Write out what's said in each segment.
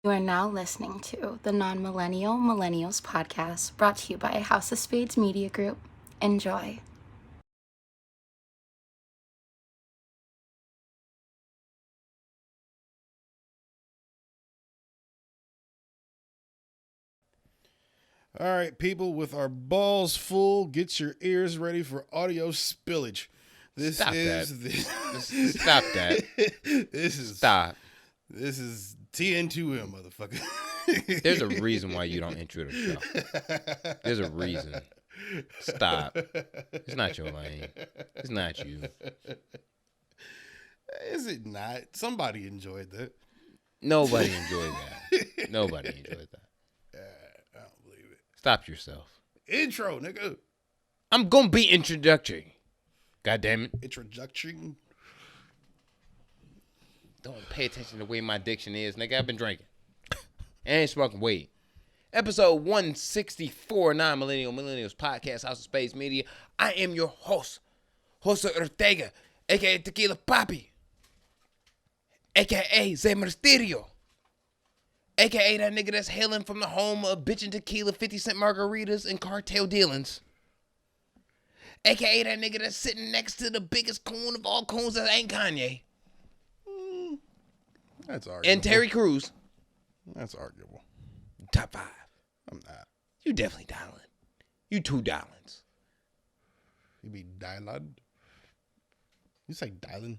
You are now listening to the Non-Millennial Millennials podcast, brought to you by House of Spades Media Group. Enjoy. All right, people, with our balls full, get your ears ready for audio spillage. Stop that. This is TN2M, motherfucker. There's a reason why you don't intro the show. There's a reason. Stop. It's not your lane. It's not you. Is it not? Somebody enjoyed that. Nobody enjoyed that. Nobody enjoyed that. I don't believe it. Stop yourself. Intro, nigga. I'm gonna be introductory. God damn it. Introductory. Don't pay attention to the way my diction is, nigga. I've been drinking. And smoking weed. Episode 164, Non-Millennial Millennials Podcast, House of Spades Media. I am your host, Jose Ortega, a.k.a. Tequila Papi, a.k.a. Zay Mysterio, a.k.a. that nigga that's hailing from the home of bitchin' tequila, 50-cent margaritas, and cartel dealings, a.k.a. that nigga that's sitting next to the biggest coon of all coons that ain't Kanye. That's arguable. And Terry Crews. That's arguable. Top 5. I'm not. You definitely dialing. You 2 dialings. You be Dylan? You say Dylan?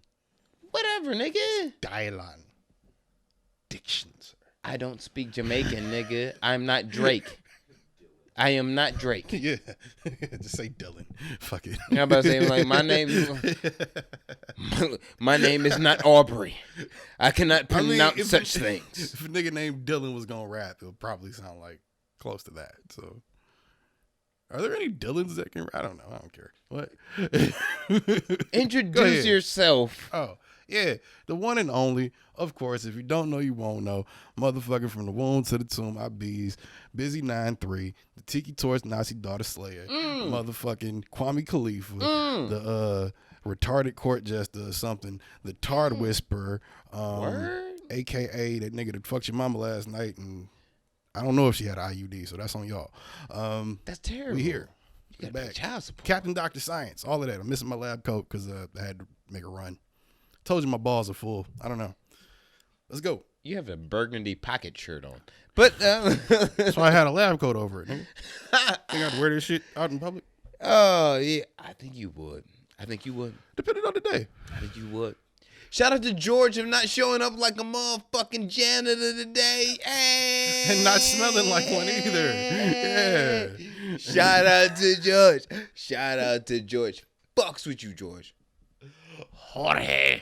Whatever, nigga. Dylan. Diction, sir. I don't speak Jamaican, nigga. I'm not Drake. I am not Drake. Yeah. Just say Dylan. Fuck it. I'm about to say, like, my name is not Aubrey. I cannot pronounce such things. If a nigga named Dylan was gonna rap, it would probably sound like close to that. So, are there any Dylans that can? I don't know. I don't care. What? Introduce yourself. Oh, yeah, the one and only. Of course, if you don't know, you won't know. Motherfucker, from the womb to the tomb, I bees. Busy 9-3. The Tiki Torch Nazi Daughter Slayer. Motherfucking Kwame Khalifa. The retarded court jester or something. The Tard Whisperer. AKA that nigga that fucked your mama last night, and I don't know if she had an IUD, so that's on y'all. That's terrible. We here. You gotta pay child support. Captain Dr. Science. All of that. I'm missing my lab coat because I had to make a run. Told you my balls are full. I don't know. Let's go. You have a burgundy pocket shirt on. But, So I had a lab coat over it, nigga. Think I'd wear this shit out in public? Oh, yeah. I think you would. Depending on the day. I think you would. Shout out to George for not showing up like a motherfucking janitor today. Hey. And not smelling like one either. Yeah. Shout out to George. Fucks with you, George. Jorge.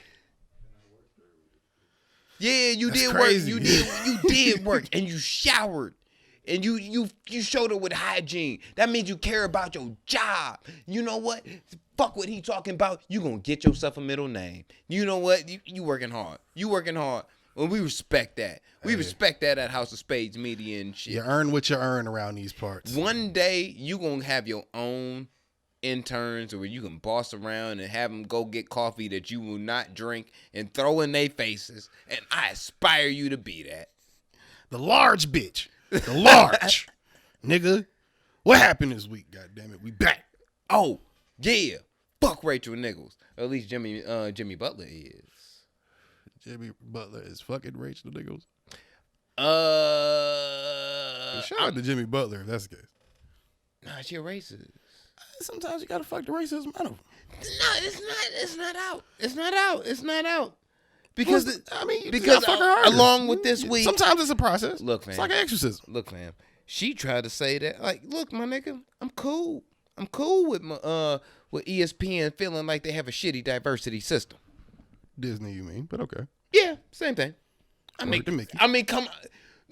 Yeah, you That's did crazy. work. You did work, and you showered, and you showed up with hygiene. That means you care about your job. You know what? Fuck what he talking about. You gonna get yourself a middle name. You know what? You working hard. And we respect that. We respect that at House of Spades Media and shit. You earn what you earn around these parts. One day you gonna have your own interns, or you can boss around and have them go get coffee that you will not drink and throw in their faces. And I aspire you to be that. The large bitch. The large. Nigga. What happened this week, goddammit? We back. Oh, yeah. Fuck Rachel Nichols. Or at least Jimmy Butler is. Jimmy Butler is fucking Rachel Nichols. Shout out to Jimmy Butler if that's the case. Nah, she a racist. Sometimes you gotta fuck the racism out of them. No, it's not out. Because you gotta fuck her harder. Along with this week, sometimes it's a process. Look, fam. It's like an exorcism. Look, fam. She tried to say that, like, look, my nigga, I'm cool with my with ESPN feeling like they have a shitty diversity system. Disney, you mean? But okay. Yeah, same thing. I mean, come on,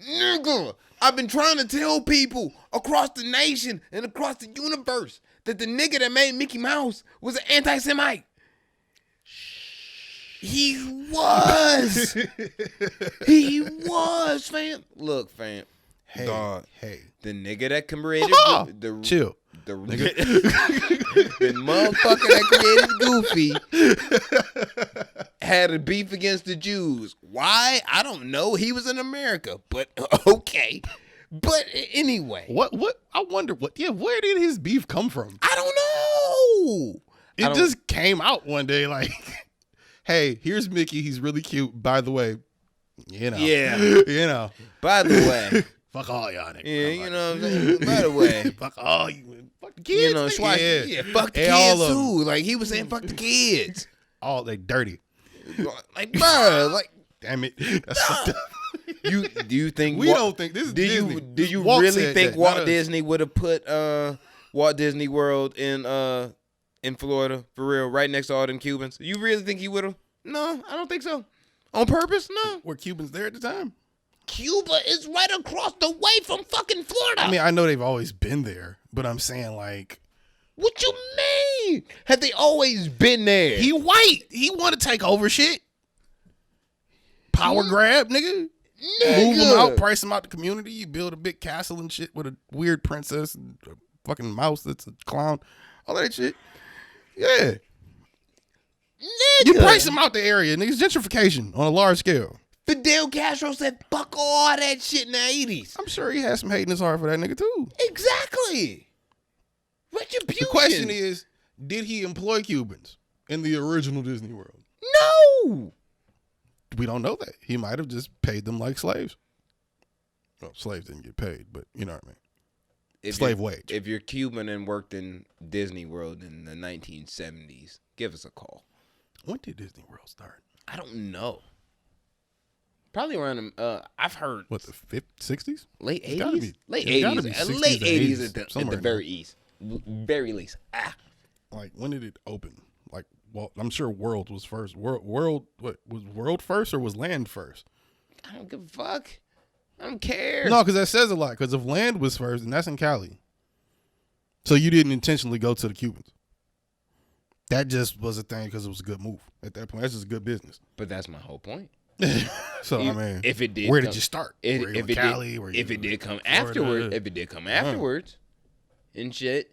nigga. I've been trying to tell people across the nation and across the universe that the nigga that made Mickey Mouse was an anti-Semite. He was. He was, fam. Look, fam. Hey, dog, hey. The nigga that created chill. The motherfucker that created Goofy had a beef against the Jews. Why? I don't know. He was in America, but okay. But anyway, What? I wonder what. Yeah, where did his beef come from? I don't know. It just came out one day, like, hey, here's Mickey. He's really cute. By the way, you know. Yeah. You know. By the way. Fuck all y'all niggas. Yeah, you know what I'm saying? By the way. Fuck all you. Fuck the kids. You know, nigga. yeah, fuck the All kids of 'em. too. Like, he was saying fuck the kids. All they dirty. Like, bruh, like, Damn it. That's fucked up. do you think We don't think this is Disney. Do you Walt really said think that, Walt not us. Disney would have put Walt Disney World in Florida for real, right next to all them Cubans? You really think he would have? No, I don't think so. On purpose? No. Were Cubans there at the time? Cuba is right across the way from fucking Florida. I mean, I know they've always been there, but I'm saying, like, what you mean? Have they always been there? he white. He want to take over shit. Power grab, nigga. Move him out, price him out the community. You build a big castle and shit with a weird princess and a fucking mouse that's a clown. All that shit. Yeah. Nigga. You price him out the area. Niggas, gentrification on a large scale. Fidel Castro said, fuck all that shit in the 80s. I'm sure he has some hate in his heart for that nigga too. Exactly. Retribution. The question is, did he employ Cubans in the original Disney World? No. We don't know that. He might have just paid them like slaves. Well, slaves didn't get paid, but you know what I mean. Slave wage. If you're Cuban and worked in Disney World in the 1970s, give us a call. When did Disney World start? I don't know. Probably around I've heard What, the 50s, 60s? late It's gotta 80s. be- Late it's gotta be 80s. 60s Late or 80s 80s, at the somewhere in very least. Like, when did it open? Like, well, I'm sure World was first. World, what, was World first or was Land first? I don't give a fuck. I don't care. No, because that says a lot. Because if Land was first, and that's in Cali. So you didn't intentionally go to the Cubans. That just was a thing because it was a good move at that point. That's just good business. But that's my whole point. So, I mean, if it did where come- did you start? If, Were you if in it Cali? did, Were you if it in did come Florida? afterward, if it did come afterwards, and shit.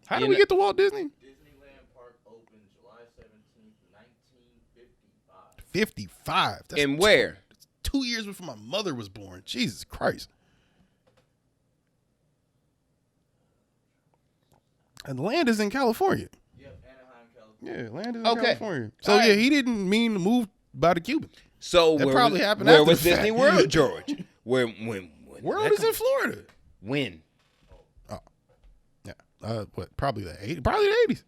How did we get to Walt Disney? Disneyland Park opened July 17th, 1955. 55. That's And where? 2 years before my mother was born. Jesus Christ. And Land is in California. Yep, Anaheim, California. Yeah, Land is in Okay. California. So, All yeah, right. he didn't mean to move by the Cubans. So That where probably was, happened where after was the Disney fact. World, George? When World is in Florida. when? Yeah. What? Probably the 80s. Probably the 80s.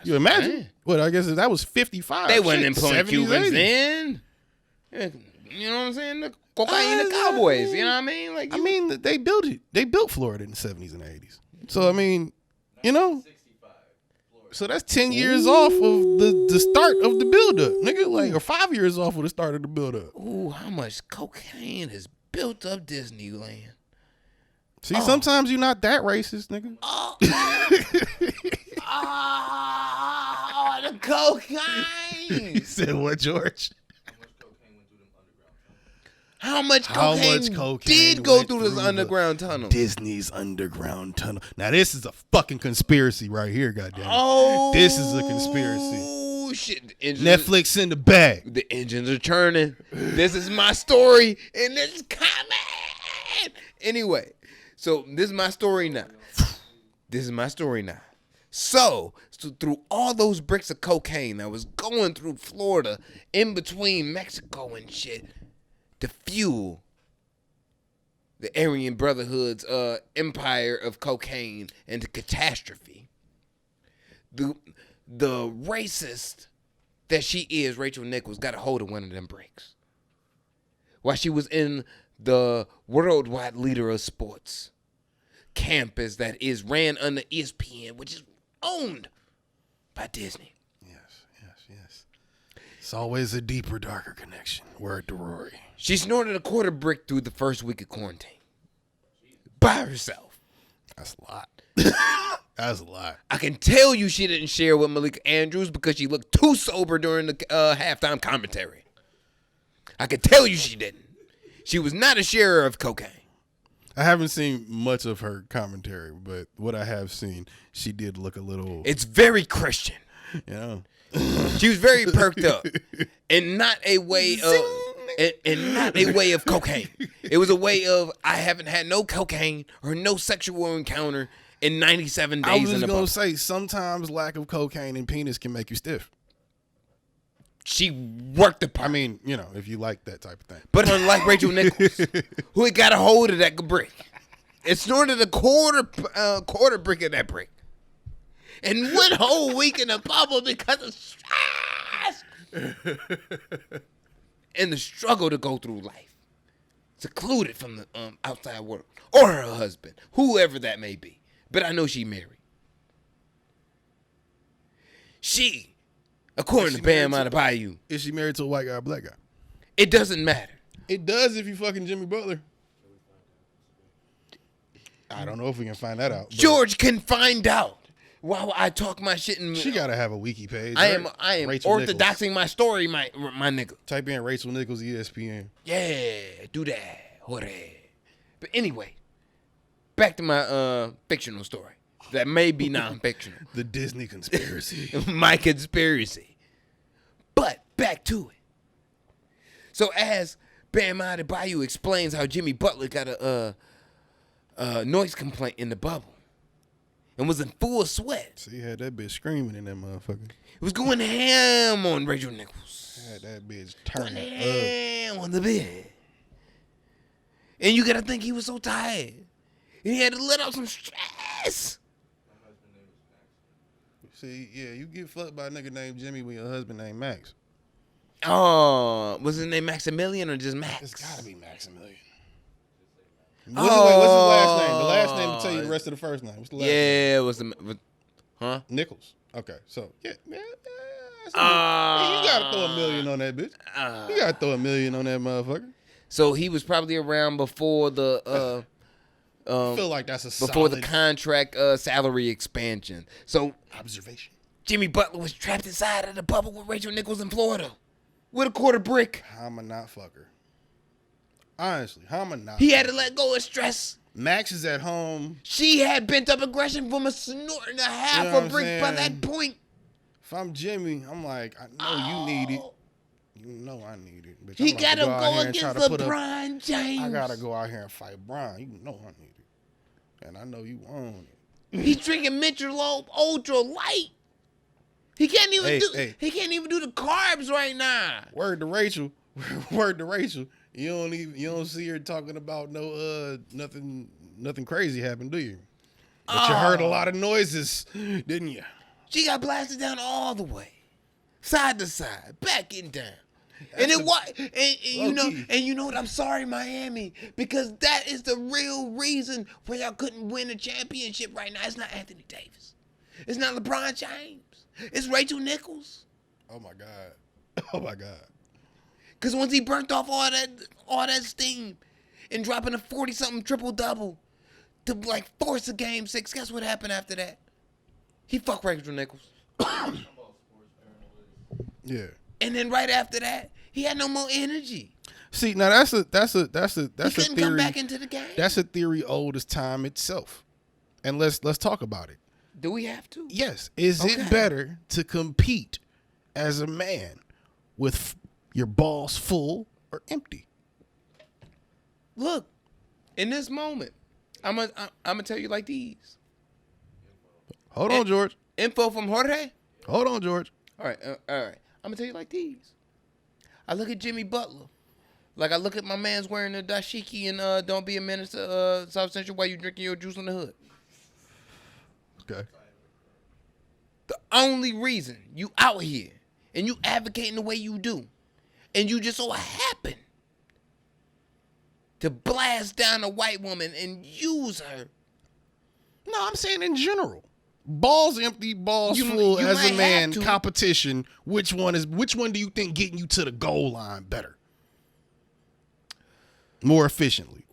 You imagine? saying. What? I guess that was 55. They wasn't Shit, employing 70s, Cubans 80s. then. Yeah, you know what I'm saying? The cocaine, the Cowboys. You know what I mean? Like, I mean, they built it. They built Florida in the 70s and 80s. So, I mean, you know. 65, Florida. So that's 10 years off of the start of the build-up. Nigga, like, or 5 years off of the start of the build-up. ooh, how much cocaine has built up Disneyland? See, sometimes you're not that racist, nigga. Oh, the cocaine! You said what, George? How much How cocaine went through them underground tunnels? much How cocaine, much cocaine did go went through this through the underground tunnel? Disney's underground tunnel. Now, this is a fucking conspiracy right here, goddamn. Oh, This is a conspiracy. Oh shit! The engines, Netflix in the bag. the engines are churning. This is my story, and it's coming. Anyway, so this is my story now. This is my story now. So through all those bricks of cocaine that was going through Florida, in between Mexico and shit, to fuel the Aryan Brotherhood's empire of cocaine and the catastrophe. The racist that she is, Rachel Nichols, got a hold of one of them bricks while she was in the worldwide leader of sports campus that is ran under ESPN, which is owned by Disney. Yes. It's always a deeper, darker connection. Word to Rory. She snorted a quarter brick through the first week of quarantine by herself. That's a lot. That's a lot. I can tell you she didn't share with Malika Andrews because she looked too sober during the halftime commentary. I can tell you she didn't. She was not a sharer of cocaine. I haven't seen much of her commentary, but what I have seen, she did look a little. It's very Christian. You know. She was very perked up, and not a way of, and not a way of cocaine. It was a way of I haven't had no cocaine or no sexual encounter in 97 days. I was in just the gonna bubble. say sometimes lack of cocaine and penis can make you stiff. She worked the part. I mean, you know, if you like that type of thing. But unlike Rachel Nichols, who had got a hold of that brick, it snorted a quarter brick of that brick, and one whole week in a bubble because of stress and the struggle to go through life, secluded from the outside world or her husband, whoever that may be. But I know she married. She, according to Bam Adebayo, Is she married to a white guy or black guy? it doesn't matter. It does if you fucking Jimmy Butler. I don't know if we can find that out. but George can find out while I talk my shit. And She gotta have a wiki page. I right? am Rachel Nichols. orthodoxing my story, my nigga. Type in Rachel Nichols ESPN. Yeah, do that. Hooray. But anyway, back to my fictional story that may be non-fictional. The Disney conspiracy. My conspiracy. But back to it. So as Bam Adebayo explains how Jimmy Butler got a noise complaint in the bubble and was in full sweat. So you had that bitch screaming in that motherfucker. It was going ham on Rachel Nichols. Had that bitch Going turning up. ham on the bed. And you gotta think he was so tired. And he had to let out some stress. See, yeah, you get fucked by a nigga named Jimmy when your husband named Max. Oh, was his name Maximilian or just Max? It's gotta be Maximilian. What's his last name? The last name will tell you the rest of the first name. What's the last name? Yeah, it was the huh? Nichols. Okay, so yeah. You gotta throw $1 million on that bitch. You gotta throw $1 million on that motherfucker. So he was probably around before the I feel like that's a before the solid contract salary expansion. So observation. Jimmy Butler was trapped inside of the bubble with Rachel Nichols in Florida with a quarter brick. How am I not fuck her? Honestly, how am I not? He had to let go of stress. Max is at home. She had pent up aggression from a snort and a half You know a what I'm brick by saying? that point. If I'm Jimmy, I'm like, I know you need it. You know I need it. Bitch, He I'm got about to out go here and try against to put up- LeBron James. I gotta go out here and fight Brian. You know I need it, and I know you want it. He's drinking Michelob Ultra Light. He can't even He can't even do the carbs right now. Word to Rachel. Word to Rachel. You don't see her talking about no nothing crazy happened, do you? But you heard a lot of noises, didn't you? She got blasted down all the way, side to side, back and down. And it was, and you know what? I'm sorry, Miami, because that is the real reason why y'all couldn't win a championship right now. It's not Anthony Davis, it's not LeBron James, it's Rachel Nichols. Oh my God. Oh my God. Because once he burnt off all that steam and dropping a 40-something triple-double to like force a game 6, guess what happened after that? He fucked Rachel Nichols. Yeah. And then right after that, he had no more energy. See, now that's a He couldn't theory. come back into the game. That's a theory old as time itself. And let's talk about it. Do we have to? Yes. Is Okay. it better to compete as a man with your balls full or empty? Look, in this moment, I'm gonna tell you like these. Hold on, George. Info from Jorge. Hold on, George. All right. I'm gonna tell you like these. I look at Jimmy Butler, like I look at my man's wearing the dashiki and don't be a menace to South Central while you drinking your juice in the hood. Okay. The only reason you out here and you advocating the way you do, and you just so happen to blast down a white woman and use her. No, I'm saying in general. Balls empty, balls You full as might a man, have to. competition. Which one do you think getting you to the goal line better? More efficiently.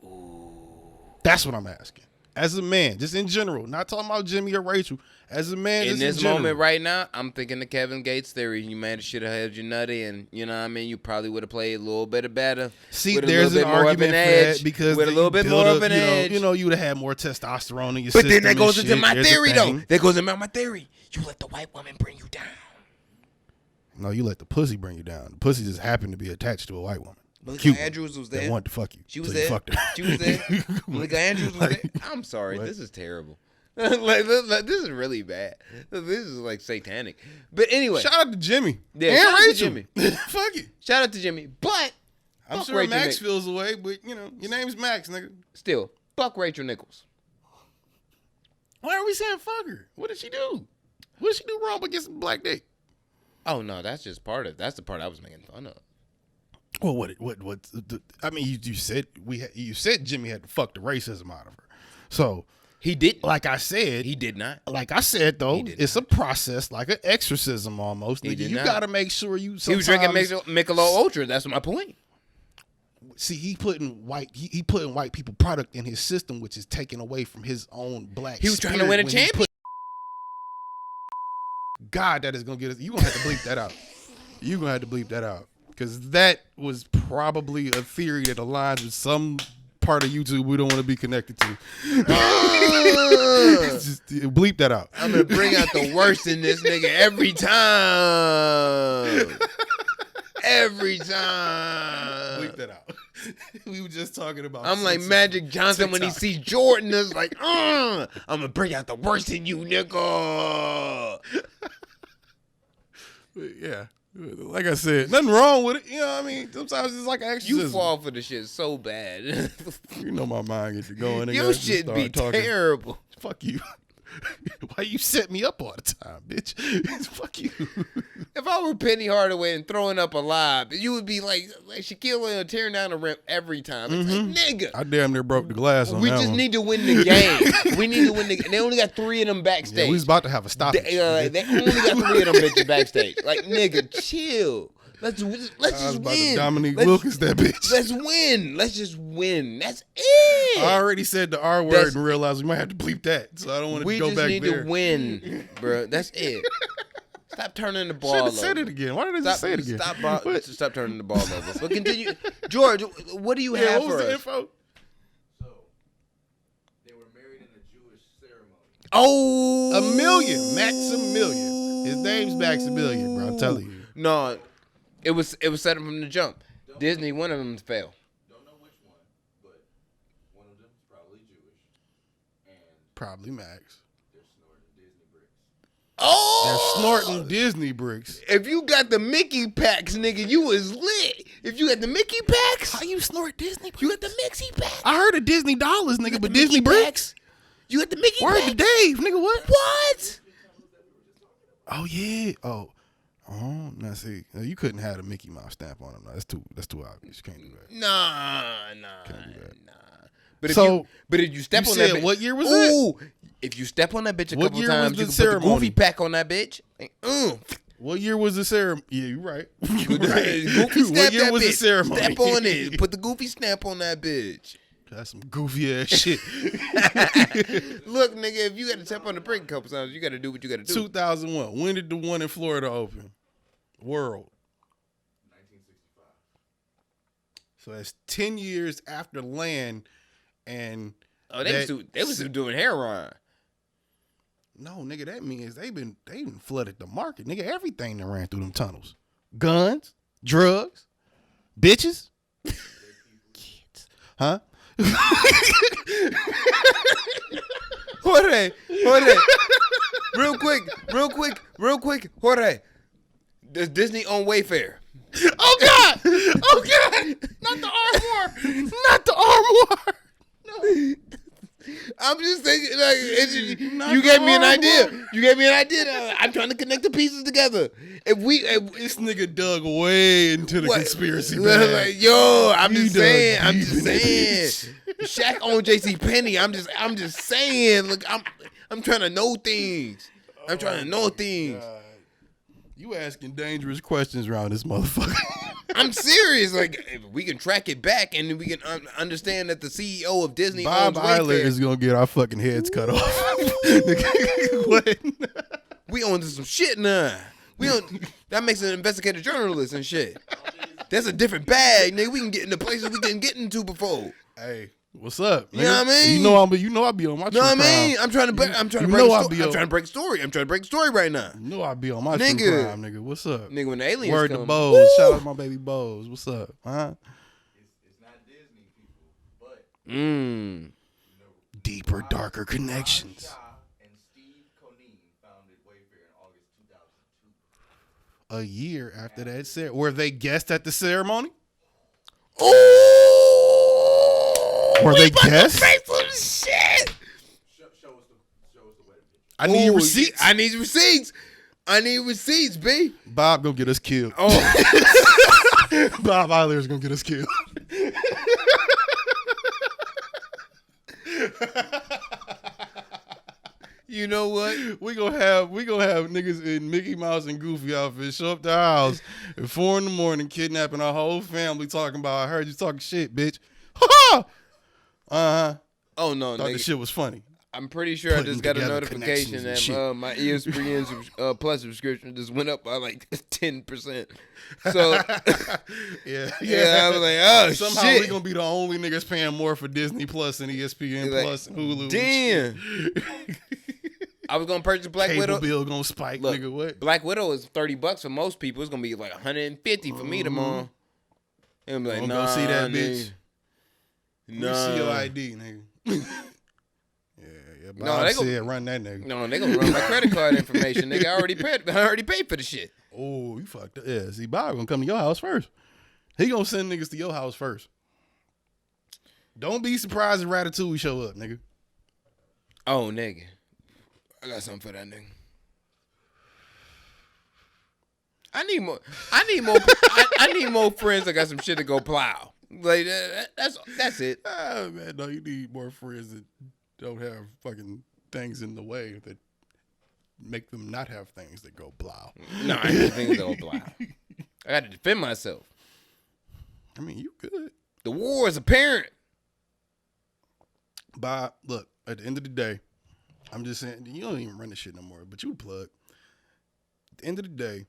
That's what I'm asking. As a man, just in general, not talking about Jimmy or Rachel. As a man, In just this general. moment right now, I'm thinking the Kevin Gates theory. You might have should have had your nutty, and you know what I mean. You probably would have played a little bit better. See, with a there's little an bit more of argument an for edge, that because with a then little you bit build more up, of an edge. You would have had more testosterone in your But system. then that and goes into shit. my There's a theory, though. thing. That goes into my theory. You let the white woman bring you down. No, you let the pussy bring you down. The pussy just happened to be attached to a white woman. Malika Cute Andrews was They there. wanted to fuck you. She was so you there. fucked her. She was there. Malika Andrews was there. I'm sorry. What? This is terrible. This is really bad. This is like satanic. But anyway, Shout out to Jimmy. Yeah, and shout out to Rachel. Jimmy. Fuck you. shout out to Jimmy. But I'm fuck sure Rachel Max Nick- feels the way, but you know, your name's Max, nigga. Still, fuck Rachel Nichols. Why are we saying fuck her? What did she do? What did she do wrong but get some black dick? Oh no, that's just part of. That's the part I was making fun of. Well, what? I mean, you said you said Jimmy had to fuck the racism out of her. So, He did. like I said, He did not. like I said though, He did it's a process, like an exorcism almost. He Nigga, did you not. got to make sure you. He was drinking sometimes- Michelob Ultra. That's my point. See, he putting white people product in his system, which is taken away from his own black. He was trying to spirit win a when he champion. God, that is gonna get us. You gonna have to bleep that out. You gonna have to bleep that out because that was probably a theory that aligns with some part of YouTube we don't want to be connected to. Just bleep that out. I'm gonna bring out the worst in this nigga every time. Every time. Bleep that out. We were just talking about. I'm like sexism. Magic Johnson when he TikTok. sees Jordan. It's like, I'm gonna bring out the worst in you, nigga. Yeah, like I said, nothing wrong with it. You know what I mean? Sometimes it's like an exorcism. You fall for the shit so bad. You know my mind gets to going. Your shit be terrible. Fuck you. Why you set me up all the time, bitch? Fuck you. If I were Penny Hardaway and throwing up a lob, you would be like Shaquille O'Neal tearing down the rim every time. It's like, nigga. I damn near broke the glass on We that just one. need to win the game. We need to win the game. They only got 3 of them Yeah, backstage. we was about to have a stoppage. They only got 3 of them bitches backstage. Like, nigga, chill. Let's I just was about win. to Dominique Let's- Wilkins that bitch. Let's win. Let's just win. That's it. I already said the R word That's- and realized we might have to bleep that, so I don't want to We go just back need there. to win, bro. That's it. Stop turning the ball Should over. have said it again. Why did I just say it again? Stop turning the ball over. But continue, George. What do you Yeah, have what was for the us? info? So, they were married in a Jewish ceremony. Oh, $1 million, Maximilian. His name's Maximilian, bro. I'm telling you. No, it was set up from the jump. Disney, one of them failed. Don't know which one, but one of them is probably Jewish. And Probably Max. they're snorting Disney bricks. Oh, They're snorting Disney bricks. If you got the Mickey packs, nigga, you was lit. If you got the Mickey packs, How you snort Disney bricks? you got the Mickey packs. I heard of Disney dollars, nigga, but the Disney Mickey bricks? You got the Mickey Word packs. to Dave, nigga, what? What? Oh, yeah. Oh, now see, you couldn't have a Mickey Mouse stamp on him. No, that's too obvious. You can't do that. Nah. do that. But if So, you step you on that said bitch, what year was that? Ooh, if you step on that bitch a What couple year was times, the you can put the ceremony? goofy pack on that bitch. Like, What year was the ceremony? Yeah, you're right. You're Goofy stamp What year that was the bitch. ceremony? Step on it. Put the goofy stamp on that bitch. That's some goofy ass shit. Look, nigga, if you got to step on the brick a couple times, you got to do what you got to do. 2001. When did the one in Florida open? World. 1965. So that's 10 years after Land, and Oh, they was still doing heroin. no, nigga, that means they been flooded the market, nigga. Everything that ran through them tunnels, guns, drugs, bitches, kids, huh? Jorge. Real quick. Jorge. Does Disney own Wayfair? Oh God! Oh God! Not the armoire! Not the armoire! No. I'm just thinking, like, Not you gave me an the idea. armoire. You gave me an idea. I'm trying to connect the pieces together. If This nigga dug way into the what- conspiracy. like, bag. yo, I'm You just dug saying. I'm deep just in that saying. Shaq owned J.C. Penney. I'm just saying. Look, I'm trying to know things. I'm trying to know things. God. You asking dangerous questions around this motherfucker. I'm serious. Like, if we can track it back and we can understand that the CEO of Disney Bob owns Eiler Wayfair. is gonna get our fucking heads cut off. What? We own some shit now. We own that makes an investigative journalist and shit. That's a different bag, nigga. We can get into places we didn't get into before. Hey, What's up? You know what I mean? You know I be on my true know what crime. I mean? I'm trying to break a story. I'm trying to break a story right now. You know I be on my true crime, nigga. What's up? Nigga, when the aliens Word come. to Bose. Shout out to my baby Bose. What's up? Huh? It's not Disney people, but Deeper, darker connections. Shaw and Steve Conine founded Wayfair in August 2002. A year after that, were they guests at the ceremony? Oh, Were they guests? Shit. Show us the wedding picture. I need receipts. I need receipts, B. Bob gonna get us killed. Oh, Bob Eiler's gonna get us killed. you know what? We gonna have niggas in Mickey Mouse and Goofy outfits show up to our house at 4 a.m, kidnapping our whole family, talking about, I heard you talking shit, bitch. Ha! Oh no, Thought nigga. the shit was funny. I'm pretty sure I just got a together notification connections and that shit. my ESPN Plus subscription just went up by like 10%. So Yeah. I was like, oh Somehow shit. we gonna be the only niggas paying more for Disney Plus and ESPN Like, Plus and Hulu. damn. I was gonna purchase Black Cable Widow. bill gonna spike, Look, nigga. What? Black Widow is $30 for most people. It's gonna be like $150 for me tomorrow. And I'm like, Don't nah, go see that nigga. bitch. Let Nah. me see your ID, nigga. yeah. Bob No, they said run that nigga. No, they gonna run my credit card information, nigga. I already paid for the shit. Oh, you fucked up. Yeah, see, Bob gonna come to your house first. He gonna send niggas to your house first. Don't be surprised if Ratatouille show up, nigga. Oh, nigga. I got something for that nigga. I need more friends that got some shit to go plow. Like that's it. Oh man, no, you need more friends that don't have fucking things in the way that make them not have things that go plow. No, I ain't things that go plow. I got to defend myself. I mean, you good. The war is apparent. Bob, look, at the end of the day, I'm just saying, you don't even run this shit no more, but you plug. At the end of the day,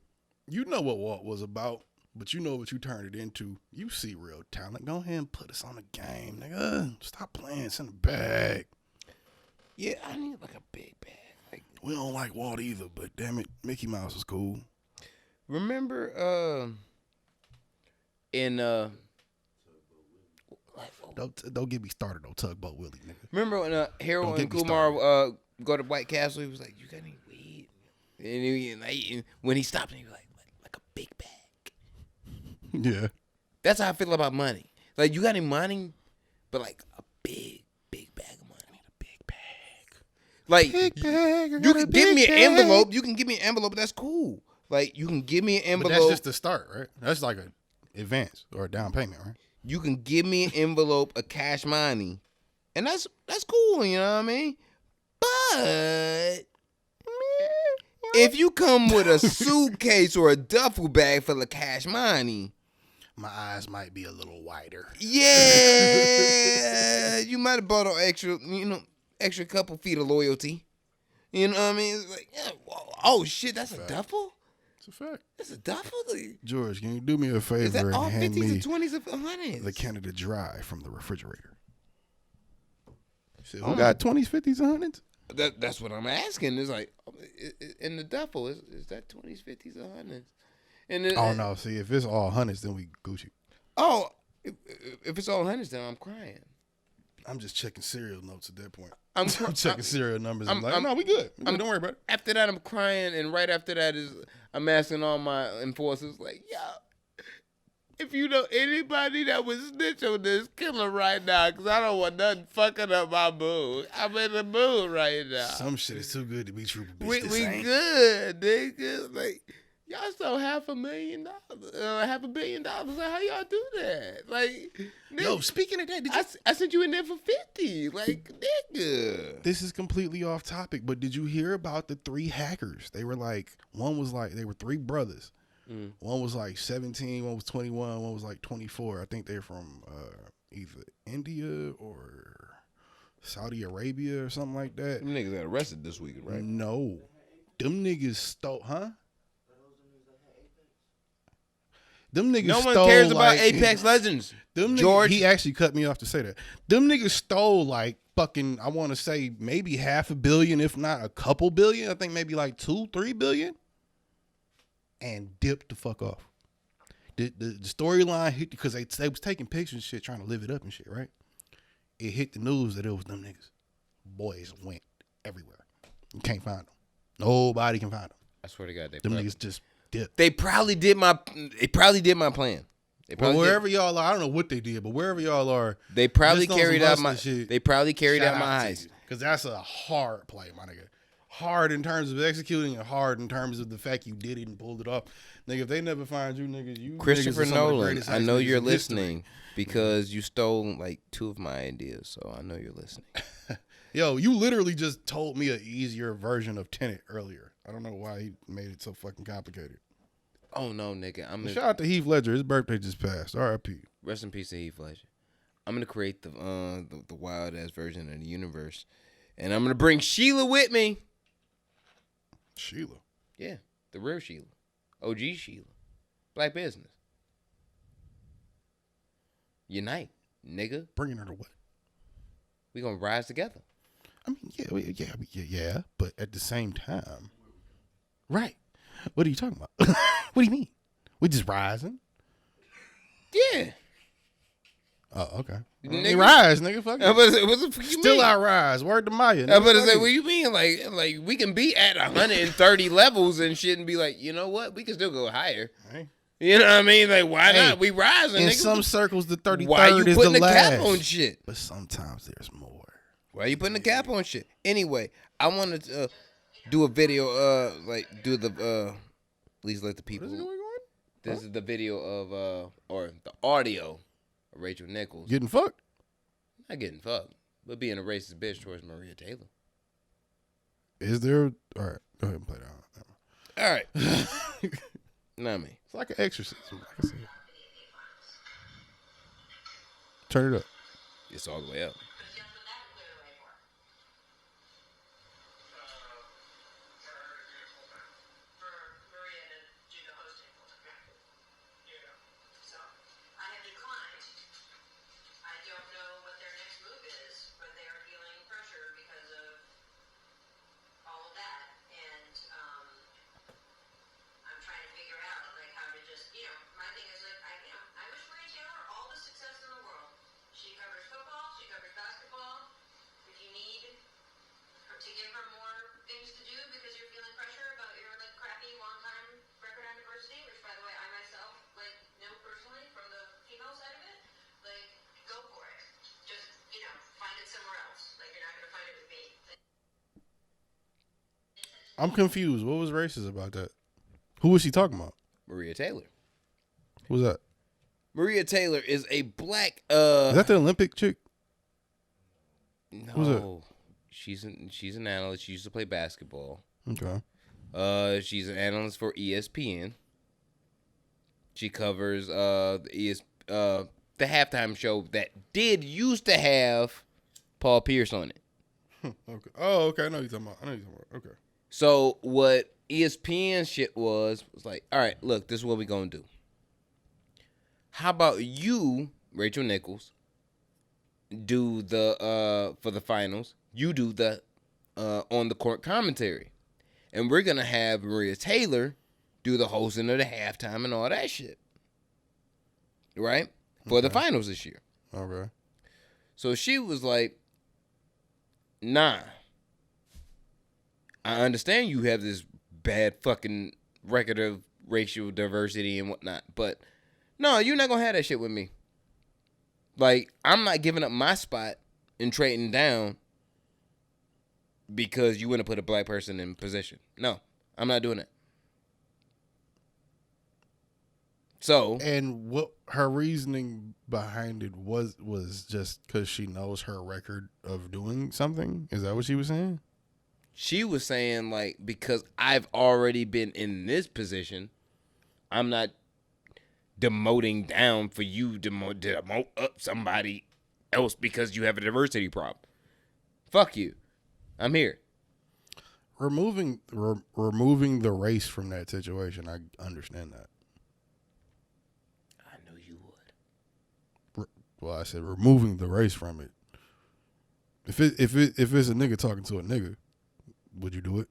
you know what Walt was about, but you know what you turned it into. You see real talent. Go ahead and put us on the game, nigga. Stop playing. Send it back. Yeah, I need like a big bag. Like, We don't like Walt either, but damn it, Mickey Mouse is cool. remember Don't get me started on Tugboat Willie, nigga. remember when Harold Don't and get me Kumar go to White Castle? He was like, "You got any weed?" And when he stopped, he was like a big bag. Yeah. That's how I feel about money. Like, you got any money, but like a big bag of money. I need a big bag. Like, you can give me an envelope. You can give me an envelope. That's cool. Like, you can give me an envelope. But that's just the start, right? That's like an advance or a down payment, right? You can give me an envelope of cash money, and that's cool. You know what I mean? But if you come with a suitcase or a duffel bag full of cash money, My eyes might be a little wider. yeah, you might have bought an extra couple feet of loyalty. You know what I mean? It's like, yeah, oh shit, that's a duffel? It's a fact. That's a duffel? George, can you do me a favor Is that and all hand 50s me and 20s and 100s? the Canada Dry from the refrigerator? Who got 20s, 50s, and 100s? That's what I'm asking. It's like, in the duffel, is that 20s, 50s, or 100s? And Oh, no. See, if it's all 100s, then we Gucci. Oh, if it's all 100s, then I'm crying. I'm just checking serial notes at that point. I'm checking serial numbers. I'm- No, we good. Don't worry about it. After that, I'm crying, and right after that is I'm asking all my enforcers, like, yo, if you know anybody that would snitch on this killer right now, because I don't want nothing fucking up my mood. I'm in the mood right now. Some shit is too good to be true, bitch. we This we ain't. good, nigga. Like, y'all stole $500,000, $500 million. Like, how y'all do that? Like, nigga, Yo, speaking of that, did you I sent you in there for 50. Like, nigga. This is completely off topic, but did you hear about the 3 hackers? They were like, they were 3 brothers. One was like 17, one was 21, one was like 24. I think they're from either India or Saudi Arabia or something like that. Them niggas got arrested this week, right? No. Them niggas stole, huh? Them niggas No one stole, cares about like, Apex Legends. Them George. niggas, he actually cut me off to say that. Them niggas stole like fucking, I want to say maybe $500 million, if not a couple billion. I think maybe like 2-3 billion, and dipped the fuck off. The storyline hit because they was taking pictures and shit, trying to live it up and shit, right? It hit the news that it was them niggas. Boys went everywhere. You can't find them. Nobody can find them. I swear to God, Them niggas just dipped. They probably did my plan. Well, wherever y'all are, I don't know what they did, but wherever y'all are, They probably just on carried some out my. hustler shit, They probably carried out my heist. because that's a hard play, my nigga. Hard in terms of executing and hard in terms of the fact you did it and pulled it off. Nigga, if they never find you, niggas, you Christopher niggas are some of the Nolan, greatest I know heist niggas you're in history. listening because you stole like 2 of my ideas, so I know you're listening. Yo, you literally just told me an easier version of Tenet earlier. I don't know why he made it so fucking complicated. Oh no, nigga! Shout out to Heath Ledger. His birthday just passed. R.I.P. Rest in peace to Heath Ledger. I'm gonna create the wild ass version of the universe, and I'm gonna bring Sheila with me. Sheila. Yeah, the real Sheila, OG Sheila, Black business. Unite, nigga. Bringing her to what? We gonna rise together. I mean, yeah, but at the same time, right? What are you talking about? What do you mean? We just rising? Yeah. Oh, okay. Nigga. They rise, nigga. Fuck it. What the fuck you Still mean? I rise. Word to Maya. I'm about to Fuck say, it. what do you mean? Like we can be at 130 levels and shit and be like, you know what? We can still go higher. Hey. You know what I mean? Like, why Hey, not? We rising, In nigga. some circles, the 33rd Why you is putting the the last. cap on shit? But sometimes there's more. Why you putting the cap on shit? Anyway, I wanted to do a video, please let the people. What is going on? This is the video of, or the audio of Rachel Nichols. Getting fucked? Not getting fucked, but being a racist bitch towards Maria Taylor. Is there? All right, go ahead and play that. All right. Not me. It's like an exorcism. Like I said. Turn it up. It's all the way up. To give her more things to do because you're feeling pressure about your like crappy long-time record on diversity, which by the way I myself like know personally from the female side of it, like go for it. Just find it somewhere else. Like you're not gonna find it with me. I'm confused. What was racist about that? Who was she talking about? Maria Taylor. Who's that? Maria Taylor is a black. Is that the Olympic chick? No. Who's that? She's an analyst. She used to play basketball. Okay. She's an analyst for ESPN. She covers the halftime show that used to have Paul Pierce on it. Okay. Oh, okay. I know you're talking about. Okay. So what ESPN shit was like, all right, look, this is what we gonna do. How about you, Rachel Nichols, do the for the finals? You do the on the court commentary, and we're gonna have Maria Taylor do the hosting of the halftime and all that shit, right? For the finals this year. Okay. So she was like, nah. I understand you have this bad fucking record of racial diversity and whatnot, but no, you're not gonna have that shit with me. Like, I'm not giving up my spot and trading down because you want to put a black person in position. No, I'm not doing that. So, And what her reasoning behind it was just because she knows her record of doing something? Is that what she was saying? she was saying, like, because I've already been in this position, I'm not demoting down for you to demote up somebody else because you have a diversity problem. Fuck you. I'm here. Removing the race from that situation, I understand that. Well, I said removing the race from it. If it's a nigga talking to a nigga, would you do it?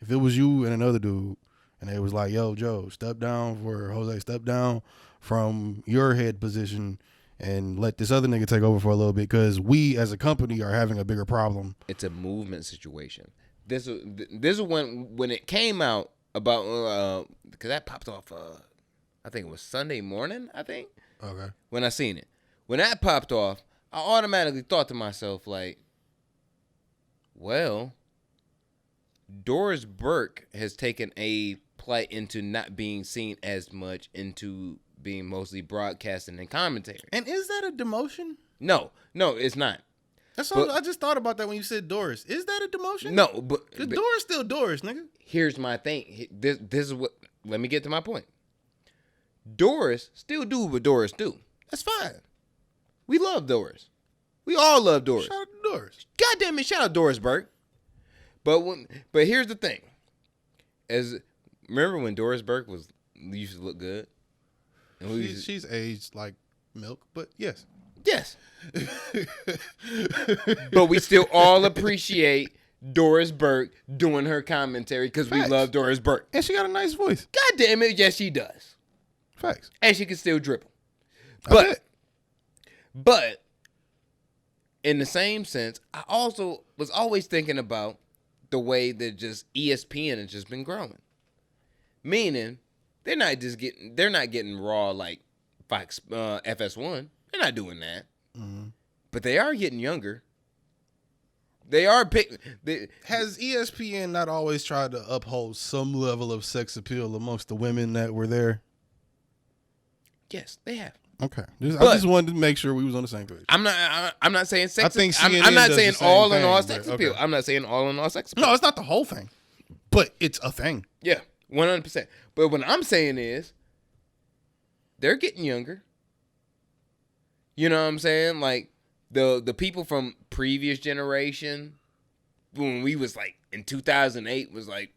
If it was you and another dude, and they was like, "Yo, Joe, step down for Jose, step down from your head position, and let this other nigga take over for a little bit, because we as a company are having a bigger problem." It's a movement situation. This is when it came out about because that popped off. I think it was Sunday morning. I think. Okay. When I seen it, when that popped off, I automatically thought to myself like, well, Doris Burke has taken a plight into not being seen as much, into being mostly broadcasting and commentary. And is that a demotion? No, it's not. That's all. I just thought about that when you said Doris. Is that a demotion? No, but Doris still Doris, nigga. Here's my thing. This is what. Let me get to my point. Doris still do what Doris do. That's fine. We love Doris. We all love Doris. Shout out to Doris. God damn it, shout out Doris Burke. But here's the thing. Remember when Doris Burke used to look good? And She's aged like milk, but yes. Yes. But we still all appreciate Doris Burke doing her commentary because we love Doris Burke. And she got a nice voice. God damn it, yes she does. Facts. And she can still dribble. I bet. But in the same sense, I also was always thinking about the way that just ESPN has just been growing. Meaning, they're not getting raw like Fox FS1. They're not doing that. Mm-hmm. But they are getting younger. They are Has ESPN not always tried to uphold some level of sex appeal amongst the women that were there? Yes, they have. Okay, I just wanted to make sure we was on the same page. I'm not saying sex. I think I'm not saying all in all sex okay. appeal. I'm not saying all in all sex appeal. No, it's not the whole thing, but it's a thing. Yeah, 100%. But what I'm saying is, they're getting younger. You know what I'm saying? Like the people from previous generation, when we was like in 2008, was like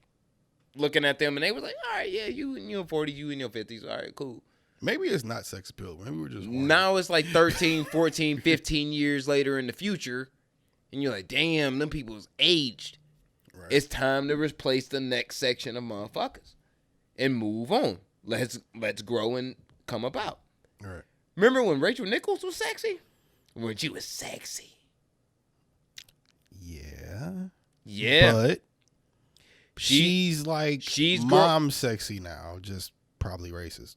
looking at them and they was like, all right, yeah, you in your 40s, you in your 50s, all right, cool. Maybe it's not sex appeal. Maybe we're just wondering. Now it's like 13, 14, 15 years later in the future, and you're like, damn, them people's aged. Right. It's time to replace the next section of motherfuckers and move on. Let's grow and come about. All right. Remember when Rachel Nichols was sexy? When she was sexy. Yeah. Yeah. But she's mom sexy now, just probably racist.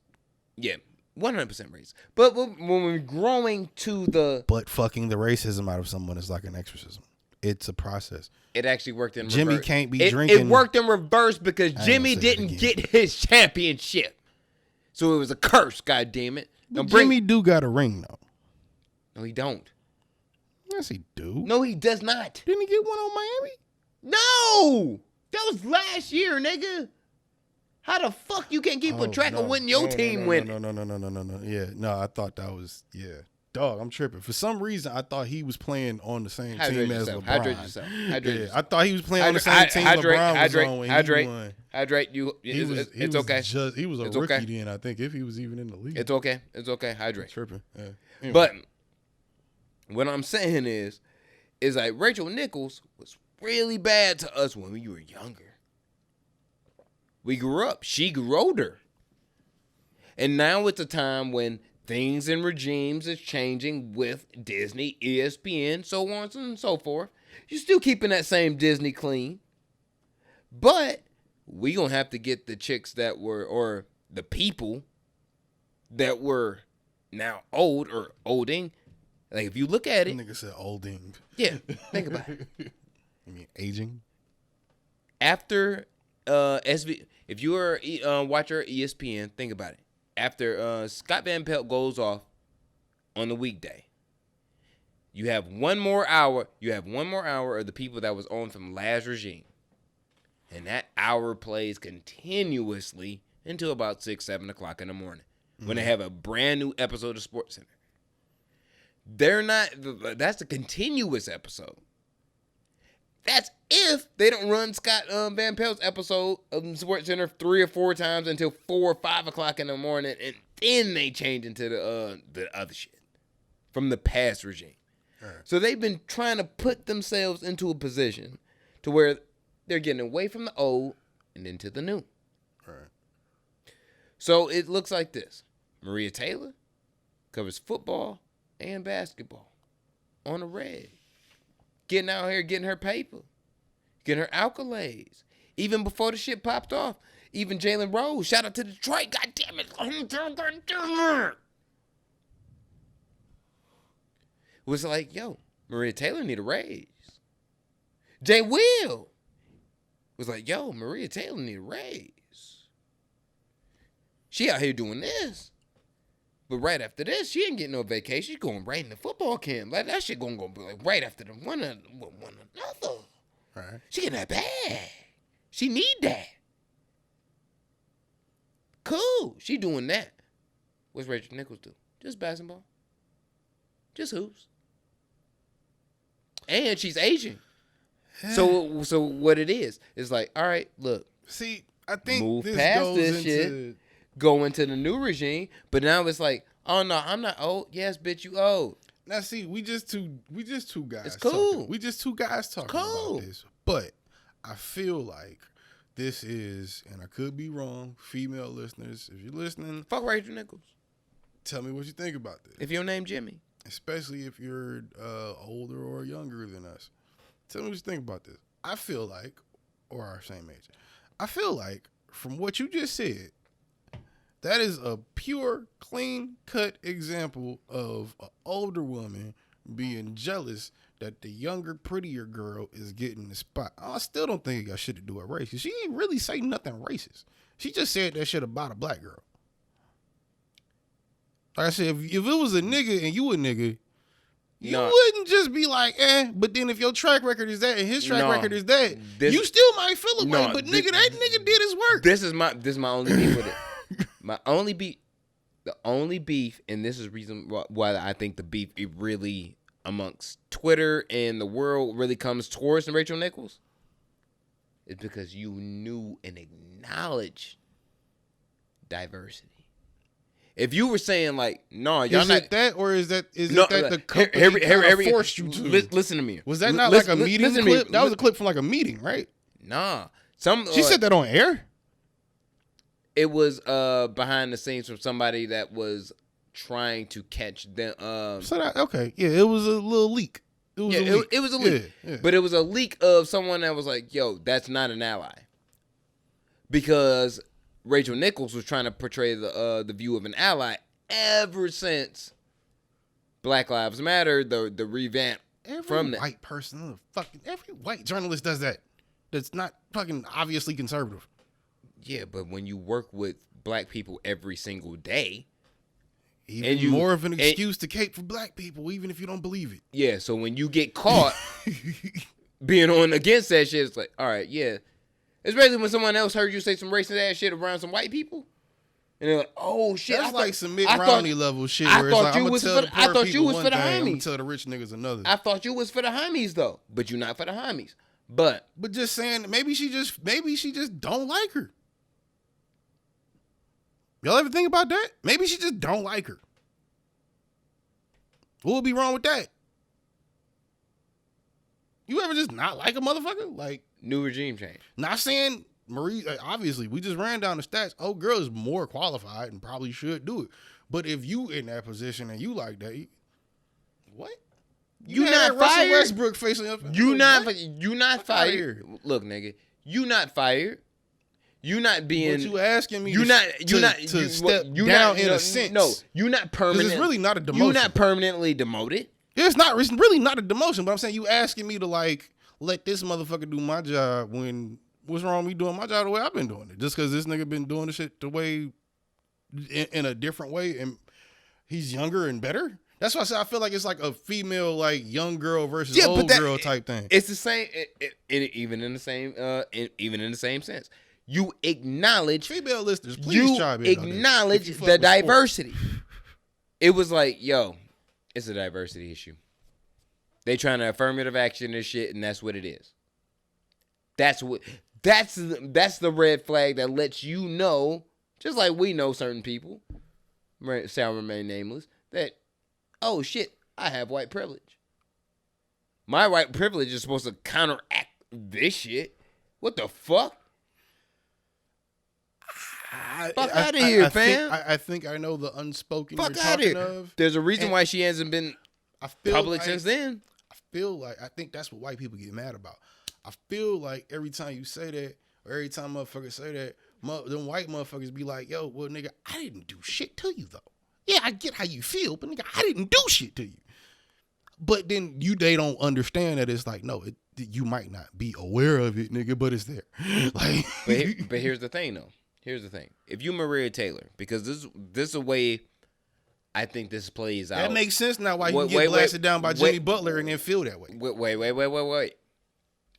Yeah, 100% racist. But when we're growing to the... But fucking the racism out of someone is like an exorcism. It's a process. It actually worked in reverse. Jimmy can't be drinking. It worked in reverse because Jimmy didn't get his championship. So it was a curse, goddammit. Jimmy do got a ring, though. No, he don't. Yes, he do. No, he does not. Didn't he get one on Miami? No! That was last year, nigga. How the fuck you can't keep a track of when your team win? No. Yeah, no, I thought that was, Dog, I'm tripping. For some reason, I thought he was playing on the same team as LeBron. Hydrate yourself. I thought he was playing on the same team LeBron was on when he won. Hydrate. It's okay. He was a rookie then, I think, if he was even in the league. It's okay. Hydrate. Tripping. Yeah. Anyway. But what I'm saying is like Rachel Nichols was really bad to us when we were younger. We grew up. She grew older. And now it's a time when things and regimes is changing with Disney, ESPN, so on and so forth. You're still keeping that same Disney clean. But we going to have to get the chicks that were, or the people that were now old or olding. Like if you look at it. Nigga said olding. Yeah, think about it. You mean aging? After if you are a watcher of ESPN, think about it. After Scott Van Pelt goes off on the weekday, you have one more hour. You have one more hour of the people that was on from last regime, and that hour plays continuously until about 6, 7 o'clock in the morning when they have a brand new episode of SportsCenter. They're not. That's a continuous episode. That's if they don't run Scott Van Pelt's episode of SportsCenter 3 or 4 times until 4 or 5 o'clock in the morning, and then they change into the other shit from the past regime. Right. So they've been trying to put themselves into a position to where they're getting away from the old and into the new. Right. So it looks like this. Maria Taylor covers football and basketball on the red. Getting out here, getting her paper. Getting her accolades. Even before the shit popped off. Even Jalen Rose. Shout out to Detroit. God damn it. God damn it. Was like, yo, Maria Taylor need a raise. Jay Will was like, yo, Maria Taylor need a raise. She out here doing this. But right after this, she ain't getting no vacation. She's going right in the football camp. Like that shit gonna go like right after the one another. Right. She getting that bag. She need that. Cool. She doing that. What's Rachel Nichols do? Just basketball. Just hoops. And she's Asian. So what it is like, all right, look. See, I think move this past goes this into shit. Go into the new regime, but now it's like, oh no, I'm not old. Yes, bitch, you old. Now see, we just two guys. It's cool. Talking. We just two guys talking Cool. about this. But I feel like this is, and I could be wrong, female listeners, if you're listening, Fuck Rachel Nichols. tell me what you think about this. If your name Jimmy. Especially if you're older or younger than us. Tell me what you think about this. I feel like, or our same age, I feel like from what you just said, that is a pure, clean-cut example of an older woman being jealous that the younger, prettier girl is getting the spot. I still don't think it got shit to do with race. She ain't really say nothing racist. She just said that shit about a black girl. Like I said, if it was a nigga and you a nigga, you wouldn't just be like, but then if your track record is that and his track record is that, you still might feel a way, but nigga, that nigga did his work. This is my only beef with it. The only beef, and this is the reason why I think the beef it really amongst Twitter and the world really comes towards Rachel Nichols, is because you knew and acknowledged diversity. If you were saying like, no, y'all is not it that, or is it that the company forced you to? Listen to me. Was that not like a meeting clip? That was a clip from like a meeting, right? Nah, she said that on air. It was behind the scenes from somebody that was trying to catch them. It was a little leak. It was a leak. Yeah. But it was a leak of someone that was like, yo, that's not an ally. Because Rachel Nichols was trying to portray the view of an ally ever since Black Lives Matter, the revamp from that. White person, every white journalist does that. That's not fucking obviously conservative. Yeah, but when you work with black people every single day, even more of an excuse to cape for black people, even if you don't believe it. Yeah, so when you get caught being on against that shit, it's like, all right, yeah. Especially when someone else heard you say some racist ass shit around some white people. And they're like, oh shit. That's like some Mitt Romney level shit where it's like, I'm going to tell the poor people one thing, I'm going to tell the rich niggas another. I thought you was for the homies though, but you're not for the homies. But just saying, maybe she just don't like her. Y'all ever think about that? Maybe she just don't like her. What would be wrong with that? You ever just not like a motherfucker? Like, new regime change. Not saying Marie, obviously, we just ran down the stats. Oh, girl is more qualified and probably should do it. But if you in that position and you like that, what? You not fired? Westbrook facing up. You not fired. Look, nigga, you not fired. You not being. But you asking me to step down in a sense. No, you not permanent. It's really not a demotion. You not permanently demoted. It's really not a demotion. But I'm saying you asking me to like let this motherfucker do my job when what's wrong with me doing my job the way I've been doing it? Just because this nigga been doing the shit the way in a different way and he's younger and better. That's why I say I feel like it's like a female like young girl versus old girl type thing. It's the same. Even in the same sense. You acknowledge female listeners. Please chime in. You acknowledge the diversity. It was like, yo, it's a diversity issue. They trying to affirmative action this shit, and that's what it is. That's the red flag that lets you know, just like we know certain people, shall remain nameless, that, oh shit, I have white privilege. My white privilege is supposed to counteract this shit. What the fuck? Fuck out of here, fam. I think I know the unspoken Fuck you're out of talking here. of. There's a reason And why she hasn't been public since then. I think that's what white people get mad about. I feel like every time you say that, or every time motherfuckers say that, them white motherfuckers be like, yo, well, nigga, I didn't do shit to you, though. Yeah, I get how you feel, but nigga, I didn't do shit to you. But then they don't understand that it's like, no, you might not be aware of it, nigga, but it's there. Like, but here's the thing, though. Here's the thing. If you Maria Taylor, because this is a way I think this plays out. That makes sense now why you get blasted down by Jimmy Butler and then feel that way. Wait.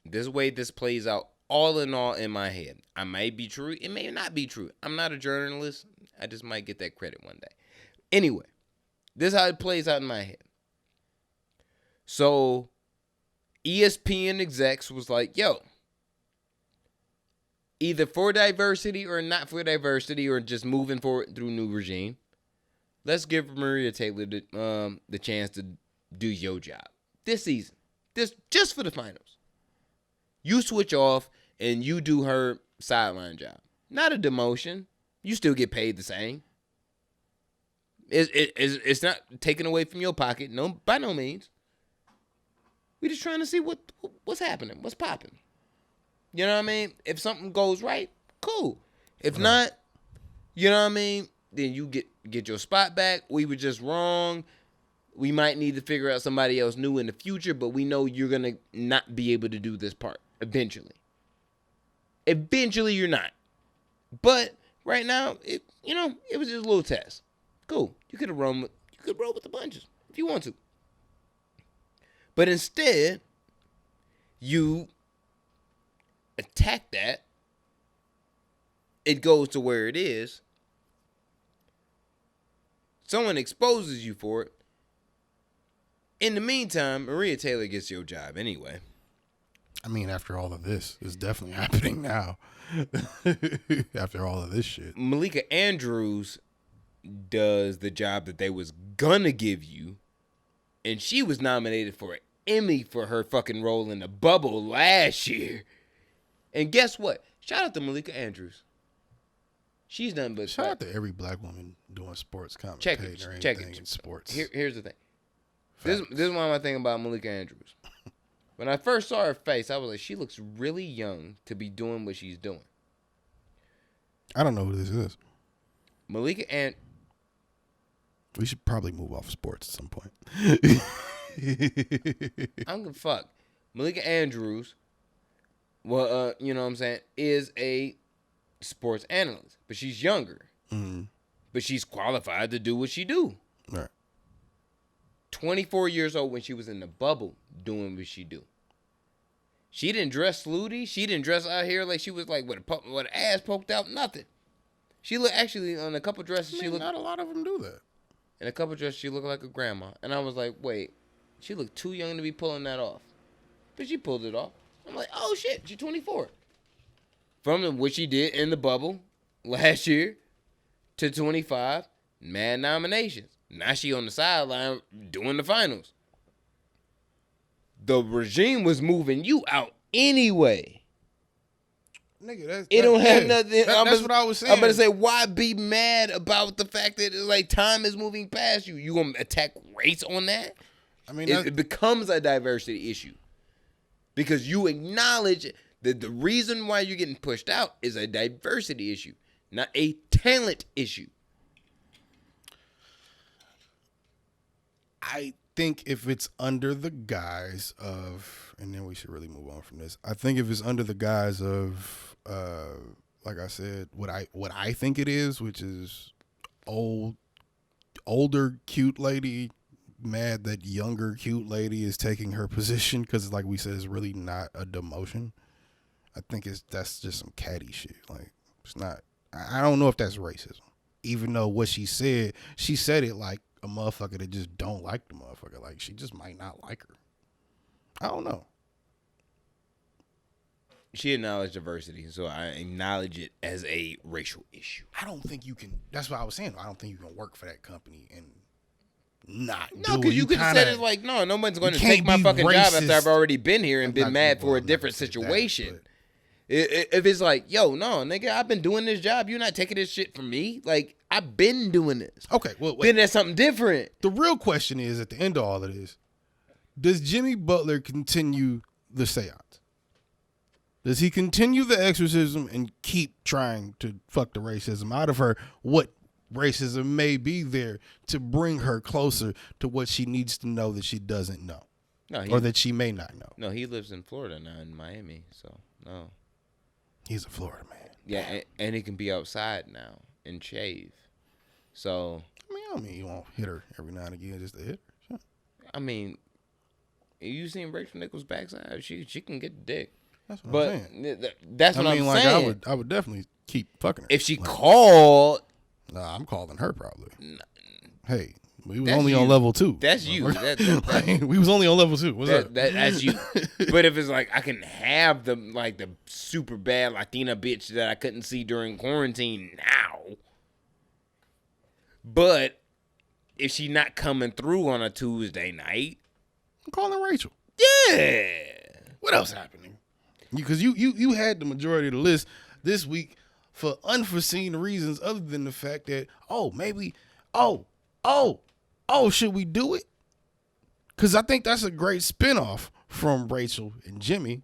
This way this plays out all in all in my head. I might be true. It may not be true. I'm not a journalist. I just might get that credit one day. Anyway, this is how it plays out in my head. So ESPN execs was like, yo, either for diversity or not for diversity or just moving forward through new regime, let's give Maria Taylor the chance to do your job this season. This just for the finals. You switch off and you do her sideline job. Not a demotion. You still get paid the same. It's not taken away from your pocket. No, by no means. We just trying to see what's happening, what's popping. You know what I mean? If something goes right, cool. If not, you know what I mean? Then you get your spot back. We were just wrong. We might need to figure out somebody else new in the future, but we know you're going to not be able to do this part eventually. Eventually you're not. But right now, it was just a little test. Cool. You could roll with the punches if you want to. But instead, you attack that. It goes to where it is. Someone exposes you for it. In the meantime, Maria Taylor gets your job anyway. I mean, after all of this, it's definitely happening now. After all of this shit. Malika Andrews does the job that they was gonna give you. And she was nominated for an Emmy for her fucking role in The Bubble last year. And guess what? Shout out to Malika Andrews. She's nothing but... Shout out to every black woman doing sports commentating or anything in sports. Here's the thing. This is one of my thing about Malika Andrews. When I first saw her face, I was like, she looks really young to be doing what she's doing. I don't know who this is. Malika and we should probably move off sports at some point. I'm gonna fuck. Malika Andrews, well, you know what I'm saying, is a sports analyst, but she's younger. Mm-hmm. But she's qualified to do what she do. Right. 24 years old when she was in The Bubble doing what she do. She didn't dress slutty. She didn't dress out here like she was like with an ass poked out. Nothing. She looked actually on a couple dresses. She looked. Not a lot of them do that. In a couple dresses, she looked like a grandma, and I was like, wait, she looked too young to be pulling that off, but she pulled it off. I'm like, oh shit, she's 24. From what she did in The Bubble last year to 25, mad nominations. Now she on the sideline doing the finals. The regime was moving you out anyway. Nigga, it don't have nothing. That's what I was saying. I'm gonna say, why be mad about the fact that like time is moving past you? You gonna attack race on that? I mean, it becomes a diversity issue because you acknowledge that the reason why you're getting pushed out is a diversity issue, not a talent issue. I think if it's under the guise of, and then we should really move on from this. I think if it's under the guise of, like I said, what I think it is, which is older cute lady mad that younger cute lady is taking her position because, like we said, it's really not a demotion. I think that's just some catty shit. Like it's not. I don't know if that's racism, even though what she said it like a motherfucker that just don't like the motherfucker. Like she just might not like her. I don't know. She acknowledged diversity, so I acknowledge it as a racial issue. I don't think you can. That's what I was saying. I don't think you can work for that company and not. No, because you could have said it like, no, nobody's going to take my fucking job after I've already been here and been mad for a different situation. If it's like, yo, no, nigga, I've been doing this job. You're not taking this shit from me. Like, I've been doing this. Okay, well, wait. Then that's something different. The real question is, at the end of all of this, does Jimmy Butler continue the seance? Does he continue the exorcism and keep trying to fuck the racism out of her? What racism may be there to bring her closer to what she needs to know that she doesn't know, or that she may not know? No, he lives in Florida now, in Miami, so no. He's a Florida man. Yeah, and he can be outside now and shave. So I mean, you won't hit her every now and again just to hit her. Sure. I mean, you seen Rachel Nichols' backside? She can get the dick. That's what I'm saying. That's what I'm saying. I would definitely keep fucking her. If she called, nah, I'm calling her probably. Hey, we was that's only you. on level 2. That's you. We was only on level 2. What's up? That's you. But if it's like I can have the super bad Latina bitch that I couldn't see during quarantine now, but if she not coming through on a Tuesday night, I'm calling Rachel. Yeah. What else happening? Because you had the majority of the list this week for unforeseen reasons, other than the fact that should we do it? Because I think that's a great spinoff from Rachel and Jimmy,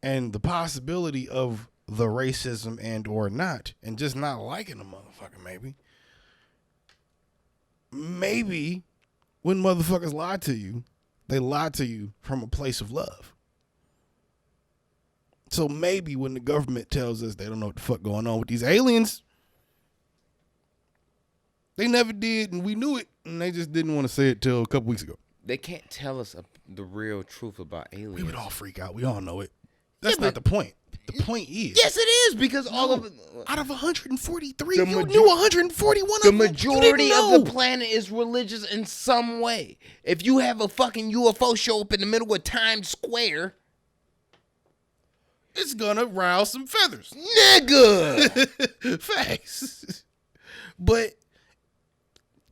and the possibility of the racism and or not, and just not liking the motherfucker. Maybe when motherfuckers lie to you, they lie to you from a place of love. So maybe when the government tells us they don't know what the fuck going on with these aliens, they never did, and we knew it, and they just didn't want to say it till a couple weeks ago. They can't tell us the real truth about aliens. We would all freak out. We all know it. That's not the point. The point is, yes, it is, because all of it, out of 143, you knew 141 of them. The majority of the planet is religious in some way. If you have a fucking UFO show up in the middle of Times Square, it's gonna rouse some feathers, nigga. Facts. But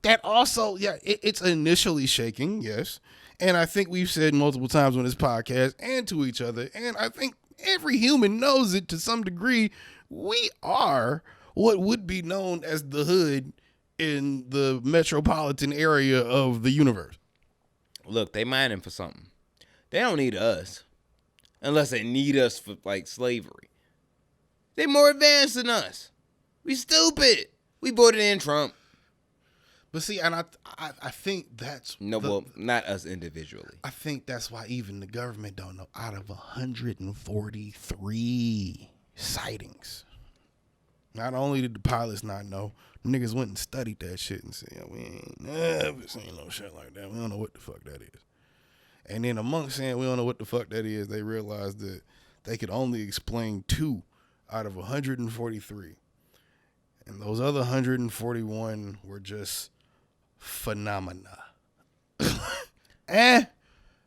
that also, it's initially shaking, yes. And I think we've said multiple times on this podcast and to each other, and I think every human knows it to some degree, we are what would be known as the hood in the metropolitan area of the universe. Look, they mining for something. They don't need us. Unless they need us for, like, slavery. They more advanced than us. We stupid. We voted in Trump. But see, and I think that's... well, not us individually. I think that's why even the government don't know. Out of 143 sightings, not only did the pilots not know, niggas went and studied that shit and said, we ain't never seen no shit like that. We don't know what the fuck that is. And then amongst saying we don't know what the fuck that is, they realized that they could only explain 2 out of 143. And those other 141 were just phenomena.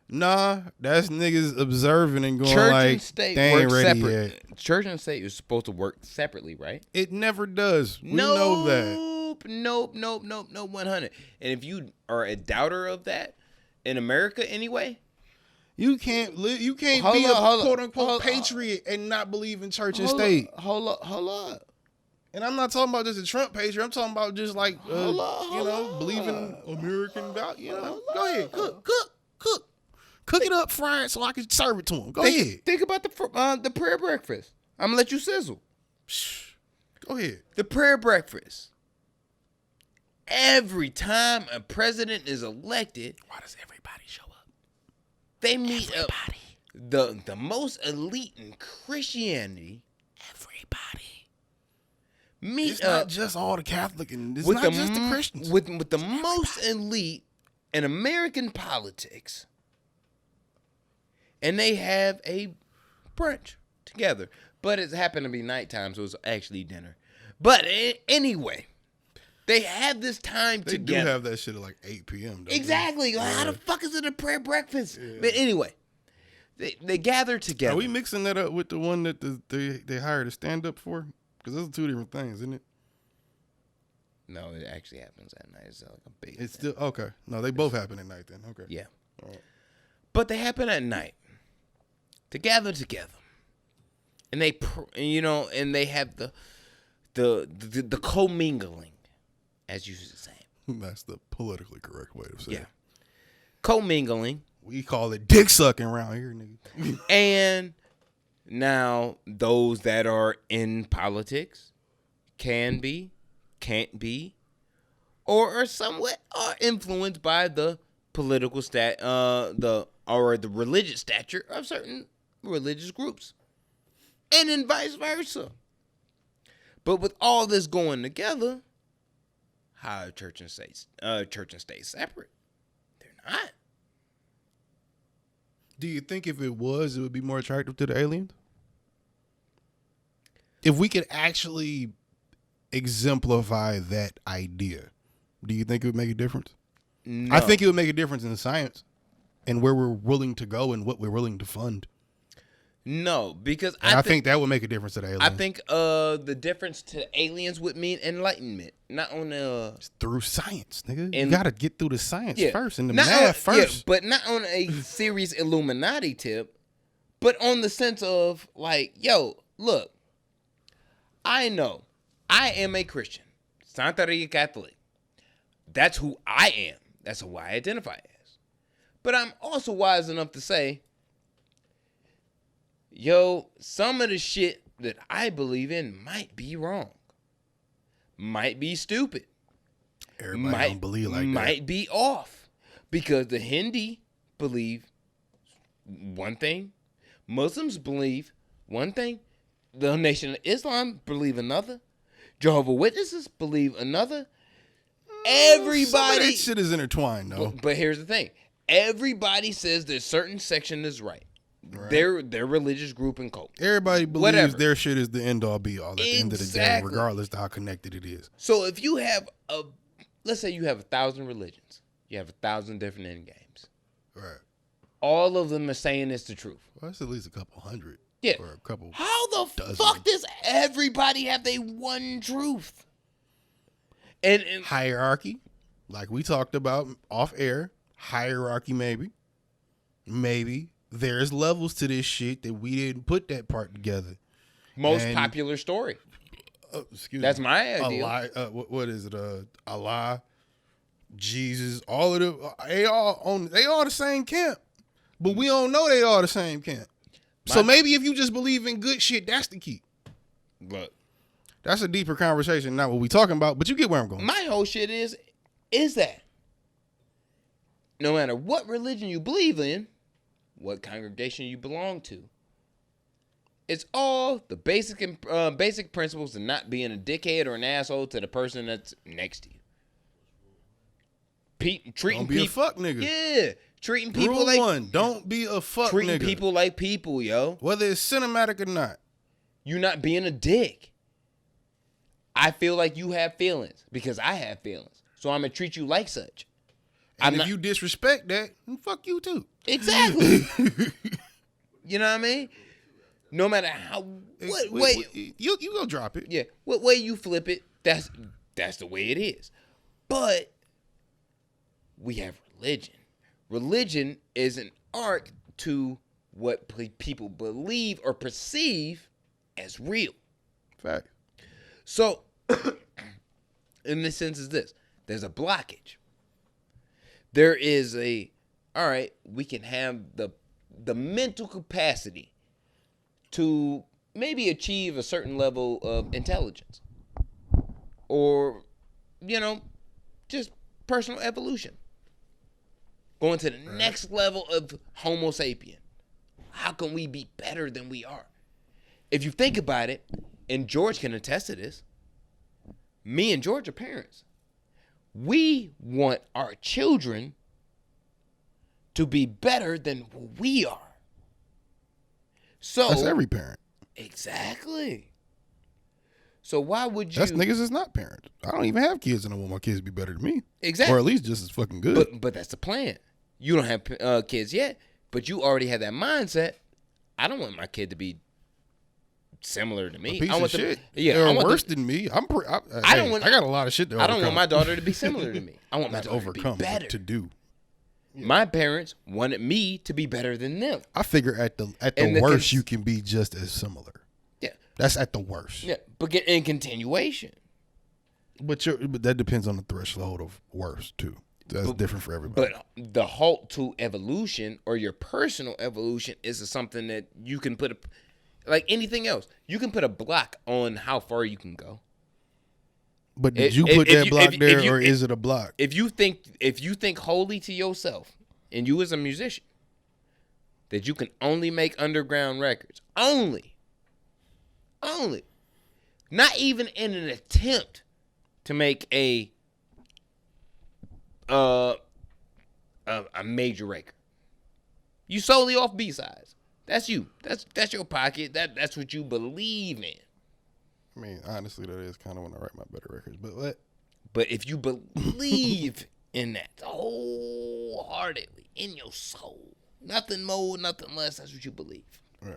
Nah, that's niggas observing and going Church like, and state they ain't work ready separate. yet. Church and state is supposed to work separately, right? It never does. We know that. Nope, 100. And if you are a doubter of that, in America anyway, you can't be a quote unquote patriot and not believe in church and state. Hold up. And I'm not talking about just a Trump patriot. I'm talking about just like believing American value. Go ahead, cook it up, fry it so I can serve it to him. Go ahead. Think about the prayer breakfast. I'm gonna let you sizzle. Go ahead. The prayer breakfast. Every time a president is elected, why does everybody show up? They meet up the most elite in Christianity. Everybody. Meet it's up. Not just all the Catholic and it's not just the Christians. With the most elite in American politics. And they have a brunch together. But it happened to be nighttime, so it was actually dinner. But anyway, they have this time they together. They do have that shit at like 8 p.m. Exactly. How the fuck is it a prayer breakfast? Yeah. But anyway, They gather together. Are we mixing that up with the one that they hired a stand up for? Because those are two different things, isn't it? No, it actually happens at night. It's like a big. It's still okay. No, they both happen at night then. Okay. Yeah. All right. But they happen at night. To gather together, and they and they have the commingling, as you should say. That's the politically correct way to say it. Commingling. We call it dick sucking around here, nigga. And now those that are in politics can be, can't be, or are somewhat are influenced by the political the religious stature of certain religious groups, and then vice versa. But with all this going together, how are church and state separate? They're not. Do you think if it was, it would be more attractive to the aliens? If we could actually exemplify that idea, do you think it would make a difference? No. I think it would make a difference in science and where we're willing to go and what we're willing to fund. No, because I think that would make a difference to the aliens. I think the difference to the aliens would mean enlightenment, not on It's through science, nigga. You And- gotta get through the science first and the not math first. Yeah, but not on a serious Illuminati tip, but on the sense of like, yo, look, I know I am a Christian, Santeria Catholic. That's who I am. That's who I identify as. But I'm also wise enough to say, yo, some of the shit that I believe in might be wrong, might be stupid. Everybody don't believe like that. Might be off because the Hindi believe one thing, Muslims believe one thing, the Nation of Islam believe another, Jehovah's Witnesses believe another. Some of Everybody, that shit is intertwined, though. but here's the thing: everybody says there's certain section is right. Their religious group and cult. Everybody believes Whatever. their shit is the end all be all at the end of the day, Exactly. regardless of how connected it is. So if you have let's say you have 1,000 religions, you have 1,000 different end games. Right. All of them are saying it's the truth. Well, that's at least a couple hundred. Yeah. Or a couple. How the dozen. fuck does everybody have their one truth? And Hierarchy, like we talked about off air. Hierarchy, maybe. Maybe. There's levels to this shit that we didn't put that part together. most And- popular story. Excuse That's me. my idea. Allah, what is it? Allah, Jesus, all of them. They all the same camp, but we don't know they all the same camp. So maybe if you just believe in good shit, that's the key. Look, That's a deeper conversation, not what we talking about. But you get where I'm going. my whole shit is that no matter what religion you believe in, what congregation you belong to, it's all the basic principles of not being a dickhead or an asshole to the person that's next to you. Treating Don't be a people, fuck nigga. yeah, treating people Rule like one: don't be a fuck treating nigga. people like people, yo. Whether it's cinematic or not. You not being a dick. I feel like you have feelings because I have feelings, so I'm gonna treat you like such. And if you disrespect that, then fuck you too. Exactly. You know what I mean? No matter how what way you go drop it. yeah, what way you flip it, that's the way it is. But we have religion. Religion is an art to what people believe or perceive as real. Fact. So, in this sense, is this: there's a blockage. There is all right, we can have the mental capacity to maybe achieve a certain level of intelligence, or just personal evolution, going to the next level of Homo sapien. How can we be better than we are? If you think about it, and George can attest to this, me and George are parents. We want our children to be better than we are. So That's every parent. Exactly. So why would you? That's niggas is not parents. I don't even have kids and I want my kids to be better than me. Exactly. Or at least just as fucking good. But that's the plan. You don't have kids yet. But you already had that mindset. I don't want my kid to be similar to me. A piece I want of shit. Yeah, They're I want worse than me. I don't want. I got a lot of shit to overcome. I don't want my daughter to be similar to me. I want my Not daughter overcome, to be better. but to do. My parents wanted me to be better than them. I figure at the worst you can be just as similar. Yeah, that's at the worst. Yeah, but get in continuation. But that depends on the threshold of worst too. That's different for everybody. But the halt to evolution or your personal evolution is something that you can put like anything else. You can put a block on how far you can go. But did you put that block there, or is it a block? If you think wholly to yourself, and you as a musician, that you can only make underground records, only, not even in an attempt to make a major record, you solely off B-sides. That's you. That's your pocket. That's what you believe in. I mean, honestly, that is kind of when I write my better records. But what? But if you believe in that wholeheartedly, in your soul, nothing more, nothing less, that's what you believe. Right.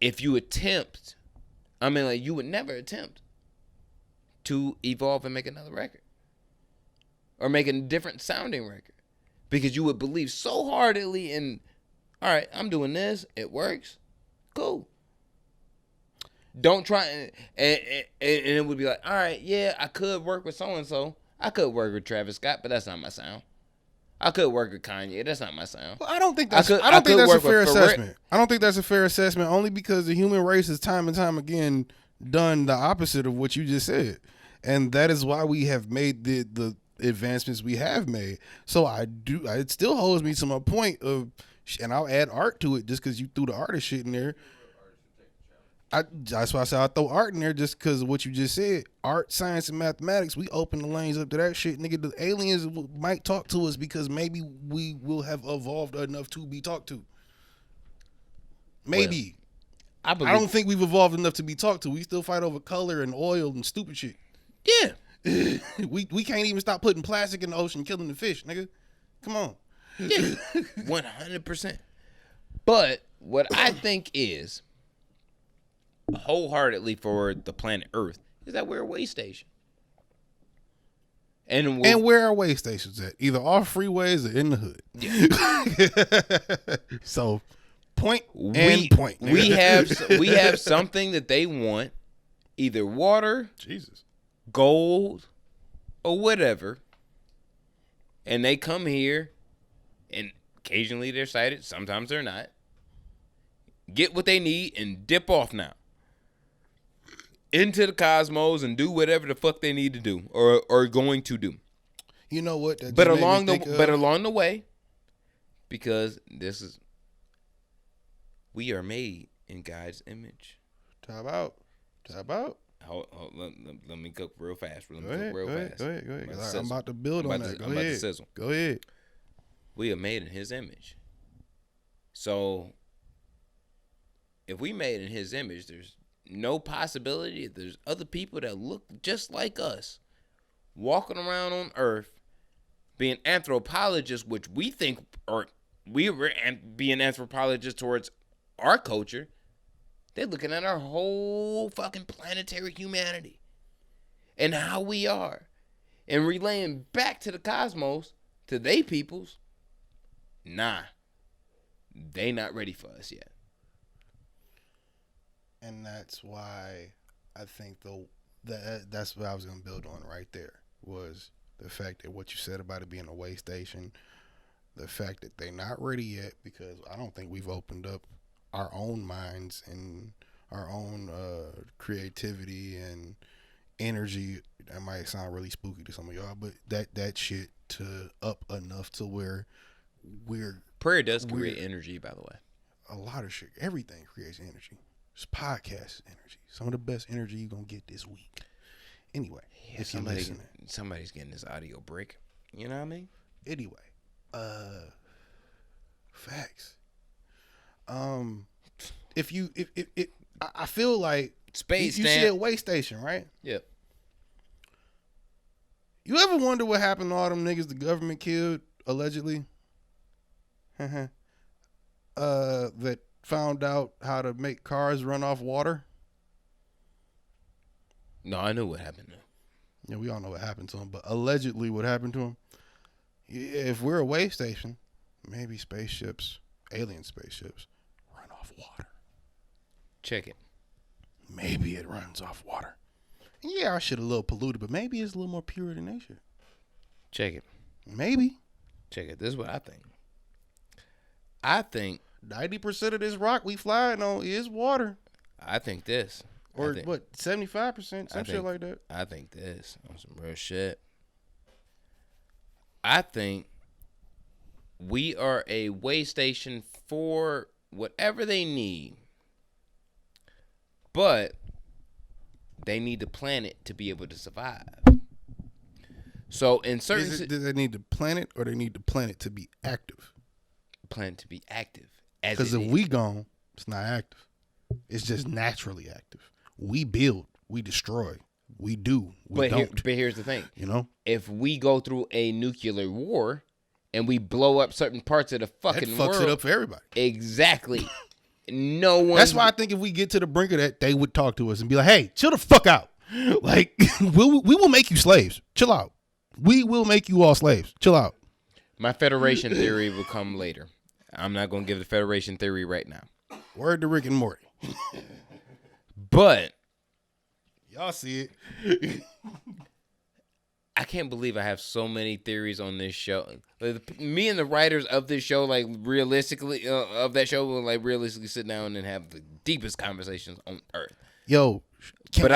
If you attempt, you would never attempt to evolve and make another record. Or make a different sounding record. Because you would believe so heartedly in, all right, I'm doing this, it works, cool. Don't try, and it would be like, all right, yeah, I could work with so-and-so. I could work with Travis Scott, but that's not my sound. I could work with Kanye. That's not my sound. Well, I don't think that's a fair assessment. I don't think that's a fair assessment only because the human race has time and time again done the opposite of what you just said. And that is why we have made the advancements we have made. So it still holds me to my point of, and I'll add art to it just because you threw the artist shit in there. That's why I said I throw art in there just because of what you just said. Art, science, and mathematics, we open the lanes up to that shit. Nigga, the aliens might talk to us because maybe we will have evolved enough to be talked to. Maybe. Well, I don't think we've evolved enough to be talked to. We still fight over color and oil and stupid shit. Yeah. we can't even stop putting plastic in the ocean killing the fish, nigga. Come on. Yeah. 100%. But what I think is wholeheartedly for the planet Earth is that we're a way station. And where are way stations at? Either off freeways or in the hood. Yeah. So point. We have something that they want, either water, Jesus, gold, or whatever. And they come here, and occasionally they're sighted, sometimes they're not. Get what they need and dip off now into the cosmos and do whatever the fuck they need to do or going to do. You know what? But along the way, because we are made in God's image. Top out. Hold, let me cook real fast. Go ahead. I'm about to build on that. I'm about to sizzle. Go ahead. We are made in His image. So if we made in His image, there's no possibility that there's other people that look just like us walking around on Earth being anthropologists, which we think we were being anthropologists towards our culture. They're looking at our whole fucking planetary humanity and how we are and relaying back to the cosmos, to they peoples. Nah, they not ready for us yet. And that's why I think that's what I was going to build on right there, was the fact that what you said about it being a way station, the fact that they're not ready yet, because I don't think we've opened up our own minds and our own creativity and energy. That might sound really spooky to some of y'all, but that shit to up enough to where prayer does create energy, by the way. A lot of shit. Everything creates energy. This podcast is energy. Some of the best energy you're going to get this week. Anyway, yeah, if you're listening. Somebody's getting this audio break. You know what I mean? Anyway, facts. I feel like Space you said way station, right? Yep. You ever wonder what happened to all them niggas the government killed, allegedly? that found out how to make cars run off water. No, I know what happened to him. Yeah, we all know what happened to him, but allegedly what happened to him. If we're a way station, maybe spaceships, alien spaceships, run off water. Check it. Maybe it runs off water. Yeah, our shit a little polluted, but maybe it's a little more pure than that shit. Check it. Maybe. Check it. This is what I think. I think 90% of this rock we flying on is water. I think this. Or I think, what, 75%? Some shit like that. I think this on some real shit. I think we are a way station for whatever they need. But they need the planet to be able to survive. So in certain Do they need the planet or they need the planet to be active? Planet to be active. Because if we gone, it's not active. It's just naturally active. We build, we destroy, we do, we don't. But here's the thing. You know? If we go through a nuclear war and we blow up certain parts of the fucking That fucks world, it up for everybody. Exactly. No one. That's why I think if we get to the brink of that, they would talk to us and be like, "Hey, chill the fuck out. Like, we will make you slaves. Chill out. We will make you all slaves. Chill out." My Federation theory will come later. I'm not going to give the Federation theory right now. Word to Rick and Morty. But Y'all see it. I can't believe I have so many theories on this show. Me and the writers of this show, like realistically, of that show, will like realistically sit down and have the deepest conversations on earth. Yo, But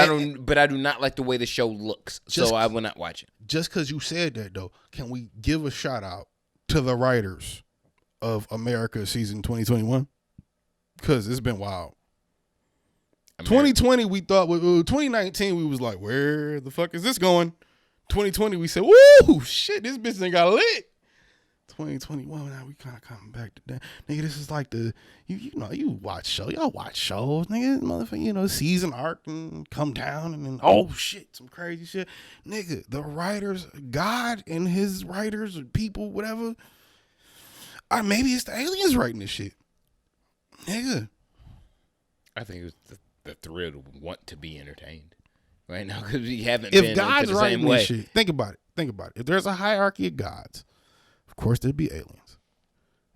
I do not like the way the show looks, so I will not watch it. Just because you said that, though, can we give a shout out to the writers of America season 2021? Because it's been wild. 2020, we thought, 2019, we was like, where the fuck is this going? 2020, we said, woo, shit, this bitch ain't got lit. 2021, now we kind of coming back to that. Nigga, this is like you watch shows. Y'all watch shows, nigga. Motherfucker, season arc and come down and then, oh shit, some crazy shit. Nigga, the writers, God and his writers or people, whatever. Or maybe it's the aliens writing this shit. Nigga. I think it was the thrill to want to be entertained right now because we haven't If been God's the writing same way. this shit, think about it. If there's a hierarchy of gods, of course there'd be aliens.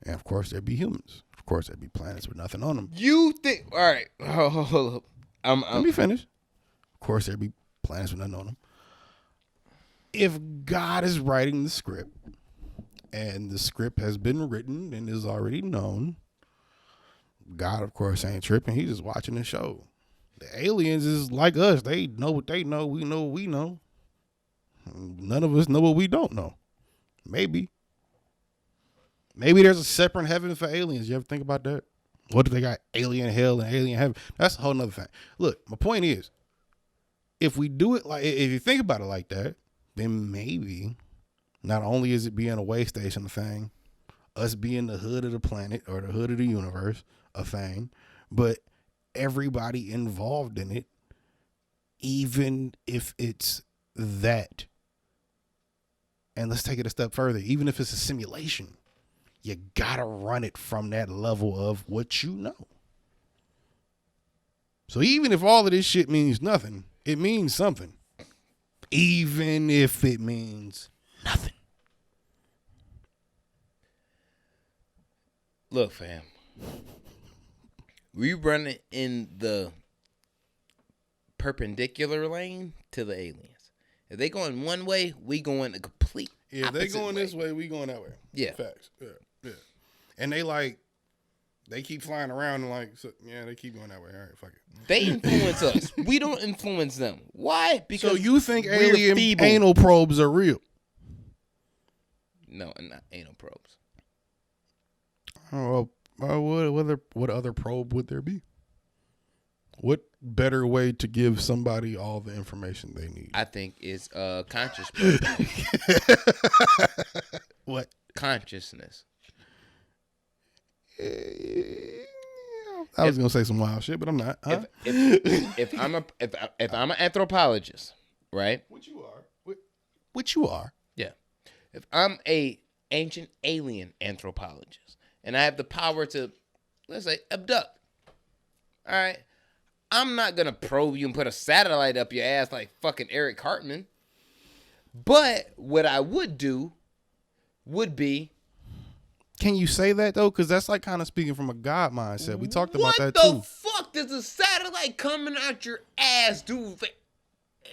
And of course there'd be humans. Of course there'd be planets with nothing on them. You think, all right, hold up. Let me finish. Of course there'd be planets with nothing on them. If God is writing the script and the script has been written and is already known, God, of course, ain't tripping. He's just watching the show. The aliens is like us. They know what they know. We know what we know. None of us know what we don't know. Maybe there's a separate heaven for aliens. You ever think about that? What if they got alien hell and alien heaven? That's a whole nother thing. Look, my point is, if we do it like, if you think about it like that, then maybe not only is it being a way station a thing, us being the hood of the planet or the hood of the universe a thing, but everybody involved in it, even if it's that. And let's take it a step further. Even if it's a simulation, you gotta run it from that level of what you know. So even if all of this shit means nothing, it means something. Even if it means nothing. Look, fam. We run it in the perpendicular lane to the aliens. If they going one way, we going a complete Yeah, they going way. this way, we going that way. Yeah. Facts. Yeah. And they keep flying around and they keep going that way. All right, fuck it. They influence us. We don't influence them. Why? Because So you think we're alien feeble. anal probes are real? No, not anal probes. Oh, what other probe would there be? What better way to give somebody all the information they need? I think it's conscious probe. What? Consciousness. I was gonna say some wild shit, but I'm not. Huh? If I'm an anthropologist, right? Which you are. Which you are. Yeah. If I'm a ancient alien anthropologist and I have the power to, let's say, abduct. All right. I'm not going to probe you and put a satellite up your ass like fucking Eric Cartman. But what I would do would be. Can you say that though? Because that's like kind of speaking from a God mindset. We talked about that What too. the fuck does a satellite coming out your ass do for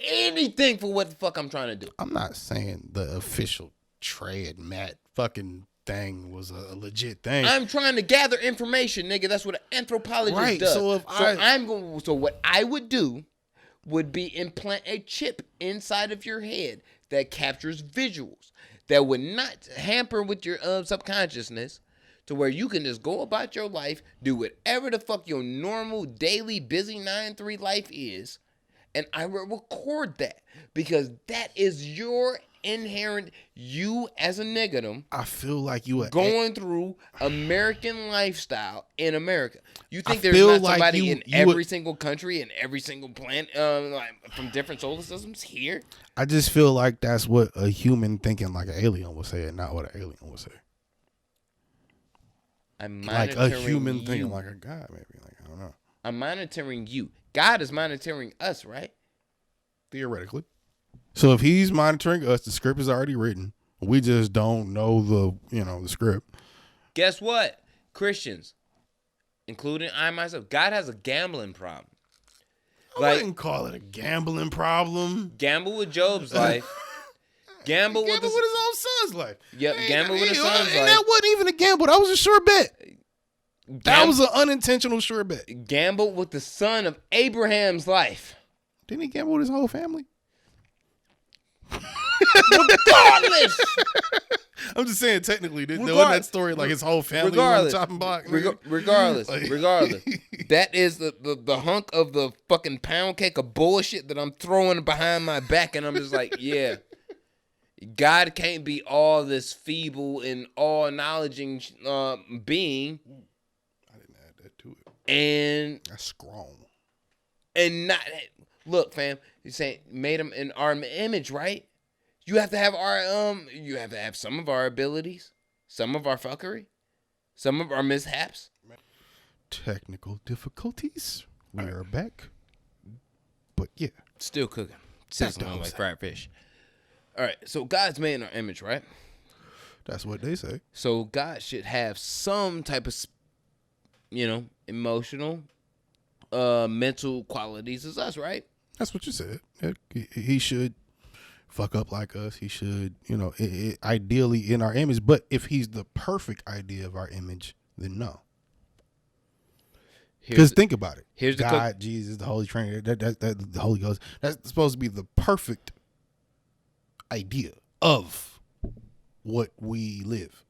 anything for what the fuck I'm trying to do? I'm not saying the official tread mat fucking thing was a legit thing. I'm trying to gather information, nigga. That's what an anthropologist does. So what I would do would be implant a chip inside of your head that captures visuals that would not hamper with your subconsciousness, to where you can just go about your life, do whatever the fuck your normal daily busy 9-3 life is, and I will record that, because that is your inherent, you as a nigga, I feel like you going through American lifestyle in America. You think I there's feel not like somebody you in every single country and every single planet, like from different solar systems here? I just feel like that's what a human thinking like an alien would say, and not what an alien would say. I'm like monitoring a human you. thinking like a God, maybe. Like, I don't know. I'm monitoring you. God is monitoring us, right? Theoretically. So if he's monitoring us, the script is already written. We just don't know the script. Guess what? Christians, including I myself, God has a gambling problem. I wouldn't call it a gambling problem. Gamble with Job's life. Gamble with his own son's life. Yep, gamble with his son's life. And that wasn't even a gamble. That was a sure bet. That was an unintentional sure bet. Gamble with the son of Abraham's life. Didn't he gamble with his whole family? Regardless. I'm just saying, technically, there wasn't that story like his whole family was on the chopping block. Regardless. That is the hunk of the fucking pound cake of bullshit that I'm throwing behind my back, and I'm just like, yeah. God can't be all this feeble and all-knowledging being. I didn't add that to it. And that's strong. And not look, fam. You're saying made him in our image, right? You have to have you have to have some of our abilities, some of our fuckery, some of our mishaps. Technical difficulties. We are back. But yeah, still cooking, sizzling like fried fish. All right, so God's made in our image, right? That's what they say. So God should have some type of, emotional, mental qualities as us, right? That's what you said. He should fuck up like us. He should, ideally in our image. But if he's the perfect idea of our image, then no. Because think about it. Here's God, Jesus, the Holy Trinity, that the Holy Ghost. That's supposed to be the perfect idea of what we live.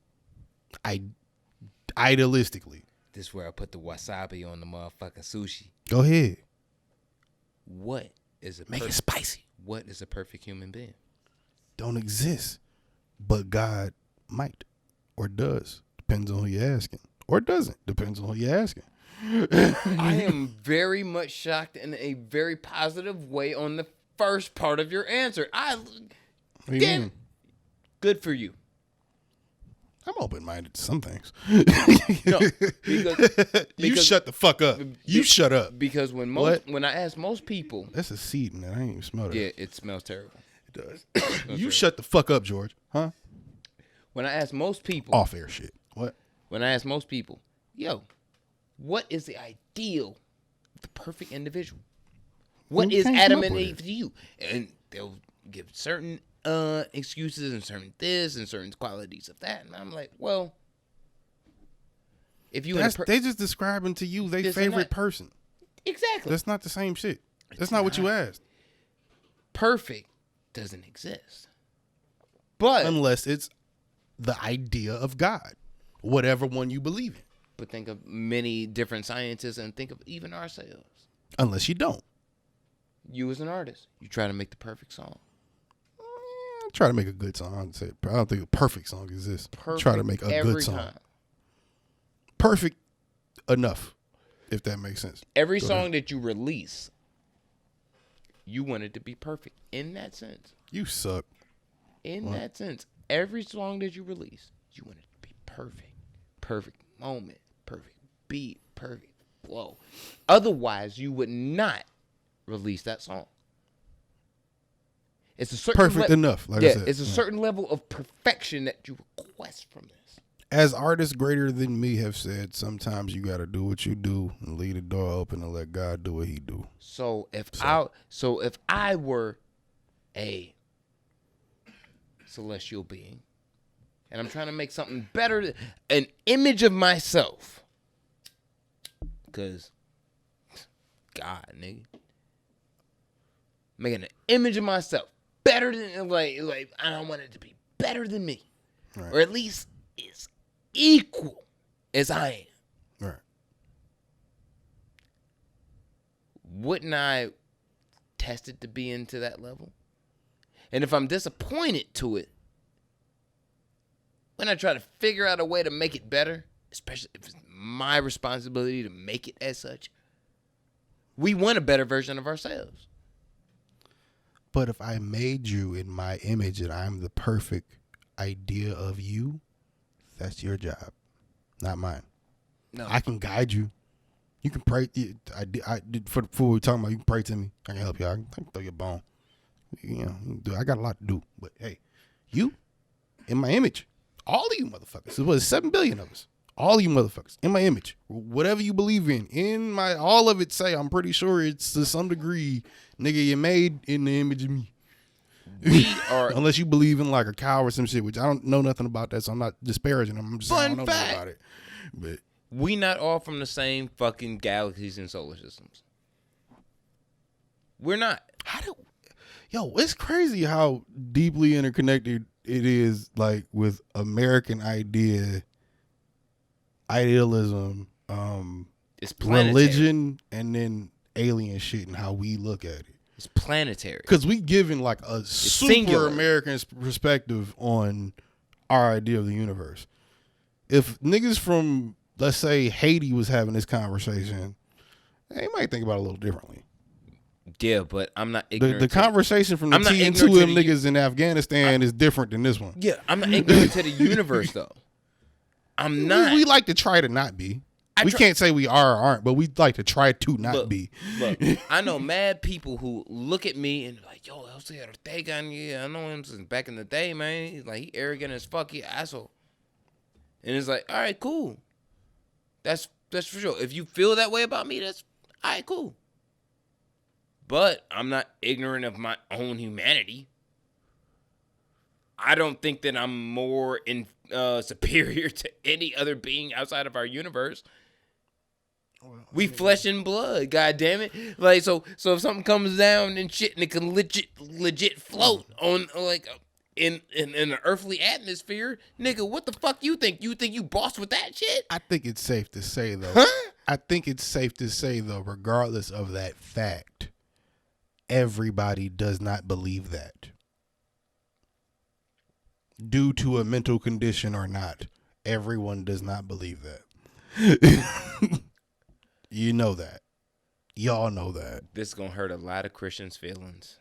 Idealistically. This is where I put the wasabi on the motherfucking sushi. Go ahead. What is a make it spicy? What is a perfect human being? Don't exist, but God might or does. Depends on who you're asking, or doesn't. Depends on who you're asking. I am very much shocked in a very positive way on the first part of your answer. Good for you. I'm open-minded to some things. No, because you shut the fuck up. You shut up. Because when I ask most people, that's a seed in there. I ain't even smelled it. Yeah, it smells terrible. It does. You shut the fuck up, George. Huh? When I ask most people, off-air shit. What? When I ask most people, yo, what is the ideal, the perfect individual? What is Adam and Eve to you? And they'll give certain excuses and certain this and certain qualities of that, and I'm like, well, if you they just describing to you their favorite person. Exactly. That's not the same shit. That's not what you asked. Perfect doesn't exist, but unless it's the idea of God, whatever one you believe in. But think of many different scientists, and think of even ourselves. Unless you don't. You as an artist, you try to make the perfect song. Try to make a good song. I don't think a perfect song exists. Try to make a good song. Time. Perfect enough, if that makes sense. Every song that you release, you want it to be perfect. In that sense. You suck. In that sense. Every song that you release, you want it to be perfect. Perfect. moment, perfect beat, perfect flow. Otherwise, you would not release that song. It's a certain Perfect enough, like I said. It's a certain level of perfection that you request from this. As artists greater than me have said, sometimes you got to do what you do and leave the door open and let God do what He do. So if I were a celestial being, and I'm trying to make something better, an image of myself, because God, nigga, making an image of myself better than like I don't want it to be better than me, Right. or at least as equal as I am. Right. Wouldn't I test it to be into that level? And if I'm disappointed to it, when I try to figure out a way to make it better, especially if it's my responsibility to make it as such, we want a better version of ourselves. But if I made you in my image and I'm the perfect idea of you, that's your job, not mine. No, I can guide you. You can pray. I did for what we're talking about. You can pray to me. I can help you. I can throw your bone. You know, I got a lot to do. But hey, you in my image. All of you motherfuckers. There was 7 billion of us. All of you motherfuckers in my image. Whatever you believe in my, all of it say, I'm pretty sure it's to some degree, nigga, you made in the image of me. we are. Unless you believe in like a cow or some shit, which I don't know nothing about that, so I'm not disparaging them. I'm just saying I don't know nothing about it. But We not all from the same fucking galaxies and solar systems. We're not. it's crazy how deeply interconnected it is, like with American idealism, It's planetary. religion, and then alien shit and how we look at it. It's planetary. Because we given like a super singular. American perspective on our idea of the universe. If niggas from, let's say, Haiti was having this conversation, they might think about it a little differently. Yeah, but I'm not ignorant. The conversation from the I'm not TN2 ignorant to them the niggas in Afghanistan is different than this one. Yeah, I'm not ignorant to the universe though. I'm not. We like to try to not be. We can't say we are or aren't, but we like to try to not be. Look, I know mad people who look at me and like, yo, Jose Ortega, yeah, I know him since back in the day, man. He's like, he arrogant as fuck, he asshole. And it's like, all right, cool. That's for sure. If you feel that way about me, that's all right, cool. But I'm not ignorant of my own humanity. I don't think that I'm more superior to any other being outside of our universe. We flesh and blood, god damn it. Like so if something comes down and shit and it can legit float on like in an earthly atmosphere, nigga, what the fuck you think? You think you boss with that shit? I think it's safe to say though. Huh? I think it's safe to say though, regardless of that fact, everybody does not believe that. Due to a mental condition or not, everyone does not believe that. You know that. Y'all know that. This is gonna hurt a lot of Christians' feelings,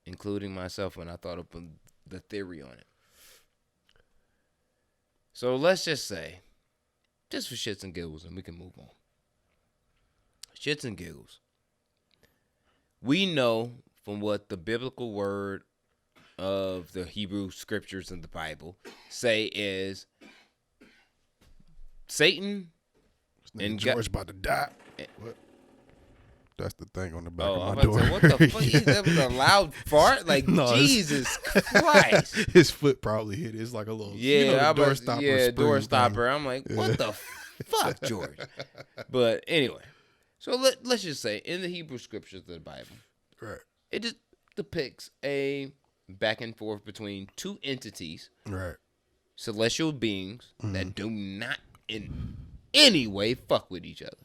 including myself when I thought of the theory on it. So let's just say, just for shits and giggles, and we can move on. Shits and giggles. We know from what the biblical word of the Hebrew scriptures in the Bible say is Satan And George about to die. What? That's the thing on the back of my door. What the fuck? That was a loud fart? Like, no, Jesus Christ. His foot probably hit it. It's like a little door stopper. Yeah, door stopper. Thing. I'm like, what the fuck, George? But anyway, so let's just say in the Hebrew scriptures of the Bible, right, it just depicts a back and forth between two entities, right, celestial beings that do not in any way fuck with each other.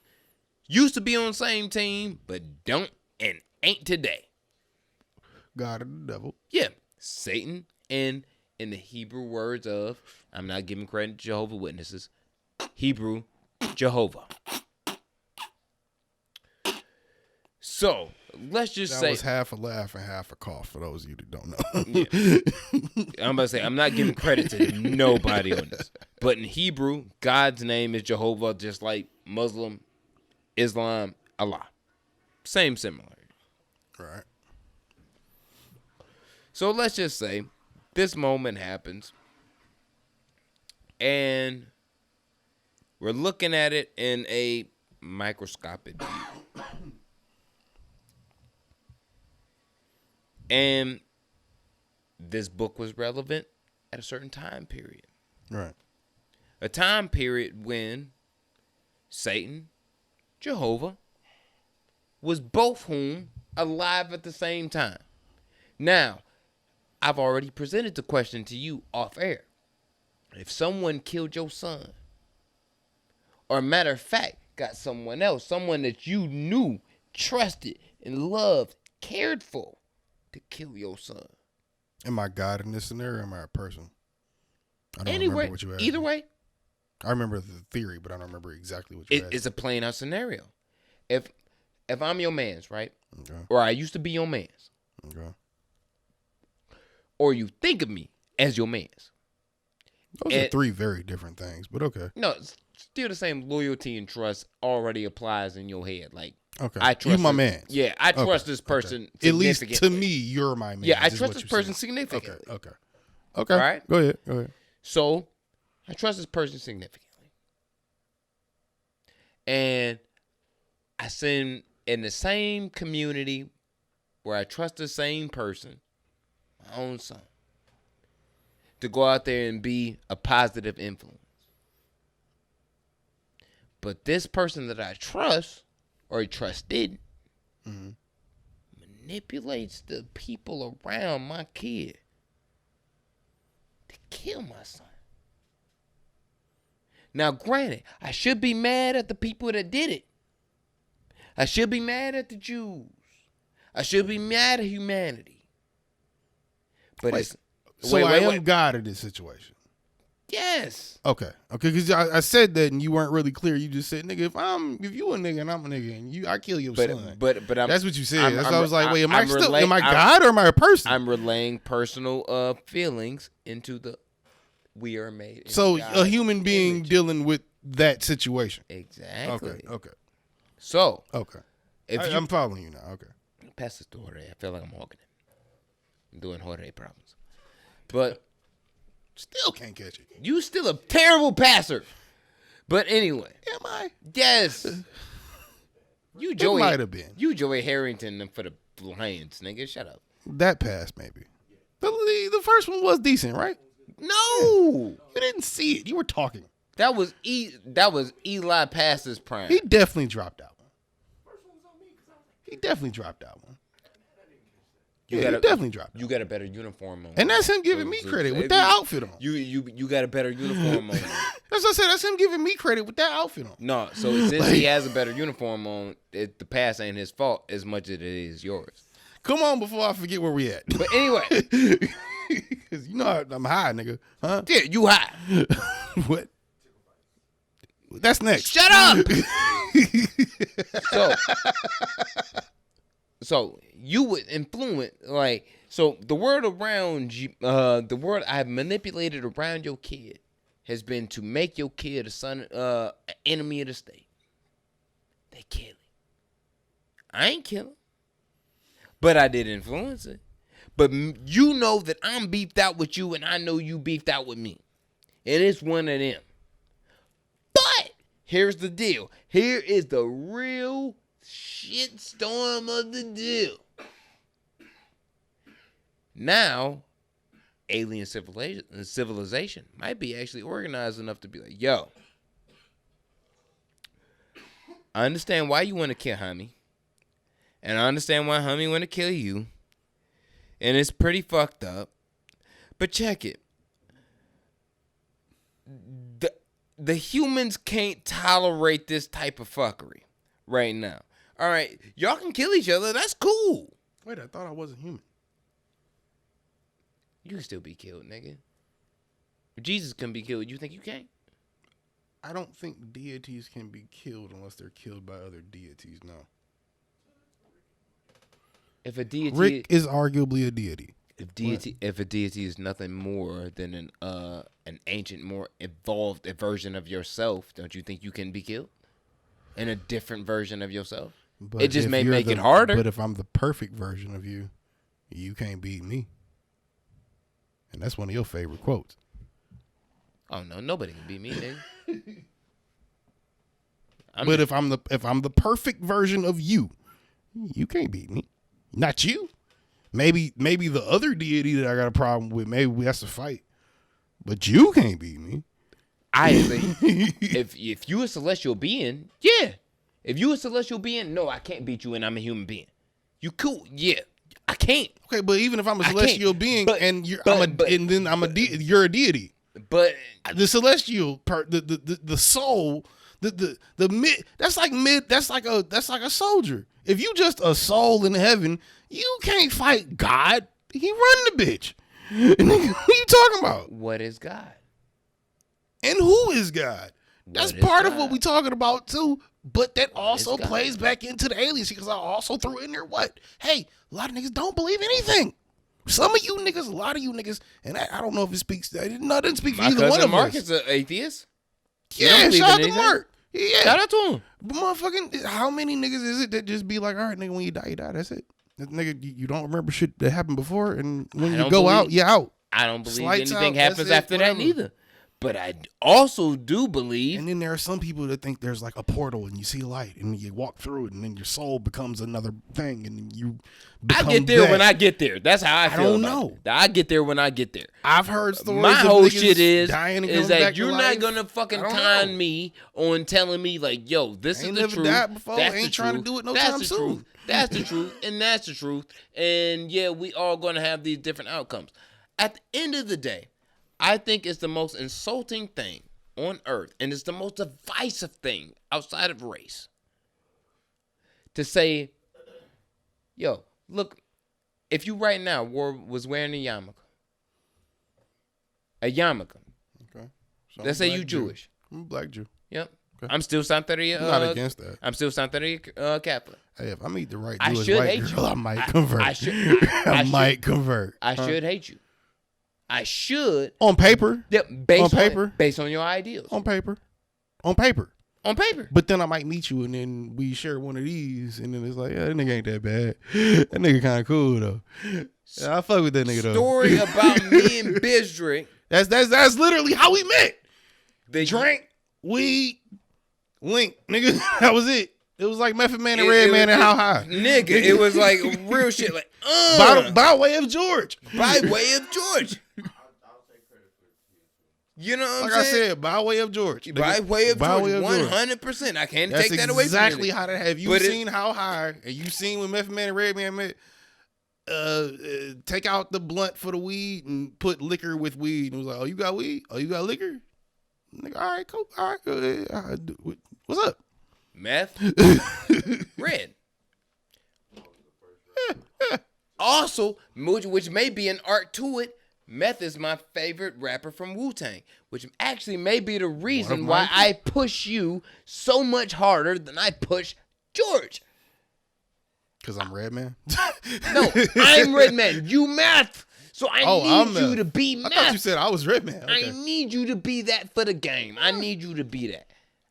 Used to be on the same team, but don't and ain't today. God and the devil. Yeah, Satan and in the Hebrew words of, I'm not giving credit to Jehovah's Witnesses, Hebrew, Jehovah. So let's just That say was half a laugh and half a cough for those of you that don't know. I'm about to say I'm not giving credit to nobody on this. But in Hebrew, God's name is Jehovah, just like Muslim, Islam, Allah. Same similarity. Right. So let's just say this moment happens and we're looking at it in a microscopic view. And this book was relevant at a certain time period. Right. A time period when Satan, Jehovah, was both whom alive at the same time. Now, I've already presented the question to you off air. If someone killed your son, or matter of fact, got someone else, someone that you knew, trusted, and loved, cared for, to kill your son. Am I God in this scenario or am I a person? I don't Anyway, remember what you asked. either way, I remember the theory, but I don't remember exactly what you asked. it's a plain out scenario. If I'm your man's, right? Okay. Or I used to be your man's. Okay. Or you think of me as your man's. Those are three very different things, but okay. No, it's still the same loyalty and trust already applies in your head. Like, Okay. I trust you my this- man. Yeah, I trust Okay. this person At least to significantly. me, you're my man. Yeah, I is trust what this you're person saying. significantly. Okay. Okay. All right? Go ahead. So, I trust this person significantly. And I send in the same community where I trust the same person, my own son, to go out there and be a positive influence. But this person that I trust, or trusted, manipulates the people around my kid to kill my son. Now, granted, I should be mad at the people that did it. I should be mad at the Jews. I should be mad at humanity. But Wait, it's... So wait, I wait, am wait. God in this situation. Yes. Okay. Because I said that and you weren't really clear. You just said, nigga, if you a nigga and I'm a nigga and I kill your son. But I'm, That's what you said. I'm- That's I'm- why I was like, wait, am I I'm God or am I a person? I'm relaying personal feelings into the we are made. in So a God's human being image. dealing with that situation. Exactly. Okay. So if I'm following you now. Okay. pass this to Jorge, I feel like I'm walking it. I'm doing Jorge problems. But Still can't catch it. you still a terrible passer. But anyway. Am I? Yes. You Joey might have been. You Joey Harrington for the Lions, nigga. Shut up. That pass, maybe. The first one was decent, right? No. You didn't see it. You were talking. That was Eli Pass's prime. He definitely dropped that one. He definitely dropped that one. He definitely dropped that You got a better uniform on. And that's him giving me credit with that outfit on. You got a better uniform on. That's what I said. That's him giving me credit with that outfit on. No, so since he has a better uniform on, the pass ain't his fault as much as it is yours. Come on before I forget where we at. But anyway. Because you know I'm high, nigga. Huh? Yeah, you high. What? That's next. Shut up. So you would influence, like, so the word around you, the word I've manipulated around your kid has been to make your kid a son, an enemy of the state. They kill him. I ain't kill him, but I did influence it. But you know that I'm beefed out with you, and I know you beefed out with me, and it's one of them. But here's the deal. Here is the real shitstorm of the deal. Now, alien civilization might be actually organized enough to be like, yo, I understand why you want to kill Homie. And I understand why Homie want to kill you. And it's pretty fucked up. But check it. The humans can't tolerate this type of fuckery right now. All right, y'all can kill each other. That's cool. Wait, I thought I wasn't human. You can still be killed, nigga. If Jesus can be killed, you think you can't? I don't think deities can be killed unless they're killed by other deities, no. If a deity, Rick is arguably a deity. if a deity is nothing more than an ancient, more evolved version of yourself, don't you think you can be killed in a different version of yourself? But It just if may you're make it harder. But if I'm the perfect version of you, you can't beat me. And that's one of your favorite quotes. Oh no, nobody can beat me, nigga. But if I'm the perfect version of you, you can't beat me. Not you. Maybe the other deity that I got a problem with, maybe we have to fight. But you can't beat me. I think if you a celestial being, yeah. If you a celestial being, no, I can't beat you and I'm a human being. You cool, yeah. I can't. Okay, but even if I'm a celestial being and you're a deity. But The celestial the soul, that's like a soldier. If you just a soul in heaven, you can't fight God. He run the bitch. What are you talking about? what is God? And who is God? That's What is part of God? what we talking about too. But that also God? plays back into the aliens because I also threw in there what? Hey, a lot of niggas don't believe anything. Some of you niggas, a lot of you niggas, and I don't know if it speaks. It doesn't speak for My either one cousin of Mark us. is an atheist. Yeah, believe shout in out to anything? Mark. Yeah, Shout out to him. But motherfucking, how many niggas is it that just be like, all right, nigga, when you die, that's it. That nigga, you don't remember shit that happened before, and when I you don't go believe- out, you're out. I don't believe Lights anything out, that's happens it, after that whatever. neither. But I also do believe. And then there are some people that think there's like a portal, and you see light, and you walk through it, and then your soul becomes another thing, and then you I become get there that. when I get there. That's how I feel. don't about know. it. I get there when I get there. I've heard stories. My of whole niggas shit is dying and is coming back that to you're life. not gonna fucking I don't con know. me on telling me like, yo, this Ain't is the never truth. died before, That's ain't the trying to truth. do it no That's time the soon. truth. That's the truth, and that's the truth. And yeah, we all gonna have these different outcomes. At the end of the day, I think it's the most insulting thing on earth, and it's the most divisive thing outside of race to say, yo, look, if you right now was wearing a yarmulke, Okay. So let's I'm say a you black Jew. Jewish. I'm a black Jew. Yep. Okay. I'm still Santeria. I'm not against that. I'm still Santeria Catholic. Hey, if I meet the right I Jewish should white hate girl, you. I might convert. I should- I I should- might convert. I should hate you. I should. On paper. Yeah, based On paper? based on your ideals. On paper. On paper. On paper. But then I might meet you, and then we share one of these, and then it's like, yeah, that nigga ain't that bad. That nigga kind of cool though. Yeah, I fuck with that nigga though. Story about me and Bizdrick. That's literally how we met. The Drink, weed, link, nigga. That was it. It was like Method Man and It- Red it Man was- and How High. Nigga, it was like real shit. Like, By way of George. by way of George. I'll take credit for it. You know what Like I'm I saying? said, by way of George. By way of By George. way of George. 100%. I can't That's take that away from you. exactly how that. Have you But seen How High, and you seen when Method Man and Red Man met? Take out the blunt for the weed and put liquor with weed. And it was like, oh, you got weed? Oh, you got liquor? Nigga, all right, cool. All right, go ahead. What's up? Meth. Red. Also, which may be an art to it, Meth is my favorite rapper from Wu-Tang, which actually may be the reason why mine, I push you so much harder than I push George. Because I'm Red Man? No, I'm Redman. You Meth. So I I'm need you Meth. to be I thought you Meth. said I was Red Man. Okay. I need you to be that for the game. I need you to be that.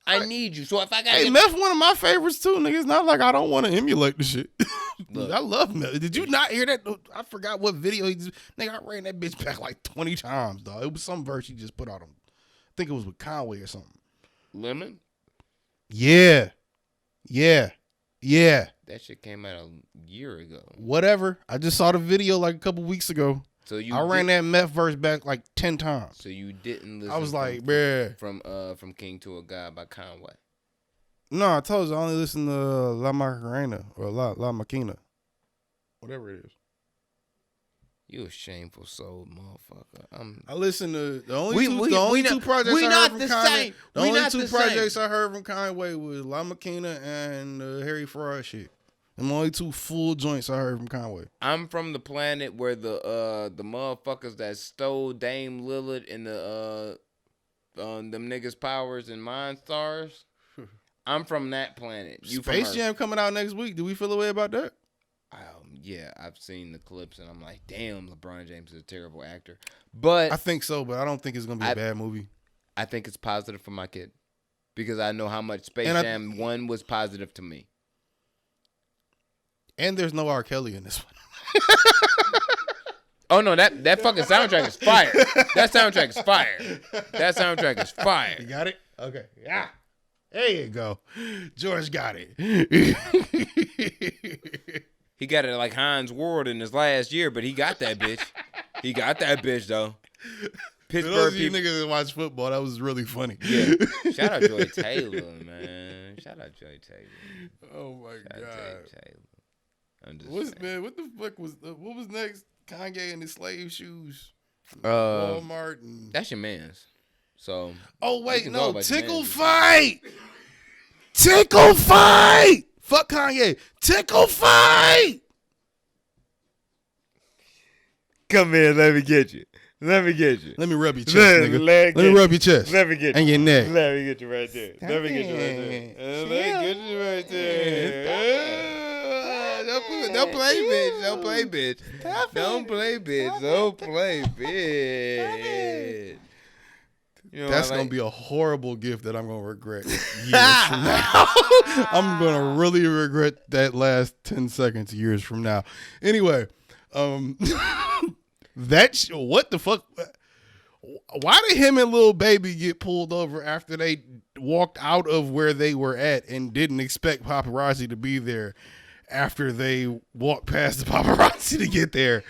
I need you. So if I got Hey, Meth one of my favorites too, nigga. It's not like I don't want to emulate the shit. Look. I love Meth. Did you not hear that? I forgot what video he just, nigga, I ran that bitch back like 20 times, dog. It was some verse he just put out on. I think it was with Conway or something. Lemon, Yeah. Yeah. Yeah. that shit came out a year ago. Whatever. I just saw the video like a couple weeks ago. So you I ran that Meth verse back like 10 times. So you didn't listen. I was like, from, bruh. from King to a God by Conway. No, I told you I only listen to La Macarena or La Maquina. Whatever it is. You a shameful soul, motherfucker. I listen to the only We- two, we- the only we two not- projects we I not heard from the Conway. same. The We only not two the projects same. I heard from Conway was La Maquina and Harry Fraud shit. And the only two full joints I heard from Conway. I'm from the planet where the motherfuckers that stole Dame Lillard and them niggas' powers and Mind Stars. I'm from that planet. You Space from Jam coming out next week. Do we feel a way about that? yeah, I've seen the clips and I'm like, damn, LeBron James is a terrible actor. But I think so, but I don't think it's gonna be a bad movie. I think it's positive for my kid because I know how much Space And Jam 1 was positive to me. And there's no R. Kelly in this one. Oh no, that fucking soundtrack is fire. That soundtrack is fire. That soundtrack is fire. You got it? Okay. Yeah. There you go. George got it. He got it like Heinz Ward in his last year, but he got that bitch. He got that bitch though. For Pittsburgh those of you people. niggas that watch football, that was really funny. Yeah. Shout out Joy Taylor, man. Shout out Joy Taylor. Oh my Shout out god. Taylor. I'm just What's saying. man? What the fuck was? What was next? Kanye and his slave shoes. Uh, Walmart and. That's your man's. So. Oh we wait, can no. talk about your Tickle man's. fight. Tickle fight. Fuck Kanye. Tickle fight. Come here, let me get you. Let me get you. Let me rub your chest, nigga. Let me rub your chest. Let me get and you. your neck. Let me get you right there. Let me get you right there. Let me get you right there. Don't play, bitch. Don't play, bitch. Don't play, bitch. Don't play, bitch. You know, That's I gonna like- be a horrible gift that I'm gonna regret years from now. I'm gonna really regret that last 10 seconds years from now. Anyway, what the fuck? Why did him and Lil Baby get pulled over after they walked out of where they were at and didn't expect paparazzi to be there after they walked past the paparazzi to get there?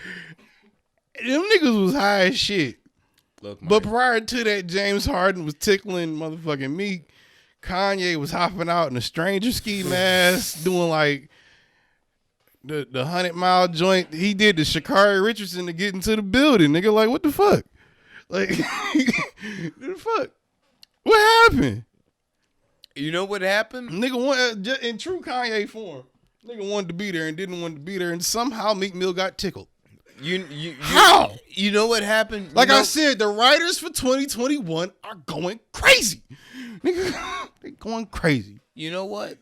Them niggas was high as shit. Look, But prior to that, James Harden was tickling motherfucking Meek. Kanye was hopping out in a stranger ski mask, doing like the 100-mile joint. He did the Sha'Carri Richardson to get into the building. Nigga, like, what the fuck? Like, what the fuck? What happened? you know what happened? Nigga, in true Kanye form, nigga wanted to be there and didn't want to be there, and somehow Meek Mill got tickled. How? You know what happened? Like I said, the writers for 2021 are going crazy. Nigga, they going crazy. You know what?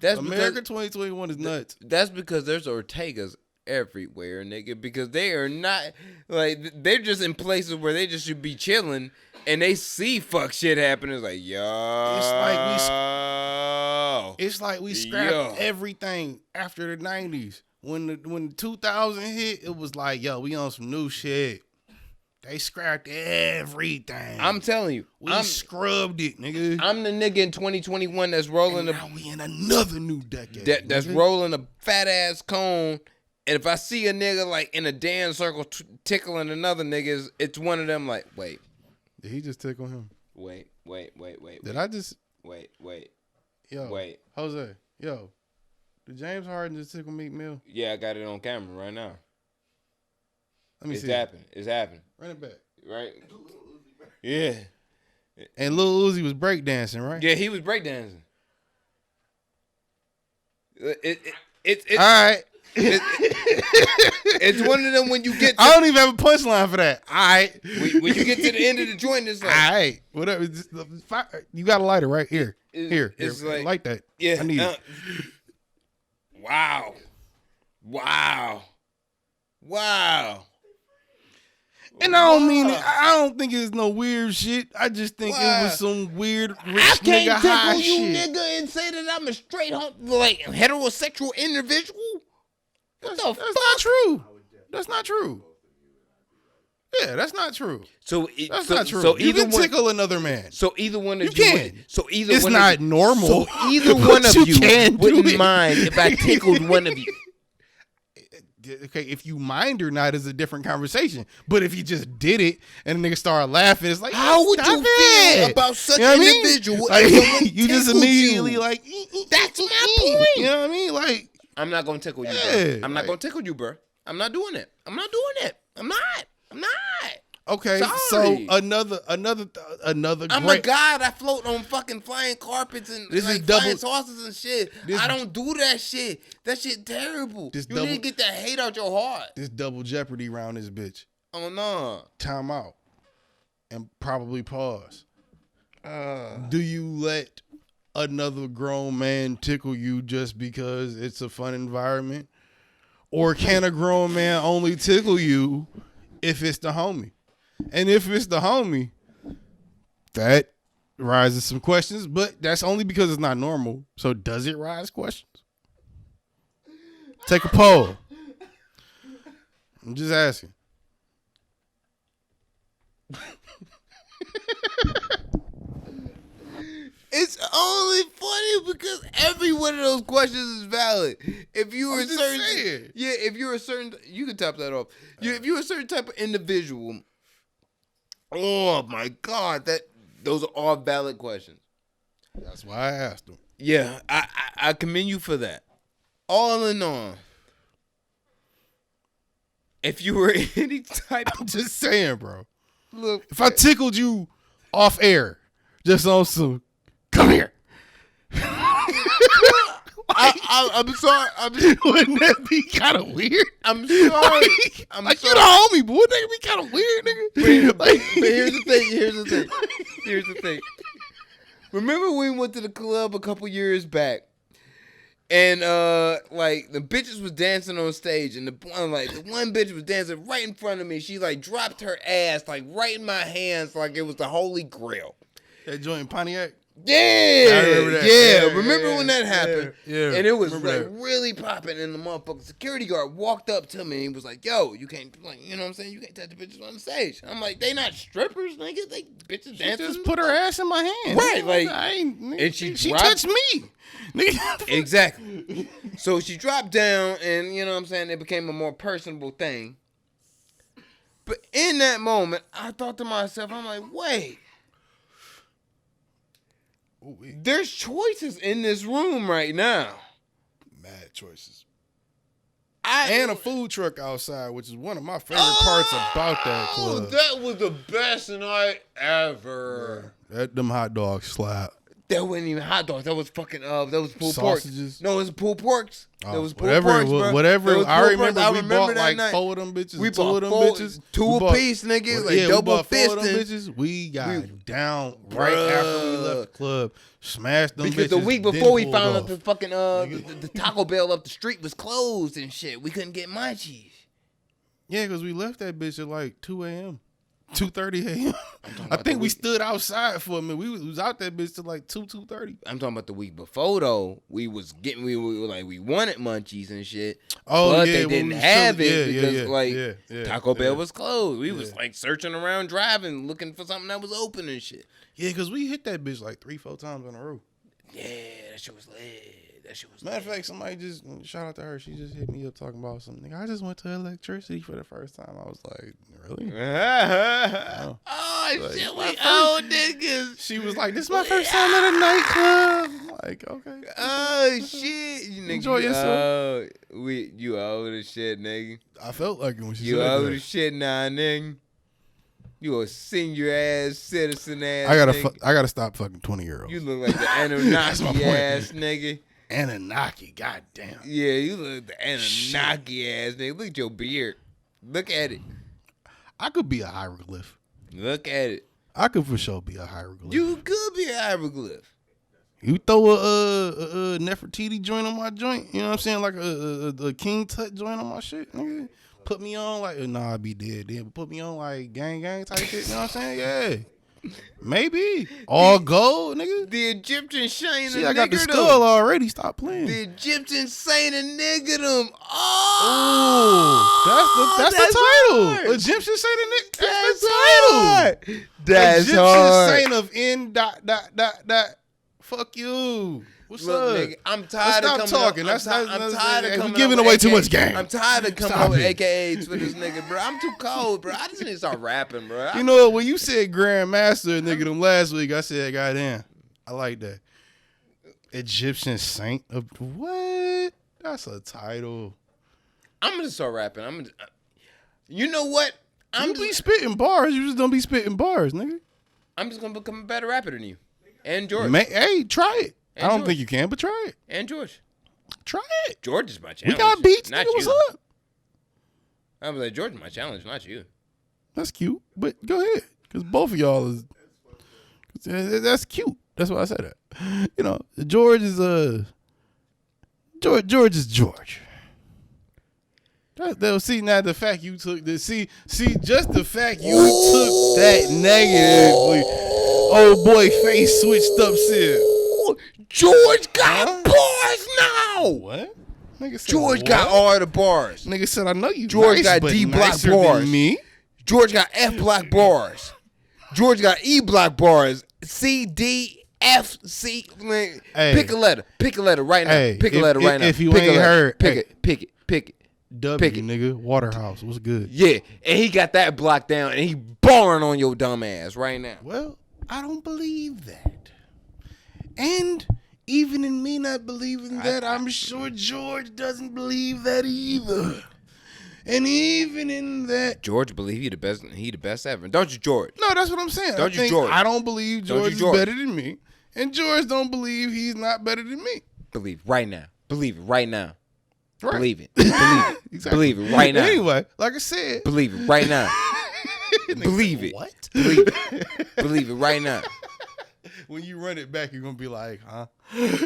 That's America because 2021 is nuts. that's because there's Ortegas everywhere, nigga. Because they are not like they're just in places where they just should be chilling, and they see fuck shit happen. It's like, yo, It's like we scrapped everything after the 90s. When 2000 hit, it was like, yo, we on some new shit. They scrapped everything. I'm telling you, we scrubbed it, nigga. I'm the nigga in 2021 that's rolling now we in another new decade. that's rolling a fat ass cone. And if I see a nigga like in a dance circle tickling another nigga, it's one of them. Like, wait, Did he just tickle him? wait. Did I just? Wait. Yo, Wait. Jose, yo, did James Harden just tickle Meek Mill? Yeah, I got it on camera right now. Let me It's see. happening. It's happening. Run it back. Right? Yeah. And Lil Uzi was breakdancing, right? Yeah, he was breakdancing. It's All right. it's one of them when you get to, I don't even have a punchline for that. All right. when you get to the end of the joint, it's like, all right. Whatever. You got a lighter right here. Here. it's Here. like- Like that. yeah. I need it. Wow. And I don't mean it. I don't think it's no weird shit. I just think it was some weird rich I can't nigga high tickle you, shit. nigga, and say that I'm a straight up like heterosexual individual. What the fuck? That's not true. That's not true. Yeah, that's not true. So That's not true. So you either can one. tickle another man. So either one of You you. can. So either It's one. not of you, normal. So either but one of you can do wouldn't it. mind if I tickled one of you. Okay, if you mind or not is a different conversation. But if you just did it and the nigga started laughing, it's like, How would stop you it. feel about such You know an what I mean? individual? Like, if someone you just tickled immediately you? like, That's my point. You know what I mean? Like, I'm not gonna tickle you, bro. Yeah, I'm like- not gonna tickle you, bro. I'm not doing it. I'm not. okay, Sorry. so another I'm great. a god. I float on fucking flying carpets and This is like double- flying saucers and shit. this- I don't do that shit. That shit terrible. This You double- need to get that hate out your heart. This double jeopardy round this bitch. Oh no. Time out. And probably pause. Do you let another grown man tickle you just because it's a fun environment? Or can a grown man only tickle you if it's the homie? And if it's the homie, that raises some questions, but that's only because it's not normal. So does it raise questions? Take a poll. I'm just asking. It's only funny because every one of those questions is valid. If you were I'm just certain, saying. yeah, if you're a certain, you can top that off. If you're a certain type of individual, oh my God, those are all valid questions. That's why I asked them. Yeah, I commend you for that. All in all, if you were any type I'm just saying, bro. look, If I tickled you off air, just on some, come here. I'm sorry. Wouldn't that be kind of weird? I'm sorry. I'm like sorry. you the homie, but wouldn't that be kind of weird, nigga? But here's the thing. Remember when we went to the club a couple years back, and like the bitches was dancing on stage, and the one bitch was dancing right in front of me. She like dropped her ass like right in my hands, like it was the Holy Grail. That joint in Pontiac. Yeah, I remember that. yeah. Remember when that happened? Yeah. And it was Remember like that. really popping, and the motherfucking security guard walked up to me and was like, "Yo, you can't, like, you know what I'm saying? You can't touch the bitches on the stage." I'm like, "They not strippers, nigga. They bitches She dancing." just put her ass in my hand. Right, like, I ain't, nigga, and she touched me. Nigga. Exactly. So she dropped down, and you know what I'm saying? It became a more personable thing. But in that moment, I thought to myself, I'm like, wait. There's choices in this room right now. Mad choices. And And a food truck outside, which is one of my favorite parts about that club. That was the best night ever. Them hot dogs slap. That wasn't even hot dogs. That was fucking that was pulled Sausages. pork. No, it was pulled porks. Oh, That was pulled whatever, porks, bro. whatever. That was I pulled remember porks. we bought that like night. 4 of them bitches. We 2 bought of them four- bitches. two We a bought- piece, nigga. Like yeah, double we bought 4 of them fisting. bitches. We got We- down right after we left the club. Smashed them Because bitches. the week then before we pulled found off. out the fucking the Taco Bell up the street was closed and shit. We couldn't get munchies. Yeah, because we left that bitch at like 2 a.m. 2:30 a.m. I think we stood outside for a minute. We was out that bitch till like 2:30. I'm talking about the week before though. We were like we wanted munchies and shit. Oh, but yeah, they when didn't we was have chilling- it yeah, because yeah, like yeah, Taco Bell yeah. was closed. We was Yeah. like searching around, driving, looking for something that was open and shit. Yeah, because we hit that bitch like 3-4 times in a row. Yeah, that shit was lit. That shit was Matter of lit. fact, somebody just, shout out to her, she just hit me up talking about something. Nigga, I just went to electricity for the first time. I was like, really? Oh, Like, shit, my we old niggas. She was like, this is my first time at a nightclub. I'm like, okay. Oh shit, you nigga. Enjoy yourself. You old as shit, nigga. I felt like it when she You said old that. as shit now, nigga. You a senior ass citizen ass. I nigga. gotta stop fucking 20-year-olds. You look like the That's my Anunnaki point. ass nigga. Anunnaki, goddamn. Yeah, you look like the Anunnaki ass nigga. Look at your beard. Look at it. I could be a hieroglyph. Look at it. I could for sure be a hieroglyph. You could be a hieroglyph. You throw a Nefertiti joint on my joint, you know what I'm saying? Like a King Tut joint on my shit, nigga. Put me on like, nah, I'd be dead then. But put me on like gang type shit, you know what I'm saying? Yeah. Maybe. All gold, nigga. The Egyptian Shane See, a I got the nigger skull them. already. Stop playing. The Egyptian Saint a nigger them. Oh, that's the title. hard. Egyptian Saint of Nick. That's That's the title. hard. That's Egyptian hard. Saint of N. Fuck you. What's Look, up? nigga, I'm tired Let's of stop coming talking. up. I'm tired of hey, coming we giving up away with too AKA much game. I'm tired of coming Stop up with it. AKAs for this nigga, bro. I'm too cold, bro. I just need to start rapping, bro. You know what? When you said Grandmaster, nigga, them last week, I said, goddamn, I like that. Egyptian Saint of what? That's a title. I'm gonna start rapping. You know what? You be spitting bars. You just don't be spitting bars, nigga. I'm just gonna become a better rapper than you, and George, Hey, try it. And I don't George. think you can, but try it. and George. Try it. George is my We challenge. got beats, not nigga. What's you. up? I was like, George is my challenge, not you. That's cute, but go ahead, because both of y'all is. That's cute. That's why I said that. You know, George is George is George. See, now the fact you took this, just the fact you took that negatively. Oh boy, face switched up, still. George got bars now. What? Nigga said, George what? got all the bars. Nigga said, I know you. George nice, got but D block nicer than bars. me. George got F block bars. George got E block bars. C, D, F, C. Man, Hey. Pick a letter. Pick a letter right now. Hey, Pick a letter right now. If you pick ain't a letter. heard, pick hey. it. Pick it. Pick it. W, Pick it. nigga. Waterhouse. What's good? Yeah, and he got that block down, and he barring on your dumb ass right now. Well, I don't believe that. And even in me not believing that, I'm sure George doesn't believe that either. And even in that, George believe he the best. He the best ever, don't you, George? no, that's what I'm saying. Don't you, George? I don't believe Don't you, George is George? better than me, and George don't believe he's not better than me. Believe right now. Believe it right now. Right. Believe it. Believe it. Exactly. Believe it right now. Anyway, like I said, Believe it right now. Believe it. What? Believe it. Believe it right now. When you run it back, you're gonna be like, huh?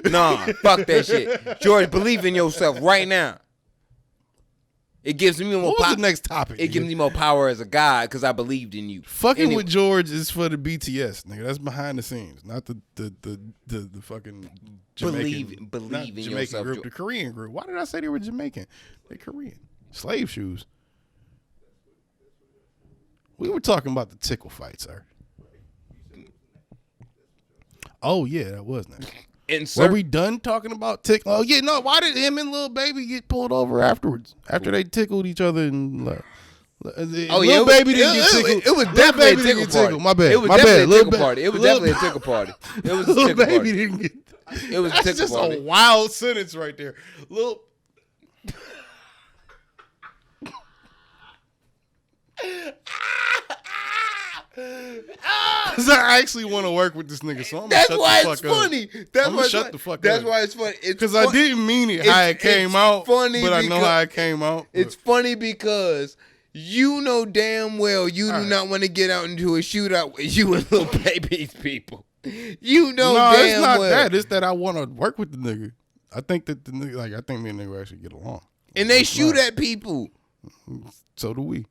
Nah, fuck that shit. George, believe in yourself right now. It gives me more What was power. the next topic? It nigga? gives me more power as a guy because I believed in you. Fucking Anyway. with George is for the BTS, nigga. That's behind the scenes, not the fucking Jamaican, Believe not in Jamaican yourself, group, the Korean group. Why did I say they were Jamaican? They're Korean. Slave shoes. We were talking about the tickle fight, sir. Oh yeah, that was nice. Were we done talking about tickle? Oh yeah, no. Why did him and Lil Baby get pulled over afterwards? After they tickled each other and Lil Baby didn't get tickled. It was Lil definitely Baby a didn't tickle get party. tickled. My bad. It was My definitely bad. a Lil tickle party. It was definitely a tickle party. It was a Lil tickle Baby party. didn't get. It was a That's tickle just party. a wild sentence right there. Lil. Cause I actually want to work with this nigga, so I'm That's shut why the it's fuck up. funny. That's I'ma why shut the fuck up. That's why it's funny. It's Because I didn't mean it how it came out, funny but I know because- how it came out. It's funny because you know damn well you do All right. not want to get out into a shootout with you and Lil Baby's people. You know No, damn it's not well. that. It's that I want to work with the nigga. I think that the nigga, like, I think me and the nigga actually get along. And they It's shoot not. at people. So do we.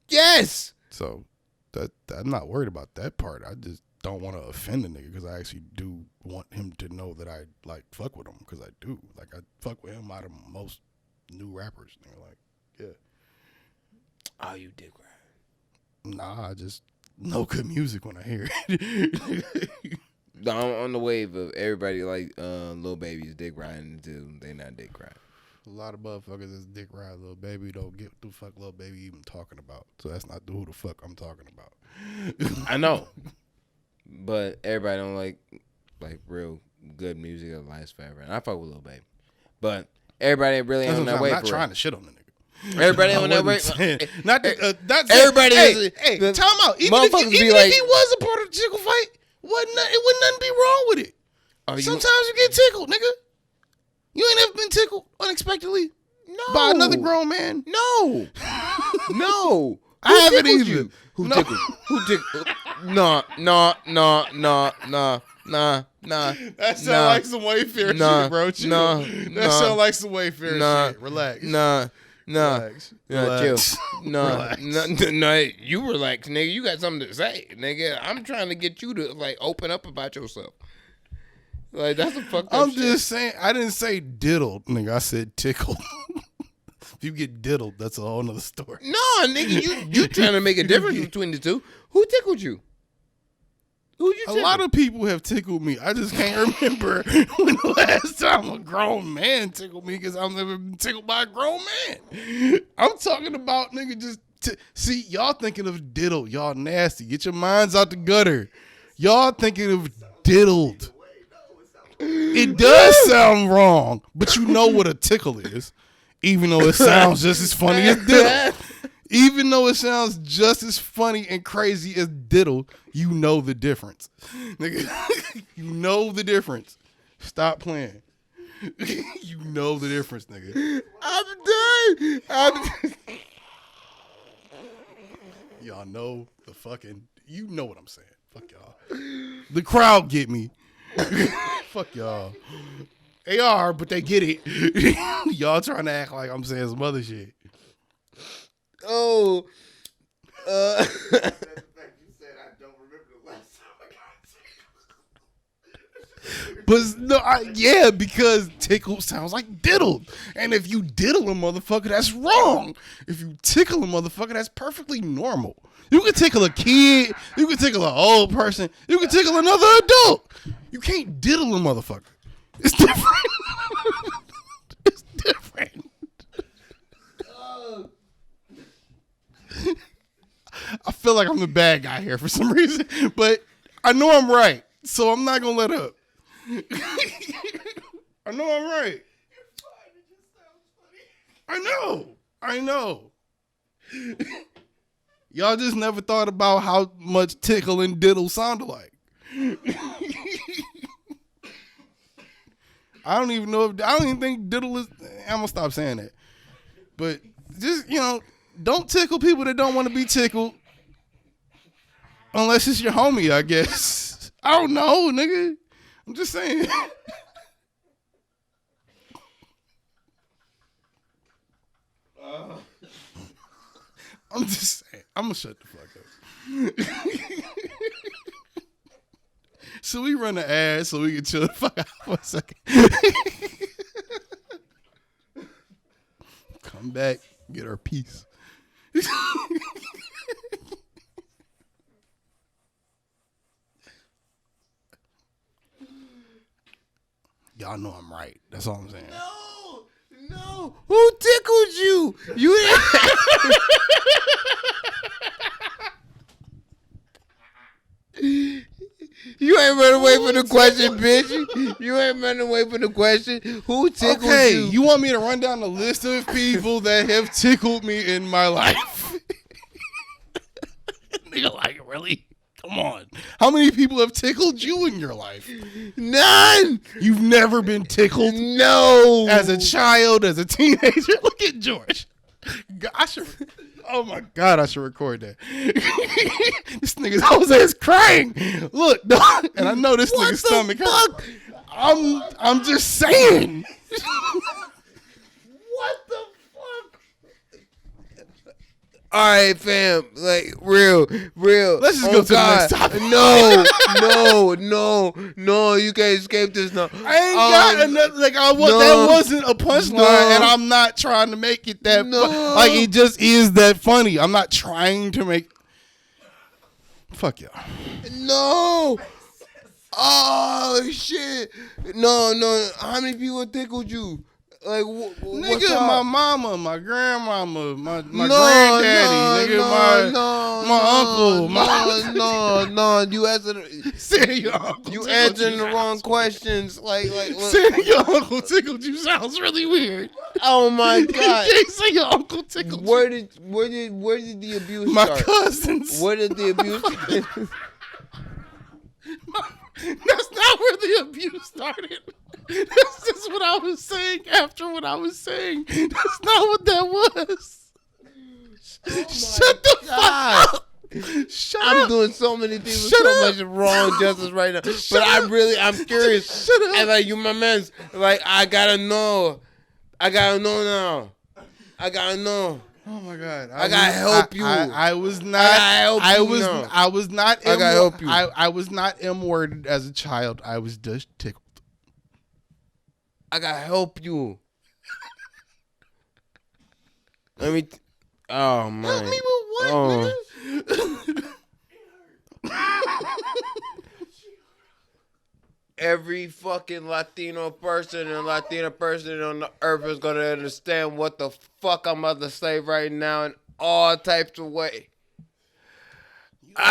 Yes. So that I'm not worried about that part. I just don't want to offend the nigga because I actually do want him to know that I like fuck with him because I do. Like I fuck with him out of most new rappers. Nigga. Like, yeah. Oh, you dick right. Nah, I just know good music when I hear it. I'm on the wave of everybody like Lil Baby's dick riding until they not dick riding. A lot of motherfuckers is dick ride Lil Baby don't get what the fuck Lil Baby even talking about. So that's not who the fuck I'm talking about. I know, but everybody don't like real good music that lasts forever. And I fuck with Lil Baby, but everybody really That's on what I'm that way not for trying it. to shit on the nigga. Everybody I on that way. wasn't saying- Not that, that's Everybody hey, is- hey, the time out. Even if motherfuckers be even like- if he was a part of the tickle fight, it wouldn't nothing be wrong with it. Are you- Sometimes you get tickled, nigga. You ain't ever been tickled unexpectedly No. by another grown man. No. No. I Who haven't tickled either. you? Who No. tickled? Who tickled? Nah. That sound like some Wayfair Nah. shit, bro. Chill. Nah. That Nah. sound like some Wayfair Nah. shit. Relax. Nah. Relax. Yeah, Relax. chill. Nah, Relax. no, you relax, nigga. You got something to say, nigga. I'm trying to get you to like open up about yourself. Like that's a fucked up I'm shit. just saying, I didn't say diddled, nigga. I said tickled. If you get diddled, that's a whole nother story. No, nigga, you trying to make a difference between the two. Who tickled you? Who'd you A tickle? lot of people have tickled me. I just can't remember when the last time a grown man tickled me because I've never been tickled by a grown man. I'm talking about, nigga, just see, y'all thinking of diddled. Y'all nasty. Get your minds out the gutter. Y'all thinking of diddled. It does sound wrong, but you know what a tickle is. Even though it sounds just as funny as diddle. Even though it sounds just as funny and crazy as diddle, you know the difference. Nigga, you know the difference. Stop playing. You know the difference, nigga. I'm done. Y'all know the fucking, you know what I'm saying. Fuck y'all. The crowd get me. Fuck y'all. They are, but they get it. Y'all trying to act like I'm saying some other shit. Oh. That's the fact you said I don't remember the last time I got tickled. But no, yeah, because tickle sounds like diddled. And if you diddle a motherfucker, that's wrong. If you tickle a motherfucker, that's perfectly normal. You can tickle a kid. You can tickle an old person. You can tickle another adult. You can't diddle a motherfucker. It's different. It's different. I feel like I'm the bad guy here for some reason, but I know I'm right, so I'm not gonna let up. I know I'm right. You're fine. It just sounds funny. I know. Y'all just never thought about how much tickle and diddle sounded like. I don't even think diddle is. I'm gonna stop saying that. But just, don't tickle people that don't want to be tickled. Unless it's your homie, I guess. I don't know, nigga. I'm just saying. I'm just saying. I'm gonna shut the fuck up. So we run the ad so we can chill the fuck out for a second. Come back, get our piece. Y'all know I'm right. That's all I'm saying. No. Who tickled you? You didn't. You ain't running away from the question, bitch. You ain't running away from the question. Who tickled you? Okay, you want me to run down the list of people that have tickled me in my life? Nigga, like, really? Come on. How many people have tickled you in your life? None. You've never been tickled? No. As a child, as a teenager? Look at George. Oh my God, I should record that. This nigga's Jose is crying. Look, dog, and I know this nigga's stomach hurt. I'm just saying. What the fuck? All right, fam. Like, real. Let's just go to the next topic. No. You can't escape this now. I ain't got another. Like, that wasn't a punchline, and I'm not trying to make it that. Like, it just is that funny. I'm not trying to make. Fuck y'all. No. Oh shit. No. How many people tickled you? Like, nigga, my mama, my grandmama, my granddaddy, my uncle, no. You answered. Saying your uncle. You answering the wrong questions. Like. Saying your uncle tickled you sounds really weird. Oh my God. You can't say your uncle tickled you. Where did the abuse my start? cousins. Where did the abuse? That's not where the abuse started. That's just what I was saying after what I was saying. That's not what that was. Shut the fuck up. I'm doing so many things with so much wrong justice right now. But I'm curious. Shut up. And like, you my mans, like, I gotta know now. I gotta know. Oh my God! I gotta help you. I was not. I was not. I gotta help you. I was not M-worded as a child. I was just tickled. I gotta help you. Oh man. Help me with what, nigga? Every fucking Latino person and Latina person on the earth is gonna understand what the fuck I'm about to say right now in all types of way. Oh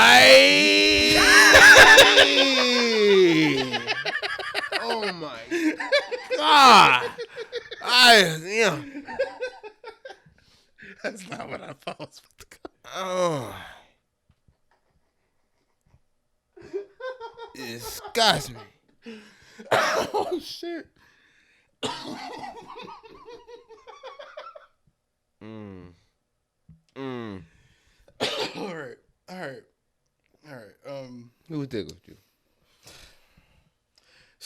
my God. That's not what I thought was about to go. Oh. It disgusts me. Oh shit. All right. Who tickled you?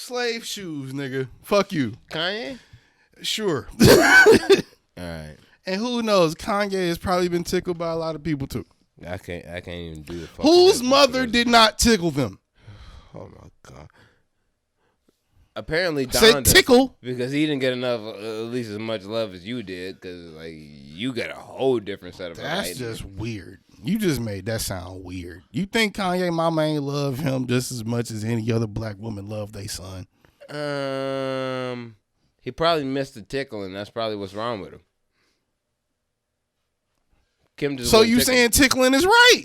Slave shoes, nigga. Fuck you. Kanye? Sure. All right. And who knows? Kanye has probably been tickled by a lot of people too. I can't even do the Whose mother did not tickle them? Oh my God. Apparently Said Donda. tickle. Because he didn't get enough, at least as much love as you did. Because, like, you got a whole different set of That's varieties. just weird. You just made that sound weird. You think Kanye mama ain't love him just as much as any other black woman love their son? He probably missed the tickle, and that's probably what's wrong with him. Kim just So wasn't you tickling. saying tickling is right?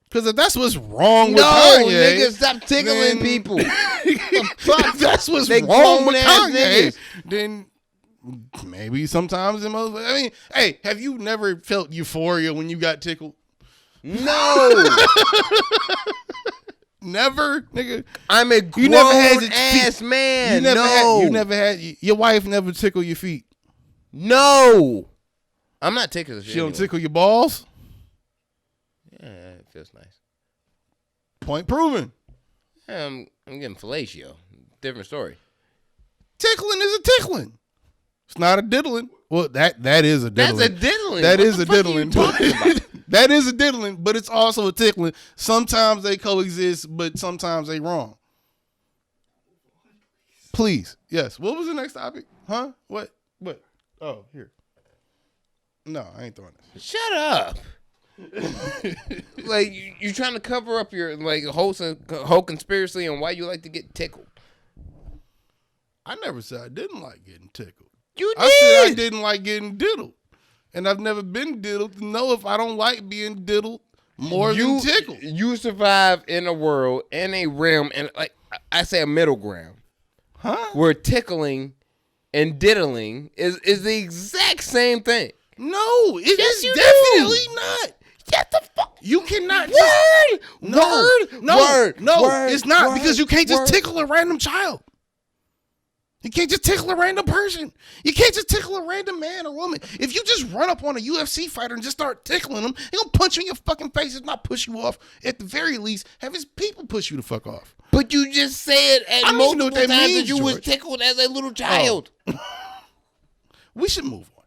Because if that's what's wrong with No, Kanye, nigga, stop tickling then- people. if that's what's They wrong with grown-ass Kanye, niggas. then maybe sometimes I mean, hey, have you never felt euphoria when you got tickled? No. Never, nigga. I'm a You never had grown your ass feet- man. You never no. had. You never had. Your wife never tickle your feet. No. I'm not tickling. She don't tickle your balls. Yeah, it feels nice. Point proven. Yeah, I'm getting fellatio. Different story. Tickling is a tickling. It's not a diddling. Well, that is a diddling. That's a diddling. That What is the a fuck are you diddling. talking about? That is a diddling, but it's also a tickling. Sometimes they coexist, but sometimes they wrong. Please. Yes. What was the next topic? Huh? What? Oh, here. No, I ain't throwing this. Shut up. Like you trying to cover up your like whole conspiracy on why you like to get tickled. I never said I didn't like getting tickled. You did. I said I didn't like getting diddled. And I've never been diddled to know if I don't like being diddled more than tickled. You survive in a world, in a realm, and like I say a middle ground. Huh? Where tickling and diddling is the exact same thing. No, it Yes, is you definitely do. not. Get the fuck. You cannot Word. No, Word. no, Word. no, Word. it's not Word. because you can't just Word. tickle a random child. You can't just tickle a random person. You can't just tickle a random man or woman. If you just run up on a UFC fighter and just start tickling him, he'll punch you in your fucking face and not push you off. At the very least, have his people push you the fuck off. But you just said I at don't even multiple know what that times means, that you was George. tickled as a little child. We should move on.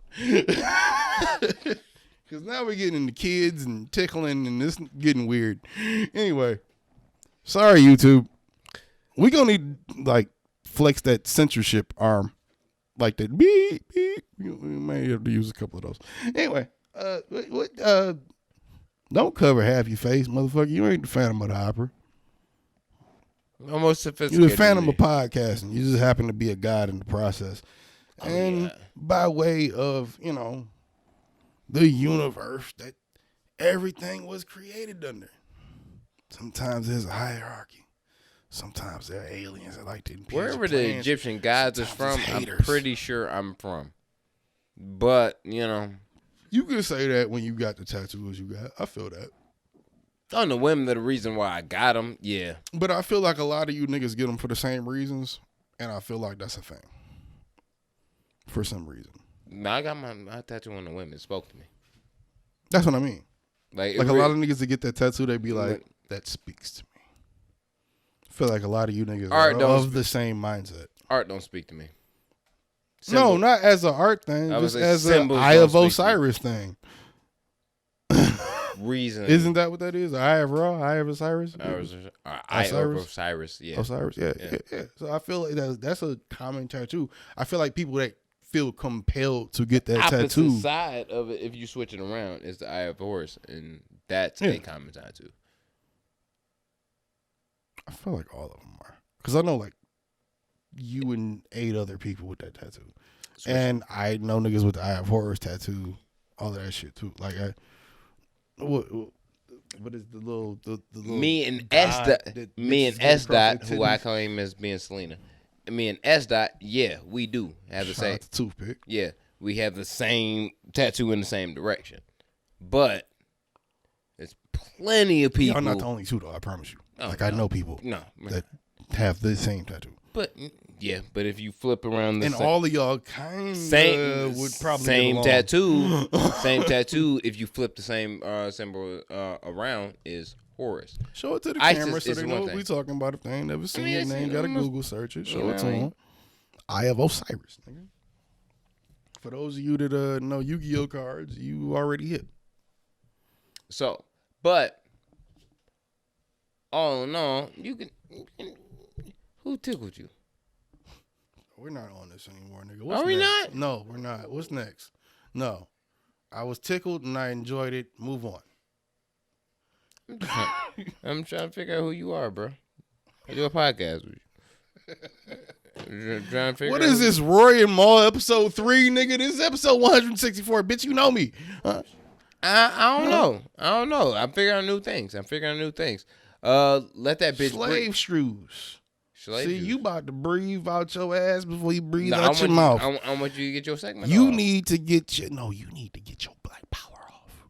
Because now we're getting into kids and tickling and this getting weird. Anyway, sorry, YouTube. We going to need, like, flex that censorship arm. Like that beep, beep. We may have to use a couple of those. Anyway, don't cover half your face, motherfucker. You ain't the Phantom of the Opera. Almost sophisticated. You're the Phantom of podcasting. You just happen to be a god in the process. And by way of, the universe that everything was created under. Sometimes there's a hierarchy. Sometimes there are aliens that like to impede Wherever the plans. Egyptian gods is Sometimes from, it's I'm haters. pretty sure I'm from. But, You can say that when you got the tattoos you got. I feel that. on the whim of the reason why I got them, yeah. But I feel like a lot of you niggas get them for the same reasons. And I feel like that's a thing. For some reason. No, I got my tattoo on the whim. It spoke to me. That's what I mean. Like A lot of niggas that get that tattoo, they be like, that speaks to me. I feel like a lot of you niggas are of the same mindset. art don't speak to me. No, not as an art thing, I was just like, as an symbols Eye don't of speak to me. Osiris thing. Reason. Isn't that what that is? Eye of Ra? Eye of Osiris? Eye of Osiris, yeah. Osiris, yeah. So I feel like that's a common tattoo. I feel like people that feel compelled to get that Opposite tattoo. side of it, if you switch it around, is the Eye of Horus, and that's a common tattoo. I feel like all of them are. Because I know like you and 8 other people with that tattoo. And I know niggas with the Eye of Horus tattoo, all of that shit too. Like, what is the little Me and god S Dot, that me and mixes S Dot, across who their I titties? claim as being Selena. Me and S Dot, yeah, we do have the Shout same. out to Toothpick. Yeah, we have the same tattoo in the same direction, but there's plenty of people. Y'all not the only two though. I promise you. Oh, I know people No, that have the same tattoo, but yeah, but if you flip around the and all of y'all kind same would probably same get along. tattoo, same tattoo. If you flip the same symbol around, is Horus. Show it to the ISIS camera so is they one know what thing. we talking about. If they ain't never seen mean, it, it's- they ain't got to almost- Google search it. you Show know it to what I mean? them. Eye of Osiris, nigga. For those of you that know Yu-Gi-Oh cards, you already hit. So, but all in all, you can who tickled you? We're not on this anymore, nigga. Are we next? not? No, we're not. What's next? No. I was tickled and I enjoyed it. Move on. I'm trying to figure out who you are, bro. I do a podcast with you. Trying to figure What out is this, Roy and Maul episode 3, nigga? This is episode 164. Bitch, you know me. I don't know. I'm figuring out new things. Let that bitch Slave breathe. shrews. Slave See, juice. you about to breathe out your ass before you breathe No, out your mouth. I want you to get your segment You off. need to get your black power off.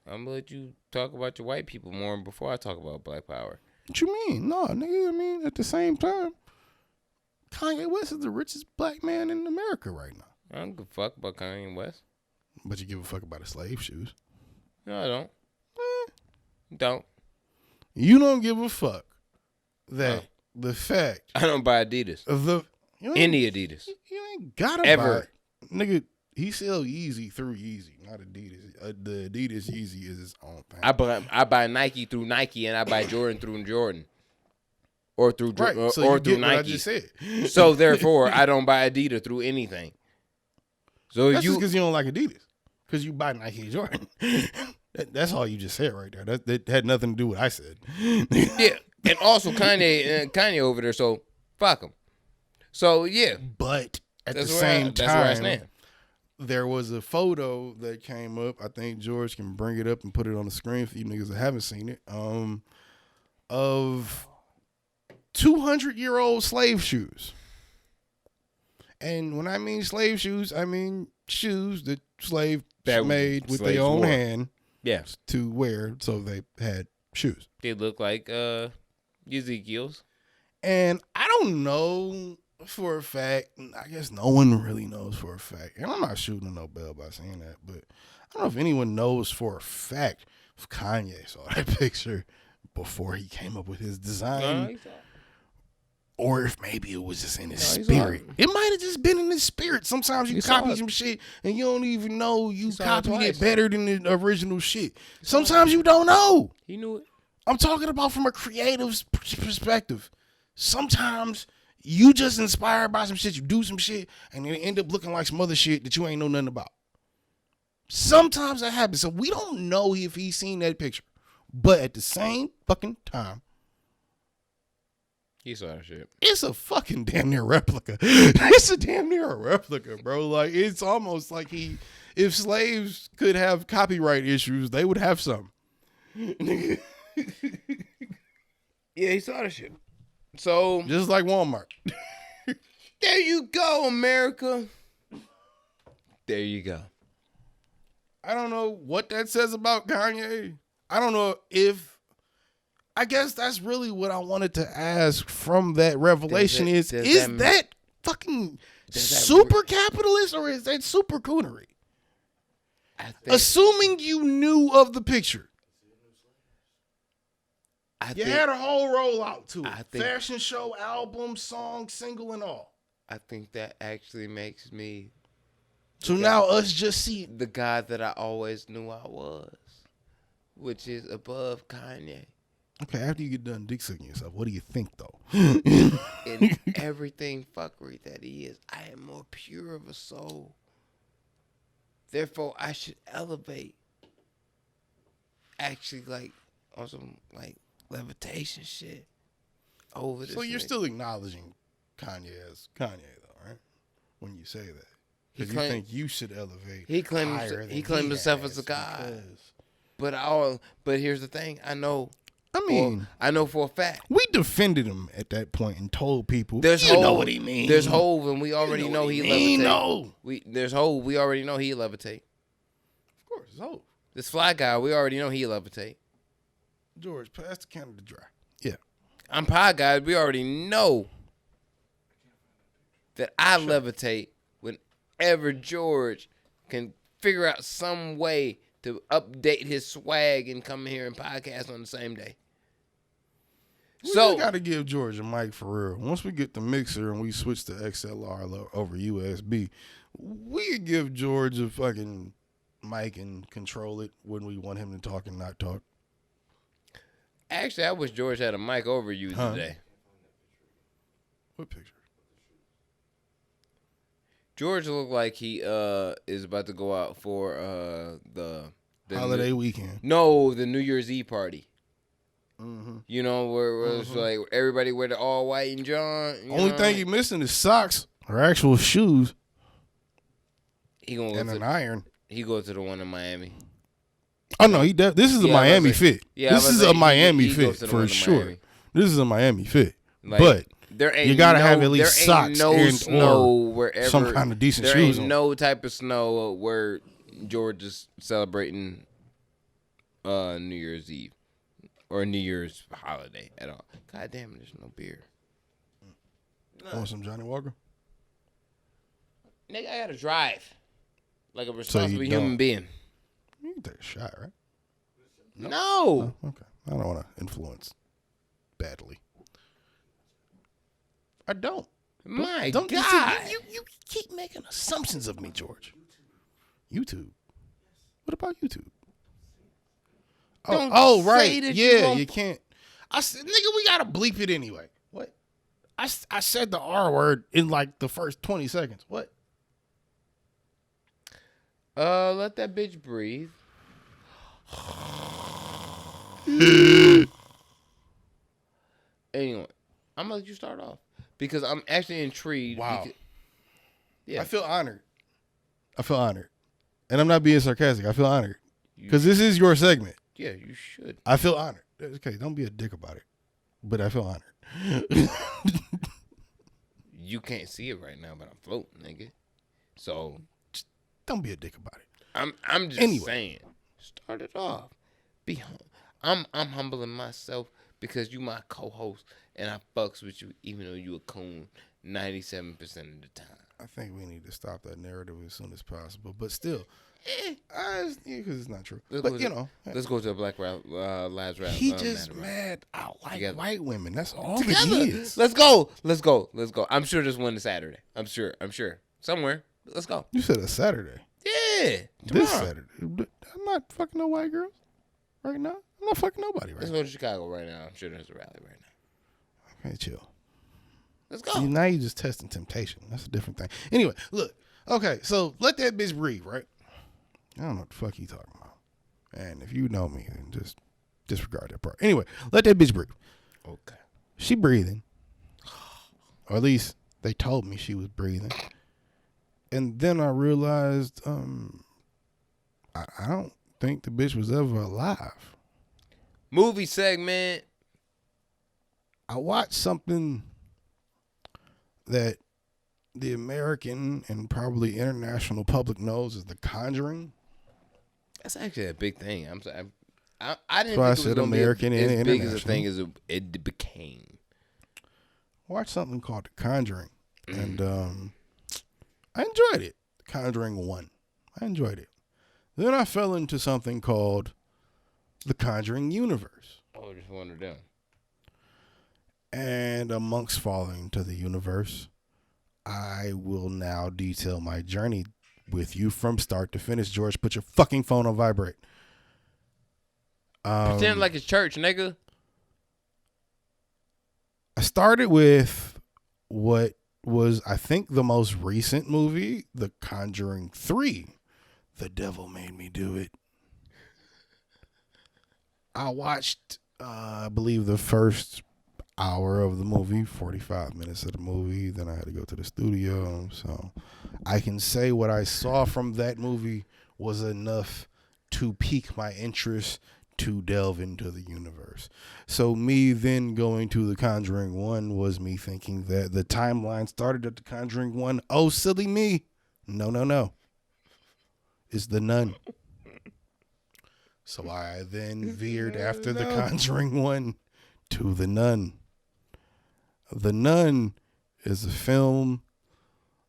I'm gonna let you talk about your white people more before I talk about black power. What you mean? No, nigga, I mean, at the same time, Kanye West is the richest black man in America right now. I don't give a fuck about Kanye West. But you give a fuck about his slave shoes. No, I don't. Don't. You don't give a fuck that the fact I don't buy Adidas. of the you ain't- Any Adidas. You ain't gotta Ever. buy it. Nigga, he sell Yeezy through Yeezy, not Adidas. The Adidas Yeezy is his own thing. I buy Nike through Nike, and I buy Jordan through Jordan, or through right, so or you through get what I Nike. just said. So therefore, I don't buy Adidas through anything. So That's you just because you don't like Adidas. Because you buy Nike and Jordan. That's all you just said right there. That had nothing to do with what I said. yeah, and also Kanye over there. So fuck him. So yeah, But at the that's where same that's where I time, stand. there was a photo that came up. I think George can bring it up and put it on the screen for you niggas that haven't seen it. Of 200-year-old slave shoes. And when I mean slave shoes, I mean shoes that slaves That made with slaves their own wore. hand Yeah, to wear, so they had shoes. they look like Ezekiel's. And I don't know for a fact, I guess no one really knows for a fact, and I'm not shooting no bell by saying that, but I don't know if anyone knows for a fact if Kanye saw that picture before he came up with his design, or if maybe it was just in his No, he saw spirit. it. It might have just been in his spirit. Sometimes you He saw copy it. some shit and you don't even know you saw it copied twice. it better than the original shit. Sometimes you don't know. He knew it. I'm talking about from a creative perspective. Sometimes you just inspired by some shit, you do some shit, and then it end up looking like some other shit that you ain't know nothing about. Sometimes that happens. So we don't know if he's seen that picture. But at the same fucking time, He saw that shit. it's a fucking damn near replica. It's a damn near a replica, bro. Like, it's almost like if slaves could have copyright issues, they would have some. Yeah, he saw that shit. So Just like Walmart. there you go, America. There you go. I don't know what that says about Kanye. I don't know if, I guess that's really what I wanted to ask from that revelation Does is that- that fucking does that super capitalist or is that super coonery? I think, Assuming you knew of the picture. I You think, had a whole rollout to it. I think- Fashion show, album, song, single, and all. I think that actually makes me So now us just see the guy that I always knew I was, which is above Kanye. Okay, after you get done dick sucking yourself, what do you think though? In everything fuckery that he is, I am more pure of a soul. Therefore, I should elevate. Actually, like on some like levitation shit over this. So you're nigga. still acknowledging Kanye as Kanye though, right? When you say that. He Because you claim- think you should elevate. he claims higher than he claimed himself has as a god. because- But here's the thing. I know. I mean, I know for a fact. we defended him at that point and told people, There's you Hov, know what he means. There's Hov, and we already know he levitate. No. There's Hov. We already know he levitate. Of course, it's Hov. This fly guy, we already know he levitate. George, pass the Canada Dry. Yeah. I'm pie guy. We already know that I levitate whenever George can figure out some way to update his swag and come here and podcast on the same day. We So got to give George a mic for real. Once we get the mixer and we switch to XLR over USB, we could give George a fucking mic and control it when we want him to talk and not talk. actually, I wish George had a mic over you today. What picture? George looked like he is about to go out for the Holiday weekend. No, the New Year's Eve party. Mm-hmm. You know, where it's like everybody wear the all white and John. Only thing he missing is socks or actual shoes he gonna go and to, an iron. he go to the one in Miami. Oh no, this is a Yeah, Miami I was like- fit. yeah, I This was is like, a Miami he goes fit to the for one in sure. Miami. This is a Miami fit, Like, but there ain't you gotta no, have at least there ain't socks no and snow or wherever, some kind of decent there shoes ain't on. no type of snow where George is celebrating New Year's Eve or New Year's holiday at all. God damn, there's no beer. Want some Johnny Walker? Nigga, I gotta drive like a responsible don't. human being. You can take a shot, right? No. Oh, okay. I don't want to influence badly. I don't. My Don't God. you keep making assumptions of me, George. YouTube. What about YouTube? Don't Oh, say right. that you Yeah, won't- you can't. I said, nigga, we gotta bleep it anyway. What? I said the R word in like the first 20 seconds. What? Let that bitch breathe. Anyway, I'm gonna let you start off because I'm actually intrigued. Wow. Yeah. I feel honored. And I'm not being sarcastic. I feel honored. Because this is your segment. Yeah, you should. I feel honored. Okay, don't be a dick about it. But I feel honored. You can't see it right now, but I'm floating, nigga. So Don't be a dick about it. I'm just Anyway. saying. Start it off. Be I'm humbling myself because you my co-host and I fucks with you even though you a coon 97% of the time. I think we need to stop that narrative as soon as possible. But still, because it's not true. Let's But, go you to- know. Let's go to a Black Lives Matter. He just mad I like Together. white women. That's all Together. it is. Let's go. I'm sure there's one this Saturday. I'm sure. Somewhere. Let's go. You said a Saturday. Yeah. This Tomorrow. Saturday. I'm not fucking no white girls right now. I'm not fucking nobody right Let's now. go to Chicago right now. I'm sure there's a rally right now. Okay, chill. Let's go. See, now you just testing temptation. That's a different thing. Anyway, look. Okay, so let that bitch breathe, right? I don't know what the fuck he talking about. And if you know me, then just disregard that part. Anyway, let that bitch breathe. Okay. She breathing. Or at least they told me she was breathing. And then I realized I don't think the bitch was ever alive. Movie segment. I watched something that the American and probably international public knows as The Conjuring. That's actually a big thing. I'm sorry. I didn't So I think it was said going to be American and as big as a international. thing as it became. I watched something called The Conjuring, and I enjoyed it. The Conjuring 1. I enjoyed it. Then I fell into something called The Conjuring Universe. Oh, just one of them. And amongst falling into the universe, I will now detail my journey with you from start to finish. George, put your fucking phone on vibrate. Pretend like it's church, nigga. I started with what was, I think, the most recent movie, The Conjuring 3. The Devil Made Me Do It. I watched, I believe, the first hour of the movie, 45 minutes of the movie. Then I had to go to the studio. So I can say what I saw from that movie was enough to pique my interest to delve into the universe. So me then going to The Conjuring 1 was me thinking that the timeline started at The Conjuring 1. Oh, silly me. No. It's The Nun. So I then veered after The Conjuring 1 to The Nun. The Nun is a film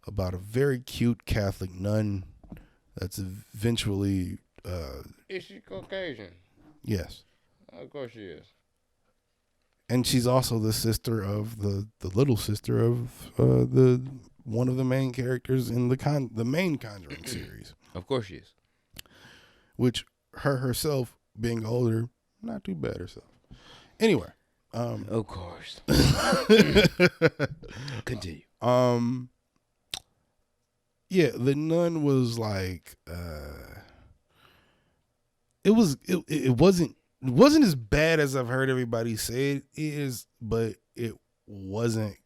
about a very cute Catholic nun that's eventually Is she Caucasian? Yes. Of course she is. And she's also the sister of the little sister of the one of the main characters in the main Conjuring series. Of course she is. Which her herself being older, not too bad herself. Anyway, Of course. Continue. Yeah, The Nun was like it wasn't as bad as I've heard everybody say it is, but it wasn't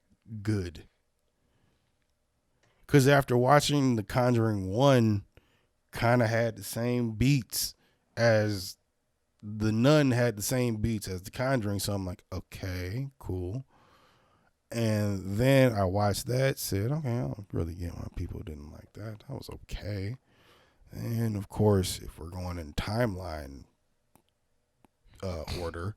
good. Cause after watching The Conjuring 1 kind of had the same beats as The Nun had the same beats as The Conjuring, so I'm like, okay, cool. And then I watched that, said, okay, I don't really get why people didn't like that. That was okay. And of course, if we're going in timeline order,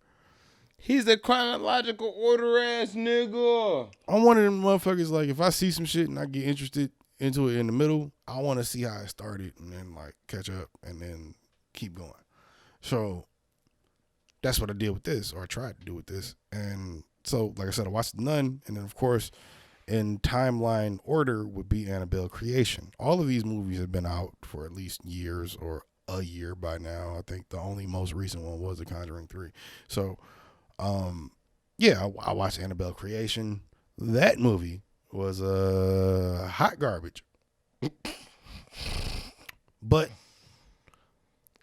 He's a chronological order ass nigga. I'm one of them motherfuckers, like, if I see some shit and I get interested into it in the middle, I want to see how it started and then, like, catch up and then keep going. So that's what I did with this, or I tried to do with this. And so, like I said, I watched The Nun, and then, of course, in timeline order would be Annabelle Creation. All of these movies have been out for at least years or a year by now. I think the only most recent one was The Conjuring 3. So, yeah, I watched Annabelle Creation. That movie was hot garbage. But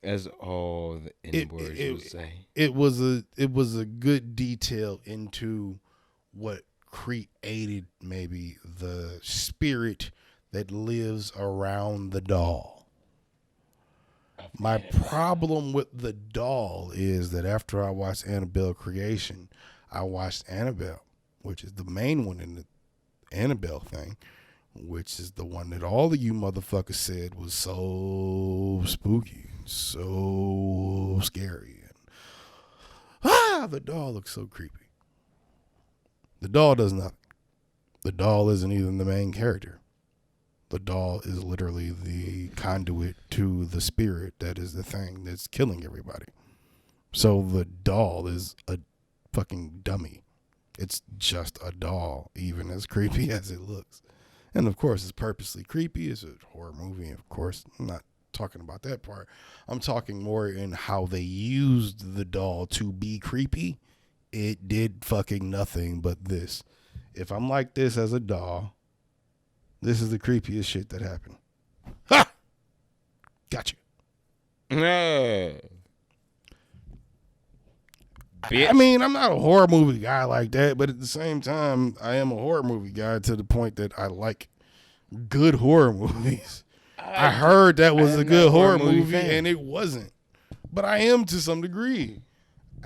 as all the N-words would say, it was a good detail into what created maybe the spirit that lives around the doll. My problem with the doll is that after I watched Annabelle Creation, I watched Annabelle, which is the main one in the Annabelle thing, which is the one that all of you motherfuckers said was so spooky, so scary. And, the doll looks so creepy. The doll does nothing. The doll isn't even the main character. The doll is literally the conduit to the spirit that is the thing that's killing everybody. So the doll is a fucking dummy. It's just a doll, even as creepy as it looks. And of course, it's purposely creepy. It's a horror movie, of course. I'm not talking about that part. I'm talking more in how they used the doll to be creepy. It did fucking nothing but this. If I'm like this as a doll, this is the creepiest shit that happened. Ha! Got you. yeah. I mean, I'm not a horror movie guy like that, but at the same time, I am a horror movie guy to the point that I like good horror movies. I heard that was a good horror movie, and it wasn't. But I am to some degree.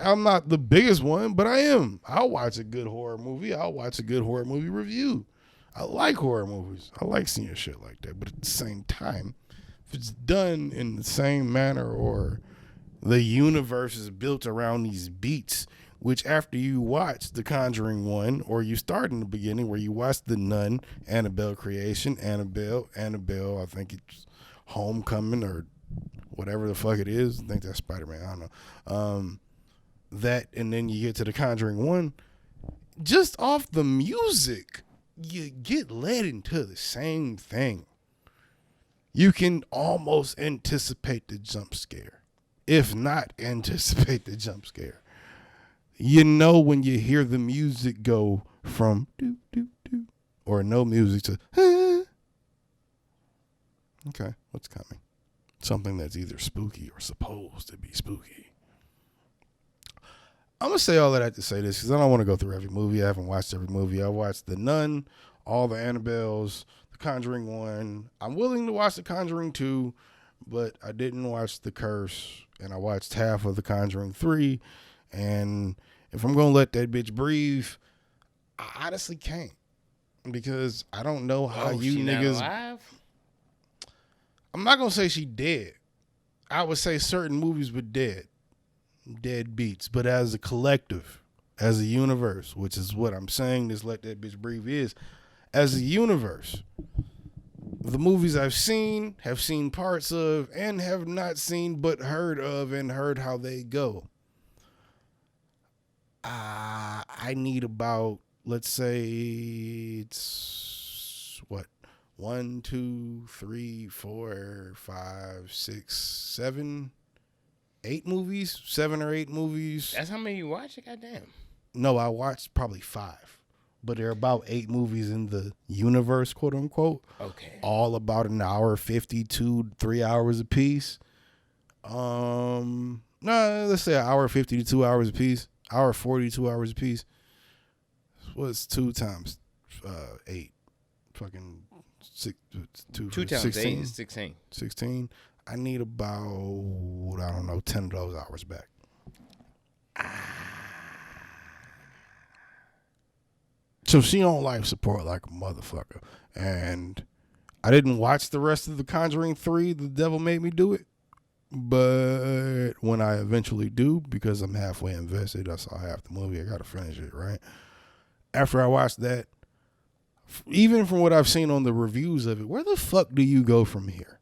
I'm not the biggest one, but I am. I'll watch a good horror movie. I'll watch a good horror movie review. I like horror movies. I like seeing shit like that. But at the same time, if it's done in the same manner or the universe is built around these beats, which after you watch The Conjuring 1, or you start in the beginning where you watch The Nun, Annabelle Creation, Annabelle, I think it's Homecoming or whatever the fuck it is. I think that's Spider-Man. I don't know. That, and then you get to The Conjuring 1, just off the music, you get led into the same thing. You can almost anticipate the jump scare, if not anticipate the jump scare. You know when you hear the music go from do do do or no music to okay, what's coming? Something that's either spooky or supposed to be spooky. I'm going to say all of that to say this because I don't want to go through every movie. I haven't watched every movie. I watched The Nun, all the Annabelles, The Conjuring 1. I'm willing to watch The Conjuring 2, but I didn't watch The Curse, and I watched half of The Conjuring 3. And if I'm going to let that bitch breathe, I honestly can't because I don't know how you niggas. Alive? I'm not going to say she dead. I would say certain movies were dead beats, but as a collective, as a universe, which is what I'm saying this Let That Bitch Breathe is, as a universe, the movies I've seen, have seen parts of, and have not seen but heard of and heard how they go. I need about, let's say it's what, 1, 2, 3, 4, 5, 6, 7, 8 movies, 7 or 8 movies. That's how many you watch? Goddamn. No, I watched probably 5, but there are about 8 movies in the universe, quote unquote. Okay. All about an hour 52, 3 hours a piece. No, let's say an hour 50 to 2 hours a piece. Hour 40, 2 hours a piece. What's 2 times 8? Fucking 6, 2 times 16. 8 is 16. 16. I need about, I don't know, 10 of those hours back. So she on life support like a motherfucker. And I didn't watch the rest of The Conjuring 3, The Devil Made Me Do It. But when I eventually do, because I'm halfway invested, I saw half the movie, I got to finish it, right? After I watched that, even from what I've seen on the reviews of it, where the fuck do you go from here?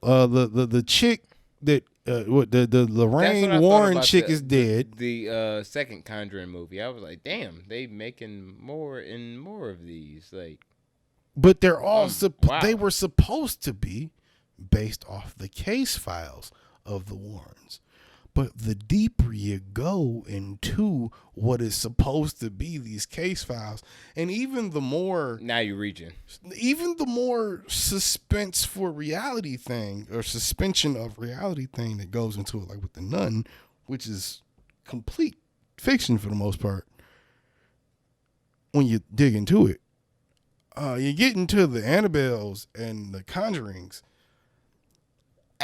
The chick that the Lorraine Warren chick is dead. The second Conjuring movie, I was like, damn, they making more and more of these. Like, but they're all wow. They were supposed to be based off the case files of the Warrens. But the deeper you go into what is supposed to be these case files, and even the more, now you're reaching, even the more suspense for reality thing, or suspension of reality thing that goes into it, like with the Nun, which is complete fiction for the most part. When you dig into it, you get into the Annabelles and the Conjurings.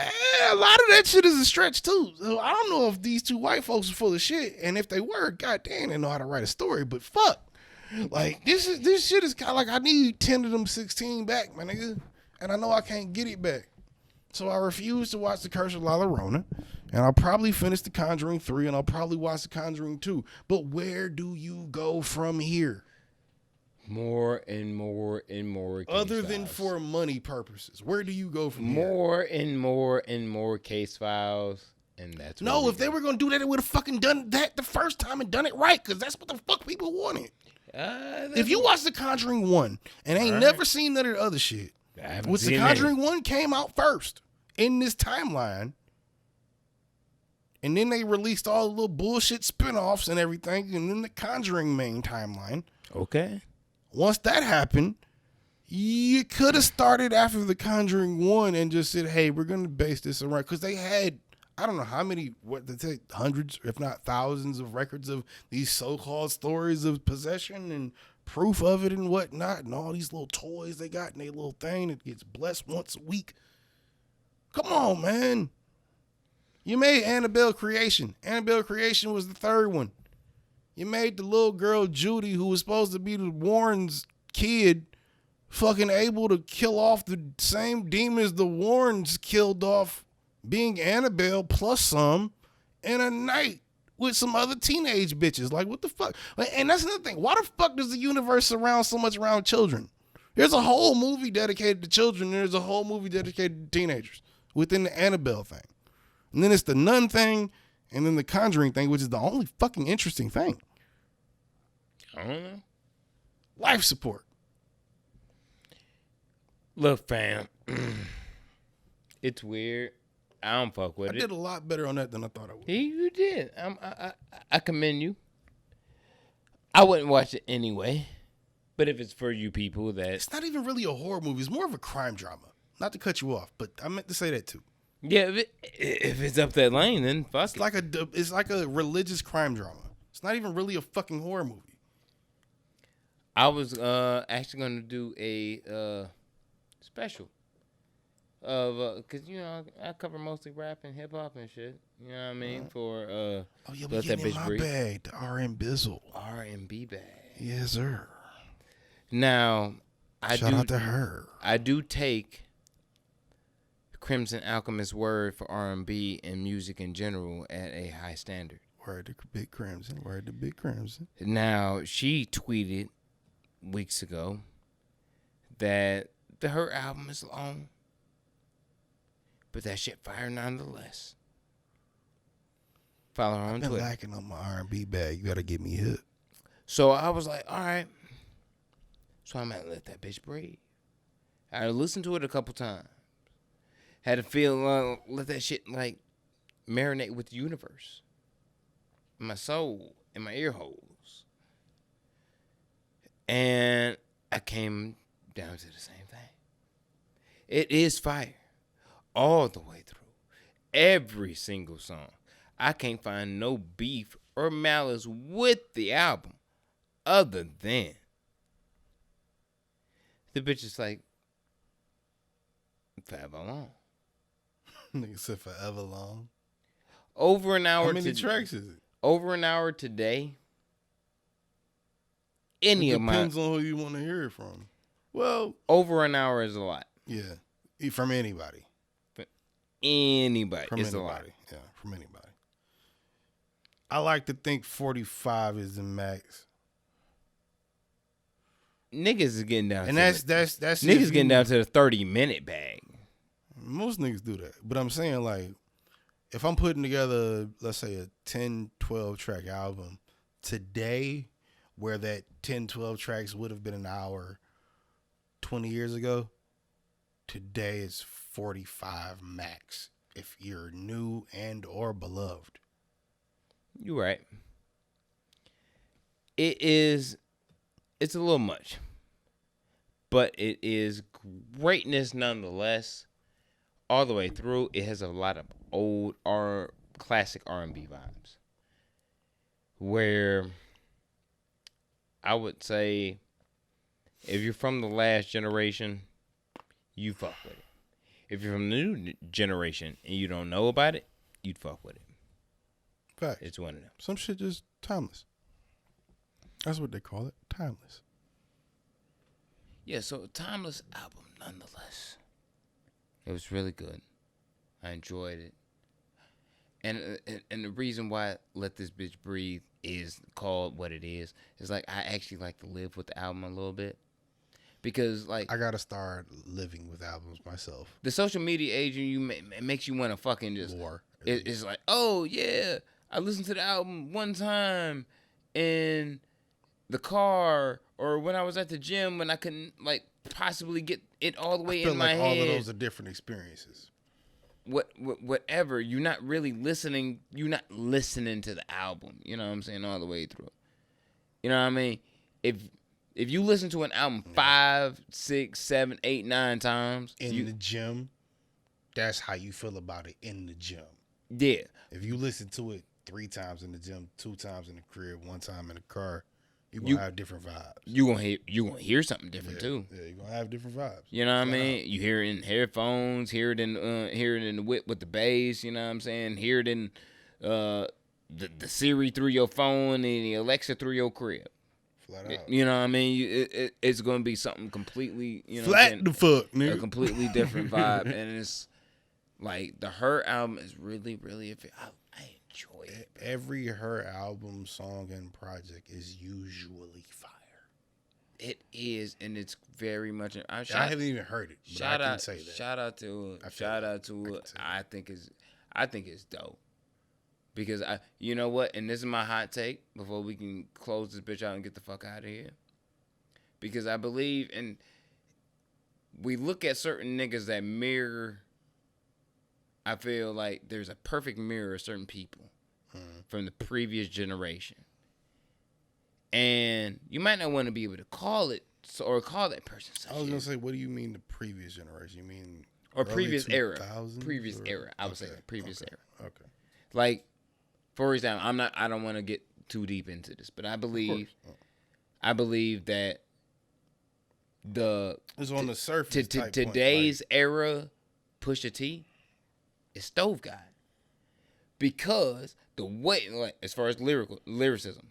A lot of that shit is a stretch too. So I don't know if these two white folks are full of shit, and if they were, goddamn, they know how to write a story. But fuck, like this shit is kind of like I need 10 of them 16 back, my nigga, and I know I can't get it back. So I refuse to watch The Curse of La Llorona, and I'll probably finish The Conjuring 3, and I'll probably watch The Conjuring 2. But where do you go from here? More and more and more case Other than files. for money purposes, where do you go from more and more and more case files, and that's no. If they were gonna do that, they would have fucking done that the first time and done it right, because that's what the fuck people wanted. If you watch The Conjuring 1 and ain't never seen none of the other shit, which The Conjuring 1 came out first in this timeline, and then they released all the little bullshit spinoffs and everything, and then The Conjuring main timeline. Okay. Once that happened, you could have started after The Conjuring 1 and just said, hey, we're going to base this around. Because they had, I don't know how many, hundreds, if not thousands of records of these so-called stories of possession and proof of it and whatnot. And all these little toys they got in their little thing that gets blessed once a week. Come on, man. You made Annabelle Creation. Annabelle Creation was the third one. You made the little girl Judy, who was supposed to be the Warrens' kid, fucking able to kill off the same demons the Warrens killed off, being Annabelle plus some, in a night with some other teenage bitches. Like, what the fuck? And that's another thing. Why the fuck does the universe surround so much around children? There's a whole movie dedicated to children. There's a whole movie dedicated to teenagers within the Annabelle thing. And then it's the Nun thing, and then the Conjuring thing, which is the only fucking interesting thing. I don't know. Life support. Look, fam. It's weird. I don't fuck with it. I did a lot better on that than I thought I would. You did. I commend you. I wouldn't watch it anyway. But if it's for you people that... It's not even really a horror movie. It's more of a crime drama. Not to cut you off, but I meant to say that too. Yeah, if it's up that lane, then fuck it. It's like a religious crime drama. It's not even really a fucking horror movie. I was actually going to do a special of because I cover mostly rap and hip hop and shit. You know what I mean? For oh yeah, we Let getting That in Bitch my Breathe. bag, the R&Bizzle. R&B bag. Yes, sir. Now Shout out to her. I do take Crimson Alchemist's word for R&B and music in general at a high standard. Word to Big Crimson. Word to Big Crimson. Now, she tweeted weeks ago that the Hurt album is long, but that shit fire nonetheless. Follow her on I've been Twitter. lacking on my R&B bag. You gotta get me hip. So I was like, all right. So I'm gonna let that bitch breathe. I listened to it a couple times. Had to feel, let that shit like marinate with the universe, in my soul, in my ear holes. And I came down to the same thing. It is fire all the way through. Every single song. I can't find no beef or malice with the album other than the bitch is like forever long. Nigga said forever long. Over an hour. How many tracks is it? Over an hour today. It depends on who you want to hear it from. Well, over an hour is a lot. Yeah, from anybody. Anybody. From it's anybody. a lot. Yeah, from anybody. I like to think 45 is the max. Niggas is getting down. And to that's niggas getting down to the 30-minute bag. Most niggas do that. But I'm saying, like, if I'm putting together, let's say, a 10, 12 track album today, where that 10, 12 tracks would have been an hour 20 years ago, today is 45 max if you're new and or beloved. You right. It's a little much. But it is greatness nonetheless. All the way through. It has a lot of old classic R&B vibes. Where I would say if you're from the last generation, you fuck with it. If you're from the new generation and you don't know about it, you'd fuck with it. Fact. It's one of them. Some shit just timeless. That's what they call it. Timeless. Yeah, so a timeless album nonetheless. It was really good. I enjoyed it. And the reason why Let This Bitch Breathe is called what it is like I actually like to live with the album a little bit. Because like I gotta start living with albums myself. The social media age it makes you want to fucking just War. It's like, oh yeah, I listened to the album one time in the car or when I was at the gym when I couldn't like possibly get it all the way in my head. All of those are different experiences. Whatever, you're not really listening. You're not listening to the album. You know what I'm saying? All the way through. You know what I mean? If you listen to an album 5, 6, 7, 8, 9 times in the gym, that's how you feel about it in the gym. Yeah. If you listen to it 3 times in the gym, 2 times in the crib, 1 time in the car, you're gonna have different vibes. You gonna hear something different too. Yeah, you're gonna have different vibes. You know what I mean? You hear it in headphones, hear it in the whip with the bass. You know what I'm saying? Hear it in the Siri through your phone and the Alexa through your crib. Flat out. You know what I mean? It's gonna be something completely, you know, flat the fuck, nigga. a completely different vibe, and it's like the Her album is really, really. I enjoy it. Bro. Every Her album, song, and project is usually fire. It is, and it's very much. I haven't even heard it. But I can say that. Shout out to it. I think it's dope. Because you know what, and this is my hot take before we can close this bitch out and get the fuck out of here. Because I believe, and we look at certain niggas that mirror. I feel like there's a perfect mirror of certain people from the previous generation. And you might not want to be able to call it or call that person such. I was going to say, what do you mean the previous generation? You mean or previous era? 2000s Previous or? era. I would say previous era. Okay. Like, for example, I don't want to get too deep into this, but I believe that it's on the surface. Today's era, Pusha T, is Stove God. Because the way, like, as far as lyricism,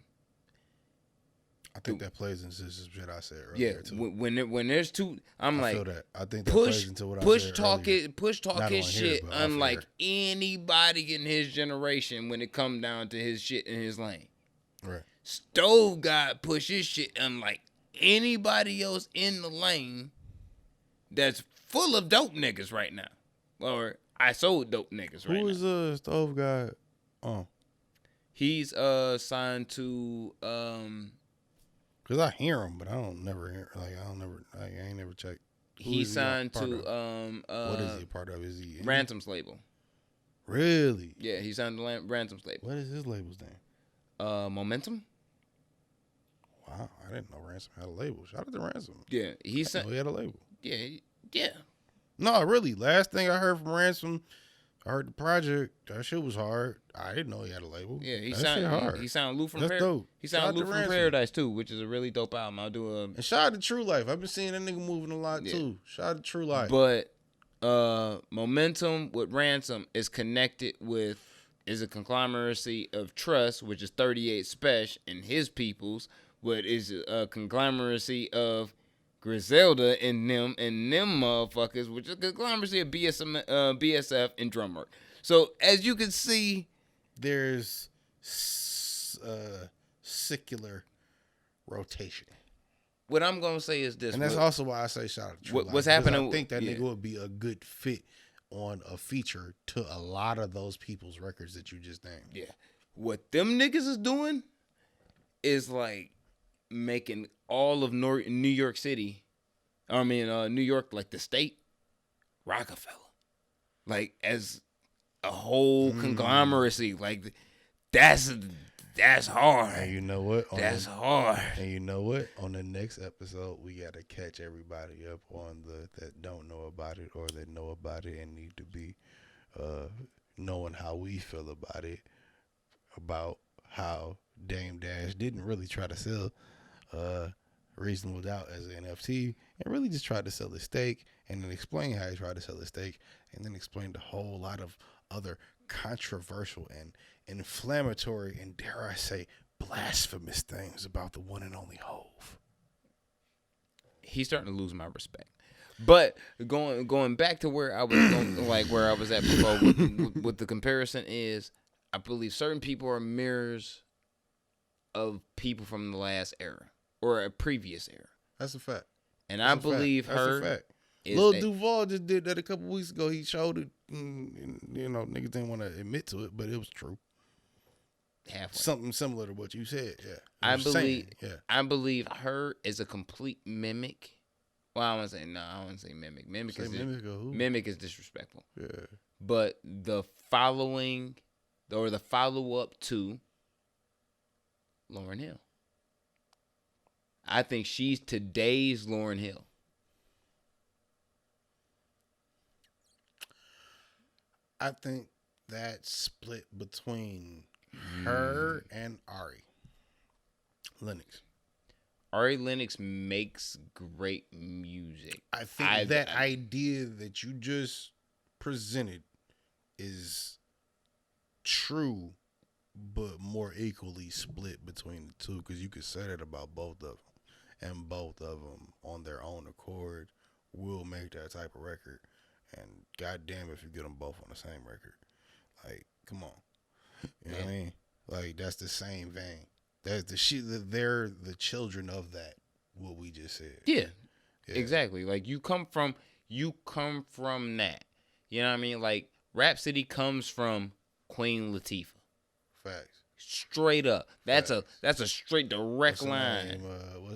I think that plays into this shit I said earlier too. When there's two, I feel that. I think that plays into what I said earlier. Push talk his shit here, unlike anybody in his generation when it come down to his shit in his lane. Right. Stove God push his shit unlike anybody else in the lane that's full of dope niggas right now. Or I sold dope niggas right now. Who is Stove guy? Oh, He's signed to cause I hear him, but I don't never hear. Like I ain't never checked. Who he's is he a signed part to of? What is he a part of? Is he in? Random's label. Really? Yeah, he's signed to Random's label. What is his label's name? Momentum. Wow, I didn't know Ransom had a label. Shout out to Ransom. Yeah, he's I didn't know he had a label. yeah. No, really. Last thing I heard from Ransom, I heard the project. That shit was hard. I didn't know he had a label. Yeah, he that signed shit hard. he signed Lou from That's dope. He Shout signed out Lou to from Ransom. Paradise too, which is a really dope album. I'll do a And shout out to True Life. I've been seeing that nigga moving a lot too. Shout out to True Life. But Momentum with Ransom is connected with is a conglomeracy of Trust, which is 38 Special and his peoples, what is a conglomeracy of Griselda and them motherfuckers, which is a conglomeracy of BSF and Drumwork. So as you can see, there's secular rotation. What I'm gonna say is this, and that's also why I say shout out to True Life, what's happening. I think that nigga would be a good fit on a feature to a lot of those people's records that you just named. Yeah, what them niggas is doing is like making all of New York City, New York, like the state, Rockefeller, like as a whole conglomeracy. Like that's hard. And you know what? That's hard. And you know what? On the next episode, we gotta catch everybody up on that don't know about it or that know about it and need to be knowing how we feel about it, about how Dame Dash didn't really try to sell Reasonable Doubt as an NFT and really just tried to sell his stake and then explain how he tried to sell his stake and then explained a whole lot of other controversial and inflammatory and, dare I say, blasphemous things about the one and only Hove. He's starting to lose my respect. But going back to where I was going, like where I was at before, with the comparison is, I believe certain people are mirrors of people from the last era or a previous era. That's a fact. And I believe her. That's a fact. Lil Duval just did that a couple weeks ago. He showed it. And, niggas didn't want to admit to it, but it was true. Halfway. Something similar to what you said. Yeah. I believe her is a complete mimic. Well, I want to say no. I want to say mimic. Mimic is disrespectful. Yeah. But the following or the follow up to Lauryn Hill. I think she's today's Lauryn Hill. I think that split between her and Ari Lennox. Ari Lennox makes great music. I think that idea that you just presented is true, but more equally split between the two, because you could say that about both of them. And both of them, on their own accord, will make that type of record. And goddamn if you get them both on the same record. Like, come on. You know what I mean? Like, that's the same vein. That's the shit that they're the children of that, what we just said. Yeah. Exactly. Like, you come from that. You know what I mean? Like, Rhapsody comes from Queen Latifah. Facts. Straight up. That's a straight direct line.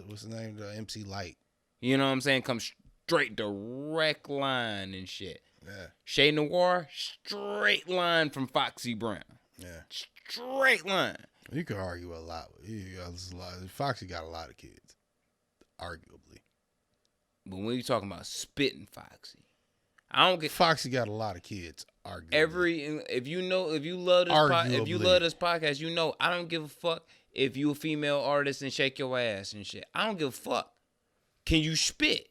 What's the name? The MC Light. You know what I'm saying? Comes straight direct line and shit. Yeah. Shay Noir, straight line from Foxy Brown. Yeah. Straight line. You could argue a lot. Foxy got a lot of kids, arguably. But when you talking about spitting Foxy, I don't get. Foxy got a lot of kids, arguably. If you love this podcast, you know I don't give a fuck if you a female artist and shake your ass and shit. I don't give a fuck. Can you spit?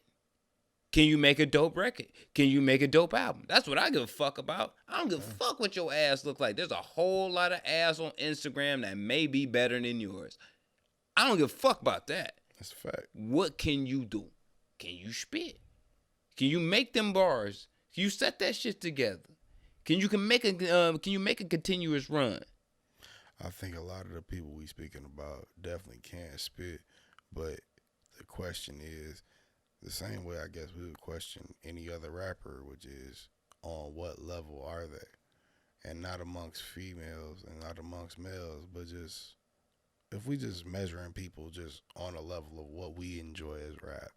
Can you make a dope record? Can you make a dope album? That's what I give a fuck about. I don't give a fuck what your ass look like. There's a whole lot of ass on Instagram that may be better than yours. I don't give a fuck about that. That's a fact. What can you do? Can you spit? Can you make them bars? Can you set that shit together? Can you make a continuous run? I think a lot of the people we speaking about definitely can spit, but the question is, The same way I guess we would question any other rapper, which is on what level are they? And not amongst females and not amongst males, but just if we just measuring people just on a level of what we enjoy as rap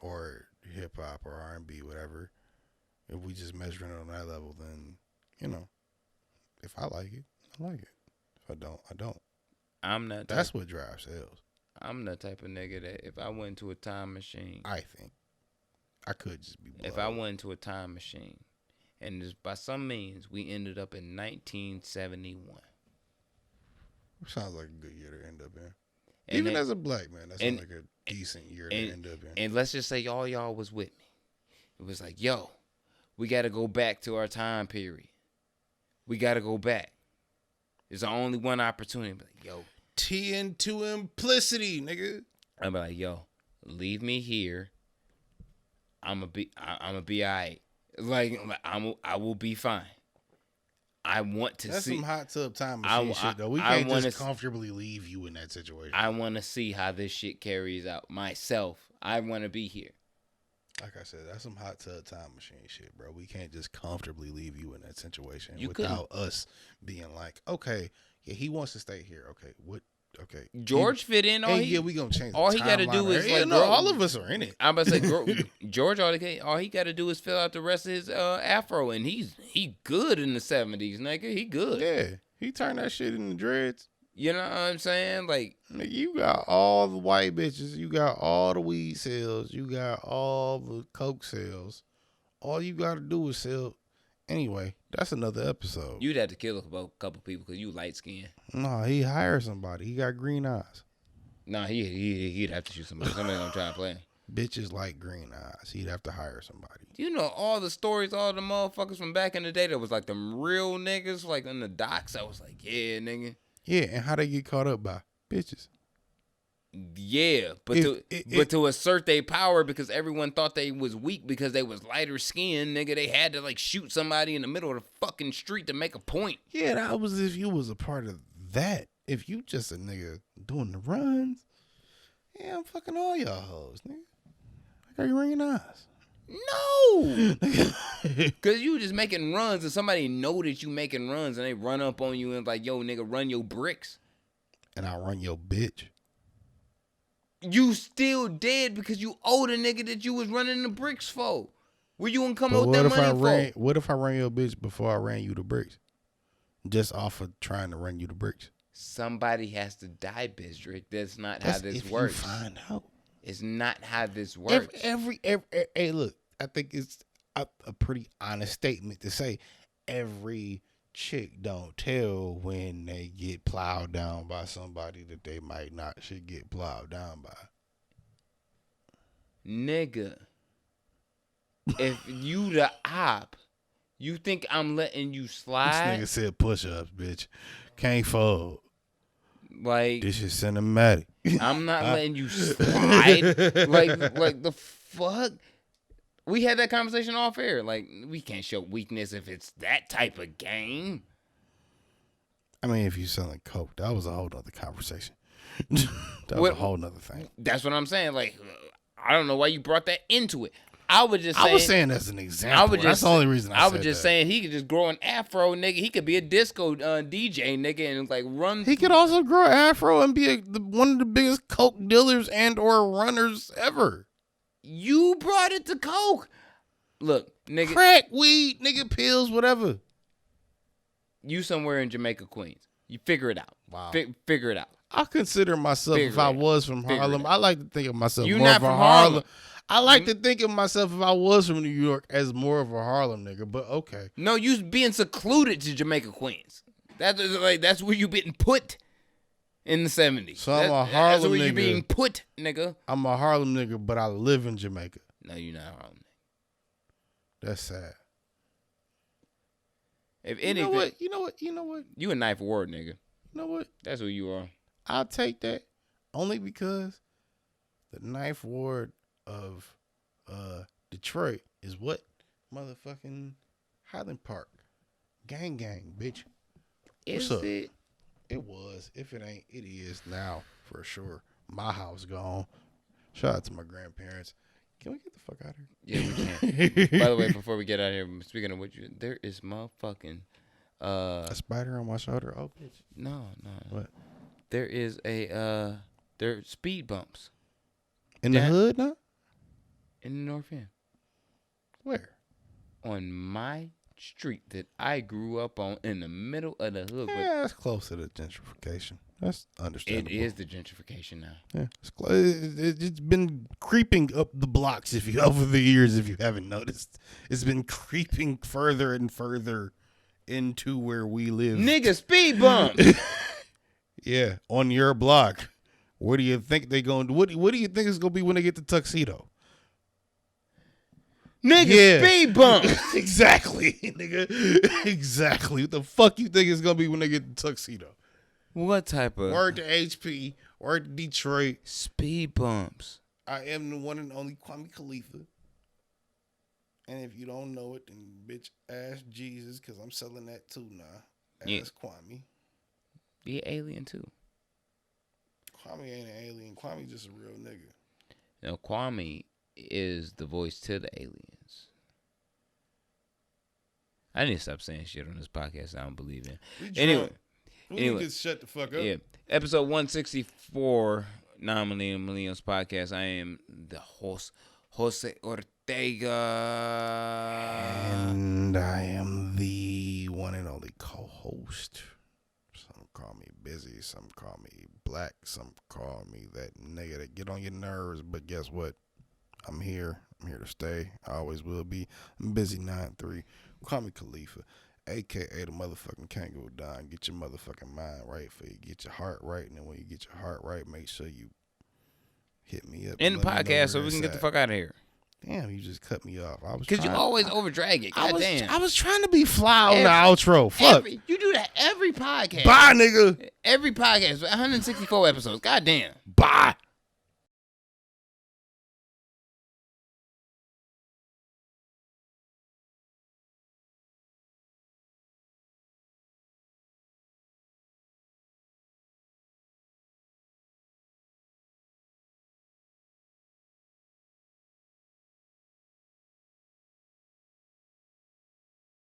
or hip hop or R&B, whatever, if we just measuring it on that level, then, you know, if I like it, I like it. If I don't, I don't. I'm not. That's what drives sales. I'm the type of nigga that if I went into a time machine, I think I could just be blown. if I went into a time machine, and just by some means we ended up in 1971. Sounds like a good year to end up in. And Even then- as a black man, that sounds like a decent year to end up in. And let's just say all y'all was with me. It was like, yo, we got to go back to our time period. We got to go back. It's the only one opportunity. Like, yo, T into implicity, nigga. I'm like, yo, leave me here. I'ma be alright. Like I will be fine. I want to That's see. some hot tub time machine shit, though. We can't wanna just comfortably leave you in that situation. I want to see how this shit carries out myself. I want to be here. Like I said, that's some hot tub time machine shit, bro. We can't just comfortably leave you in that situation You without us being like, okay, yeah, he wants to stay here. Okay, what? Okay, George fit in. yeah, we gonna change. all the he gotta do timeline. is, Yeah, like, no, grow- all of us are in it. I'm about to say, George, all he got to do is fill out the rest of his afro, and he good in the 70s, nigga. He good. Yeah, he turned that shit into dreads. You know what I'm saying? Like, Nigga, you got all the white bitches, you got all the weed sales, you got all the coke sales. All you gotta do is sell. Anyway, that's another episode. you'd have to kill a couple people because you light skinned. No, he hired somebody. He got green eyes. Nah, he'd have to shoot somebody. Somebody gonna try to play him. Bitches like green eyes. He'd have to hire somebody. You know all the stories, all the motherfuckers from back in the day that was like them real niggas, like in the docks. I was like, yeah, nigga. Yeah, and how they get caught up by bitches. Yeah, but to assert their power because everyone thought they was weak because they was lighter skinned, nigga, they had to like shoot somebody in the middle of the fucking street to make a point. Yeah, that was if you was a part of that. If you just a nigga doing the runs, yeah, I'm fucking all y'all hoes, nigga. I got green eyes. No, because you just making runs and somebody know that you making runs and they run up on you and like, yo, nigga, run your bricks. And I run your bitch. You still dead because you owe the nigga that you was running the bricks for. Where you gonna come But out with that money for? what if I ran your bitch before I ran you the bricks? Just off of trying to run you the bricks. Somebody has to die, Bizdrick. That's not how this if works. You find out. It's not how this works. Every hey, look, I think it's a pretty honest statement to say every chick don't tell when they get plowed down by somebody that they might not should get plowed down by. Nigga, if you the op, you think I'm letting you slide? This nigga said push-ups, bitch. Can't fold. Like, This is cinematic. I'm not letting you slide. like the fuck? We had that conversation off air. Like, we can't show weakness if it's that type of game. I mean, if you selling coke, that was a whole nother conversation. That was a whole nother thing. That's what I'm saying. Like, I don't know why you brought that into it. I was saying as an example. That's the only reason I was just saying he could just grow an afro, nigga. He could be a disco DJ, nigga, and like run. He could also grow an afro and be one of the biggest coke dealers and or runners ever. You brought it to coke. Look, nigga. Crack, weed, nigga, pills, whatever. You somewhere in Jamaica, Queens. You figure it out. Wow. Figure it out. I consider myself, if I was from Harlem, I like to think of myself You more not of a from Harlem. Harlem. I like to think of myself, if I was from New York, as more of a Harlem nigga, but okay. No, you being secluded to Jamaica, Queens. That's where you been put in the 70s. So I'm a Harlem That's where you nigga. being put, nigga. I'm a Harlem nigga, but I live in Jamaica. No, you're not Harlem. That's sad. If You anything, know what? you a Ninth Ward, nigga. You know what? That's who you are. I'll take that only because the Ninth Ward of Detroit is what? Motherfucking Highland Park. Gang, bitch. Is What's up? it? It was. If it ain't, it is now for sure. My house gone. Shout out to my grandparents. Can we get the fuck out of Yeah, we can. By the way, before we get out of here, speaking of which, there is motherfucking a spider on my shoulder? Oh, bitch. no. What? There is there are speed bumps In the hood, no? in the North End. Where? On my street that I grew up on in the middle of the hood. Yeah, that's close to the gentrification. That's understandable. It is the gentrification now. Yeah, it's been creeping up the blocks. If you over the years, if you haven't noticed, it's been creeping further and further into where we live. Nigga, speed bump. Yeah, on your block. What do you think they going? What do you think it's gonna be when they get to Tuxedo? Nigga, speed bump. Exactly, nigga. Exactly. What the fuck you think it's gonna be when they get to Tuxedo? What type of Word to HP. Word to Detroit. speed bumps? I am the one and only Kwame Khalifa. And if you don't know it, then bitch, ask Jesus, because I'm selling that too now. Ask Kwame. Be an alien too. Kwame ain't an alien. Kwame just a real nigga. Now, Kwame is the voice to the aliens. I need to stop saying shit on this podcast I don't believe in. Anyway. We need to shut the fuck up. Yeah. Episode 164, Millennials podcast. I am the host, Jose Ortega. And I am the one and only co-host. Some call me busy, some call me black, some call me that nigga that get on your nerves. But guess what? I'm here. I'm here to stay. I always will be. I'm busy 9-3. Call me Khalifa, a.k.a. the motherfucking can't go down. Get your motherfucking mind right for you. Get your heart right. And then when you get your heart right, make sure you hit me up. In the podcast so we can get the fuck out of here. Damn, you just cut me off. Because you always overdrag it. God damn. I was trying to be fly on the outro. Fuck. You do that every podcast. Bye, nigga. Every podcast. 164 episodes. God damn. Bye.